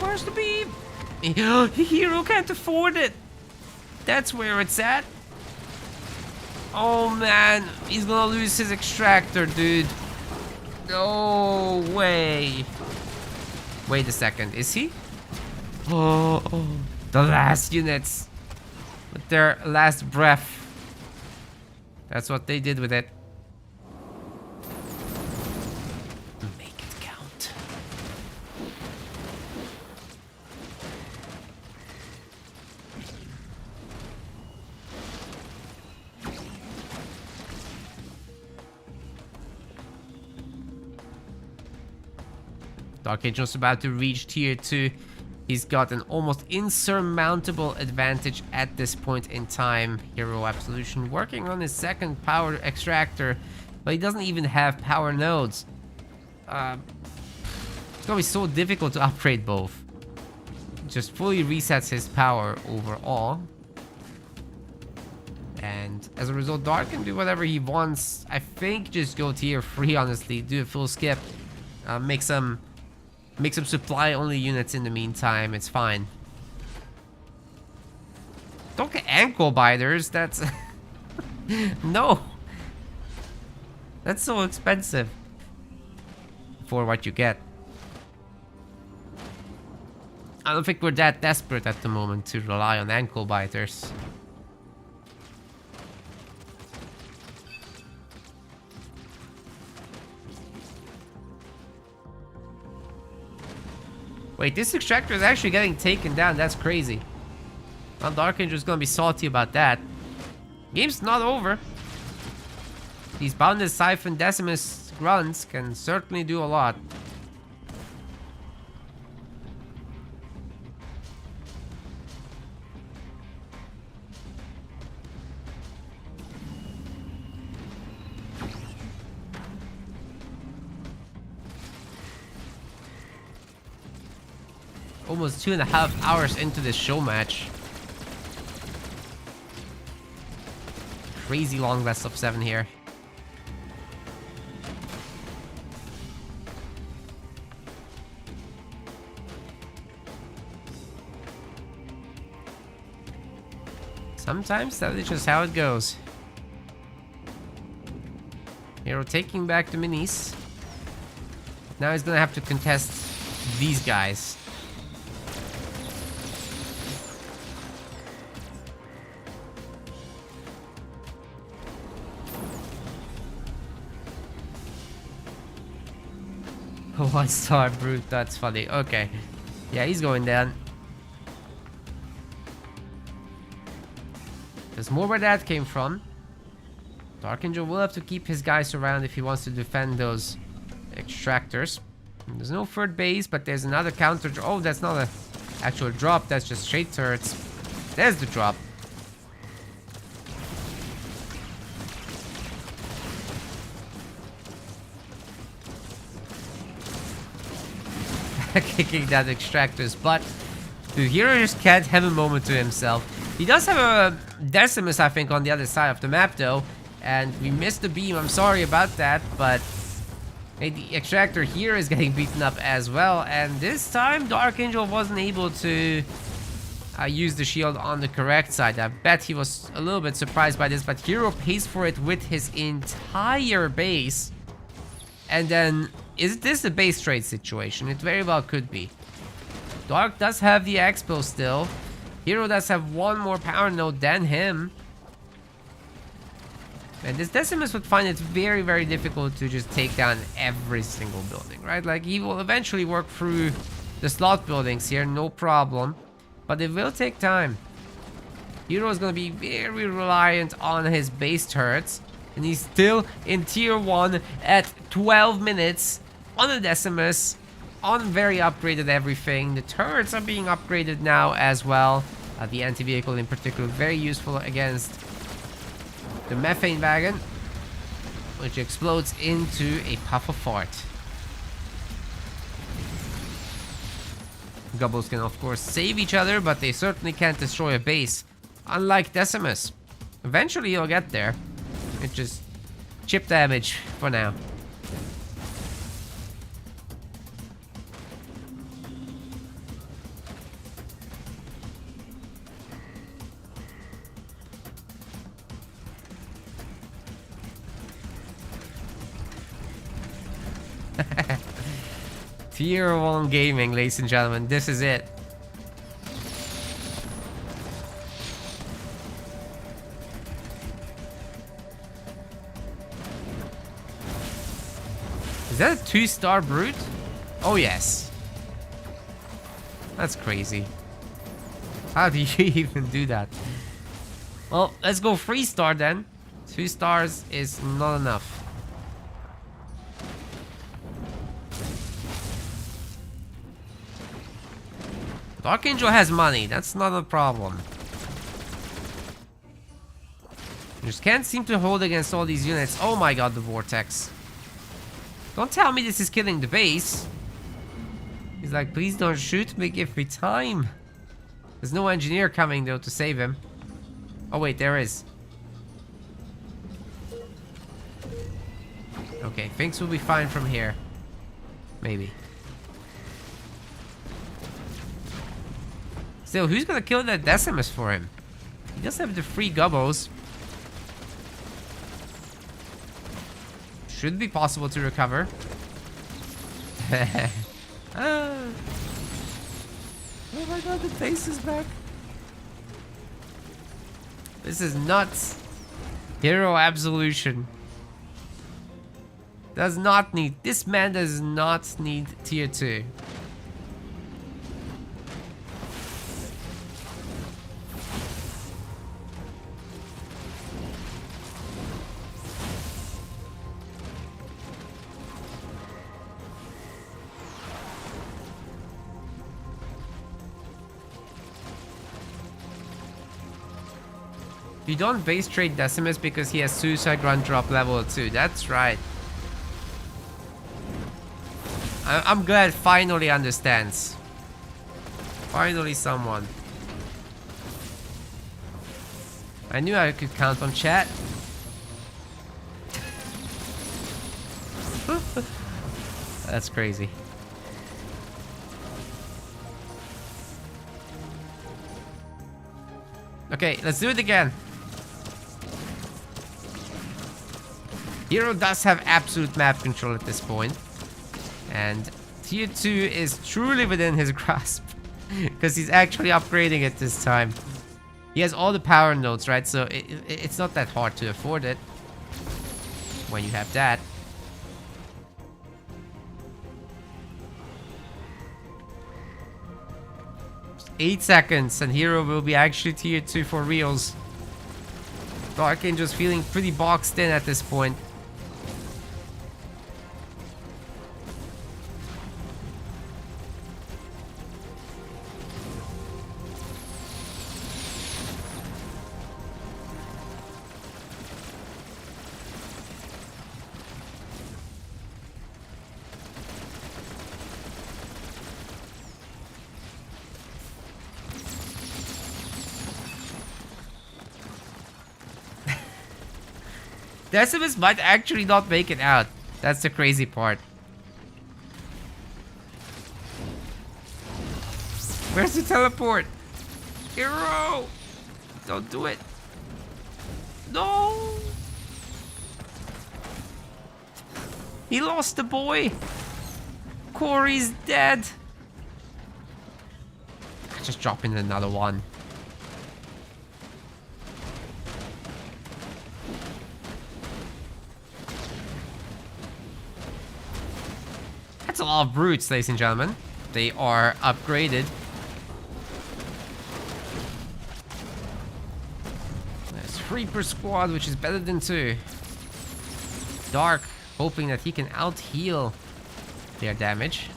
Where's the beam? The hero can't afford it. That's where it's at. Oh man, he's gonna lose his extractor, dude. No way. Wait a second, is he? Oh, the last units. With their last breath. That's what they did with it. Make it count. DarkAngel's about to reach tier 2. He's got an almost insurmountable advantage at this point in time. Hero Absolution working on his second power extractor, but he doesn't even have power nodes. It's gonna be so difficult to upgrade both. Just fully resets his power overall. And as a result, Dark can do whatever he wants. I think just go tier 3, honestly. Do a full skip. Make some supply only units in the meantime. It's fine. Don't get ankle biters. That's no. That's so expensive for what you get. I don't think we're that desperate at the moment to rely on ankle biters. Wait, this extractor is actually getting taken down. That's crazy. Well, DarkAngel's gonna be salty about that. Game's not over. These Bounded Siphon Decimus grunts can certainly do a lot. Almost 2.5 hours into this show match. Crazy long best of 7 here. Sometimes that is just how it goes. Hero taking back the minis. Now he's gonna have to contest these guys. One star brute, that's funny. Okay. Yeah, he's going down. There's more where that came from. DarkAngel will have to keep his guys around if he wants to defend those extractors. There's no third base, but there's another counter. Oh, that's not an actual drop. That's just shade turrets. There's the drop. Kicking that extractor's butt. Dude, Hero just can't have a moment to himself. He does have a Decimus, I think, on the other side of the map, though. And we missed the beam. I'm sorry about that, but the extractor here is getting beaten up as well. And this time, DarkAngel wasn't able to use the shield on the correct side. I bet he was a little bit surprised by this, but Hero pays for it with his entire base. And then, is this a base trade situation? It very well could be. Dark does have the expo still. Hero does have one more power node than him. And this Decimus would find it very, very difficult to just take down every single building, right? Like, he will eventually work through the slot buildings here, no problem. But it will take time. Hero is going to be very reliant on his base turrets. And he's still in tier 1 at 12 minutes on a Decimus, on very upgraded everything. The turrets are being upgraded now as well. The anti-vehicle in particular, very useful against the methane wagon, which explodes into a puff of fart. Gobbles can of course save each other, but they certainly can't destroy a base, unlike Decimus. Eventually you'll get there. It's just chip damage for now. Tier 1 gaming, ladies and gentlemen. This is it. Is that a 2-star brute? Oh, yes. That's crazy. How do you even do that? Well, let's go 3-star then. 2 stars is not enough. DarkAngel has money. That's not a problem. You just can't seem to hold against all these units. Oh my god, the vortex. Don't tell me this is killing the base. He's like, please don't shoot me, give me time. There's no engineer coming though to save him. Oh wait, there is. Okay, things will be fine from here. Maybe. Still, who's gonna kill that Decimus for him? He does have the 3 gobos. Should be possible to recover. Oh my god, the face is back. This is nuts. Hero absolution. Does not need. This man does not need tier 2. You don't base trade Decimus because he has Suicide Grunt drop level 2. That's right. I'm glad finally understands. Finally someone. I knew I could count on chat. That's crazy. Okay, let's do it again. Hero does have absolute map control at this point. And tier 2 is truly within his grasp. Because he's actually upgrading it this time. He has all the power nodes, right? So it's not that hard to afford it. When you have that. Just 8 seconds and Hero will be actually tier 2 for reals. DarkAngel's feeling pretty boxed in at this point. Decimus might actually not make it out. That's the crazy part. Where's the teleport? Hero! Don't do it. No! He lost the boy. Corey's dead. I just drop in another one. That's a lot of brutes, ladies and gentlemen. They are upgraded. There's 3 per squad, which is better than 2. Dark, hoping that he can out-heal their damage.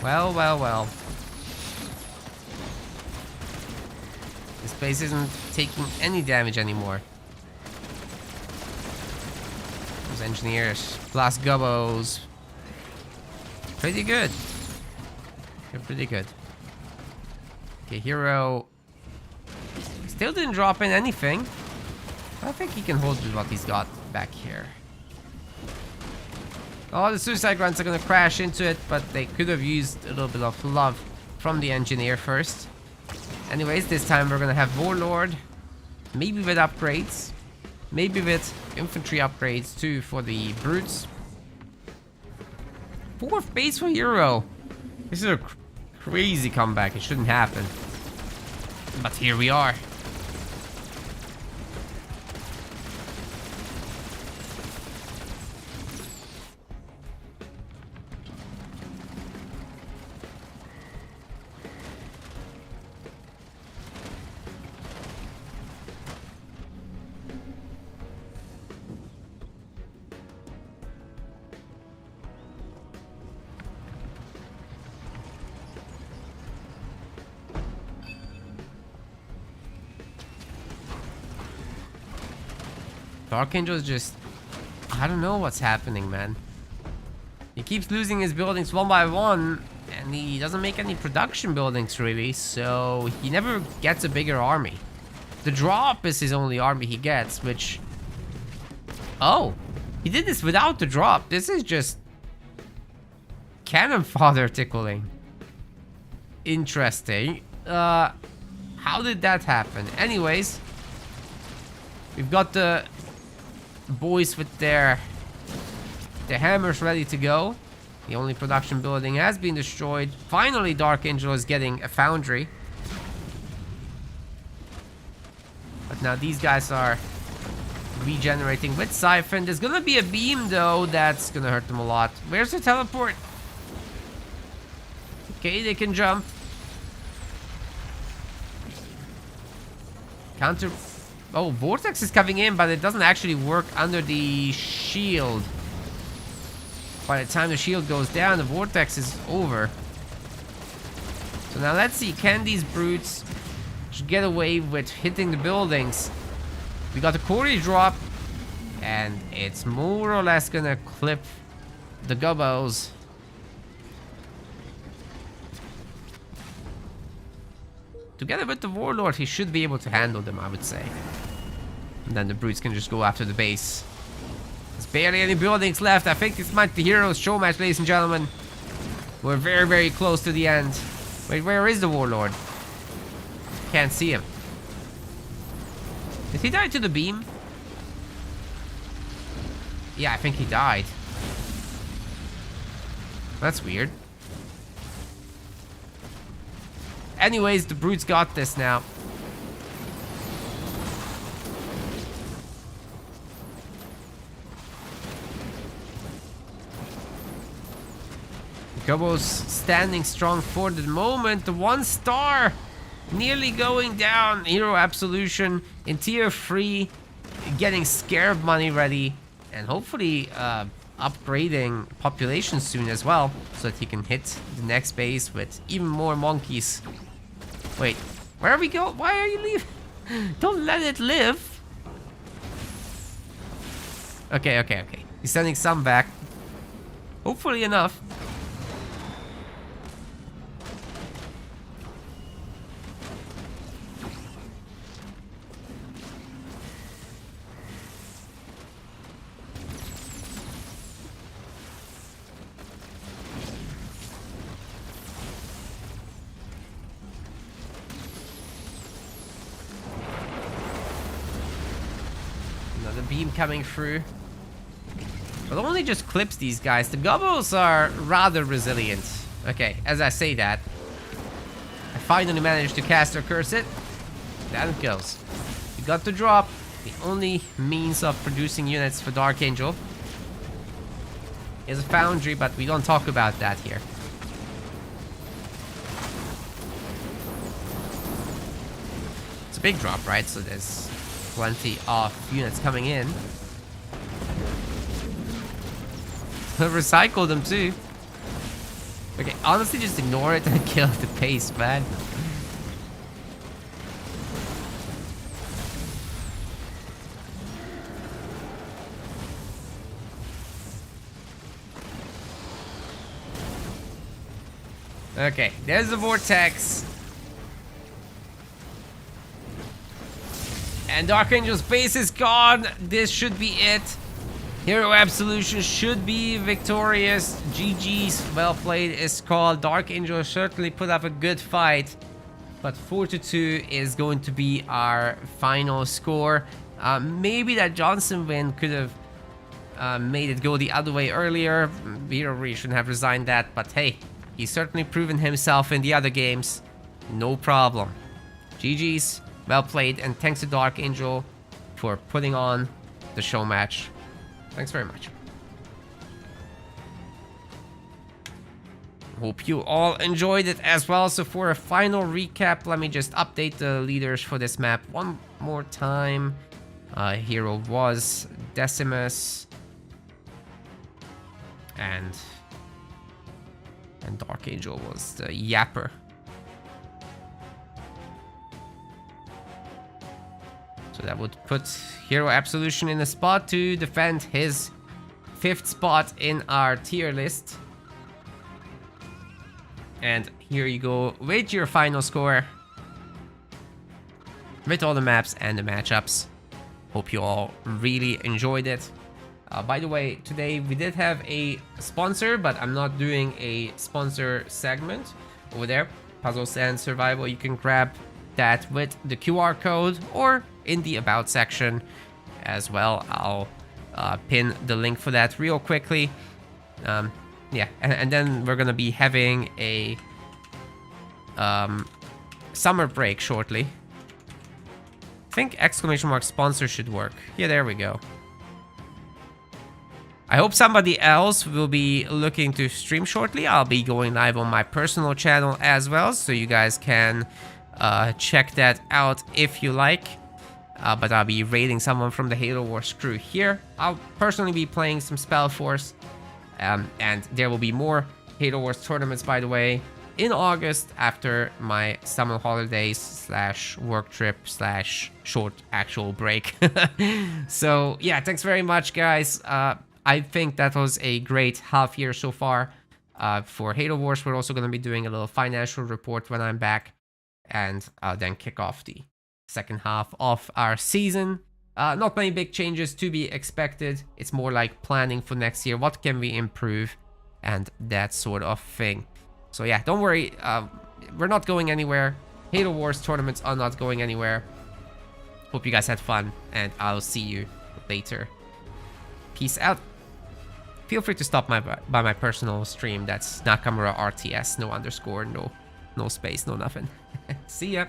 Well, well, well. This base isn't taking any damage anymore. Those engineers, blast gubbos. Pretty good. They're pretty good. Okay, Hero still didn't drop in anything. I think he can hold with what he's got back here. Oh, the Suicide Grunts are gonna crash into it, but they could have used a little bit of love from the engineer first. Anyways, this time we're gonna have Warlord. Maybe with upgrades. Maybe with infantry upgrades too for the brutes. 4th base for Hero. This is a crazy comeback. It shouldn't happen. But here we are. DarkAngel is just... I don't know what's happening, man. He keeps losing his buildings one by one, and he doesn't make any production buildings, really, so he never gets a bigger army. The drop is his only army he gets, which... Oh! He did this without the drop. This is just... cannon fodder tickling. Interesting. How did that happen? Anyways... We've got the... boys with their hammers ready to go. The only production building has been destroyed. Finally, DarkAngel is getting a foundry. But now these guys are regenerating with Siphon. There's gonna be a beam though that's gonna hurt them a lot. Where's the teleport? Okay, they can jump. Counter Oh, Vortex is coming in, but it doesn't actually work under the shield. By the time the shield goes down, the Vortex is over. So now let's see, can these brutes get away with hitting the buildings? We got the Corey drop, and it's more or less gonna clip the Gubbos. Together with the Warlord, he should be able to handle them, I would say. And then the brutes can just go after the base. There's barely any buildings left. I think this might be Heroes Showmatch, ladies and gentlemen. We're very, very close to the end. Wait, where is the Warlord? Can't see him. Did he die to the beam? Yeah, I think he died. That's weird. Anyways, the brutes got this now. Gobbo's standing strong for the moment. The 1 star nearly going down. Hero Absolution in tier 3, getting Scarab money ready, and hopefully upgrading population soon as well, so that he can hit the next base with even more monkeys. Wait, where are we going? Why are you leaving? Don't let it live. Okay. He's sending some back. Hopefully enough. Another beam coming through. But it only just clips these guys. The Gubbos are rather resilient. Okay, as I say that, I finally managed to cast or curse it. Down it goes. We got the drop. The only means of producing units for DarkAngel is a foundry, but we don't talk about that here. It's a big drop, right? So there's plenty of units coming in. Recycle them too. Okay, honestly, just ignore it and kill the pace, man. Okay, there's the Vortex. And DarkAngel's base is gone. This should be it. Hero Absolution should be victorious. GG's, well played is called. DarkAngel certainly put up a good fight, but 4-2 is going to be our final score. Maybe that Johnson win could have made it go the other way earlier. Hero really shouldn't have resigned that, but hey, he's certainly proven himself in the other games. No problem. GG's, well played, and thanks to DarkAngel for putting on the show match. Thanks very much. Hope you all enjoyed it as well. So for a final recap, let me just update the leaders for this map one more time. Hero was Decimus. And DarkAngel was the Yapper. So that would put Hero Absolution in a spot to defend his 5th spot in our tier list. And here you go with your final score, with all the maps and the matchups. Hope you all really enjoyed it. By the way, today we did have a sponsor, but I'm not doing a sponsor segment over there. Puzzles and Survival, you can grab that with the QR code or in the About section as well. I'll pin the link for that real quickly. Yeah, and then we're gonna be having a summer break shortly. I think ! sponsor should work. Yeah, there we go. I hope somebody else will be looking to stream shortly. I'll be going live on my personal channel as well, so you guys can check that out if you like. but I'll be raiding someone from the Halo Wars crew here. I'll personally be playing some Spellforce, and there will be more Halo Wars tournaments, by the way, in August after my summer holidays slash work trip slash short actual break. So yeah, thanks very much, guys. I think that was a great half year so far. For Halo Wars, we're also going to be doing a little financial report when I'm back, and then kick off the second half of our season. Not many big changes to be expected. It's more like planning for next year. What can we improve and that sort of thing. So yeah, don't worry. We're not going anywhere. Halo Wars tournaments are not going anywhere. Hope you guys had fun, and I'll see you later. Peace out. Feel free to stop by my personal stream. That's Nakamura RTS, no underscore, no space, no nothing. See ya.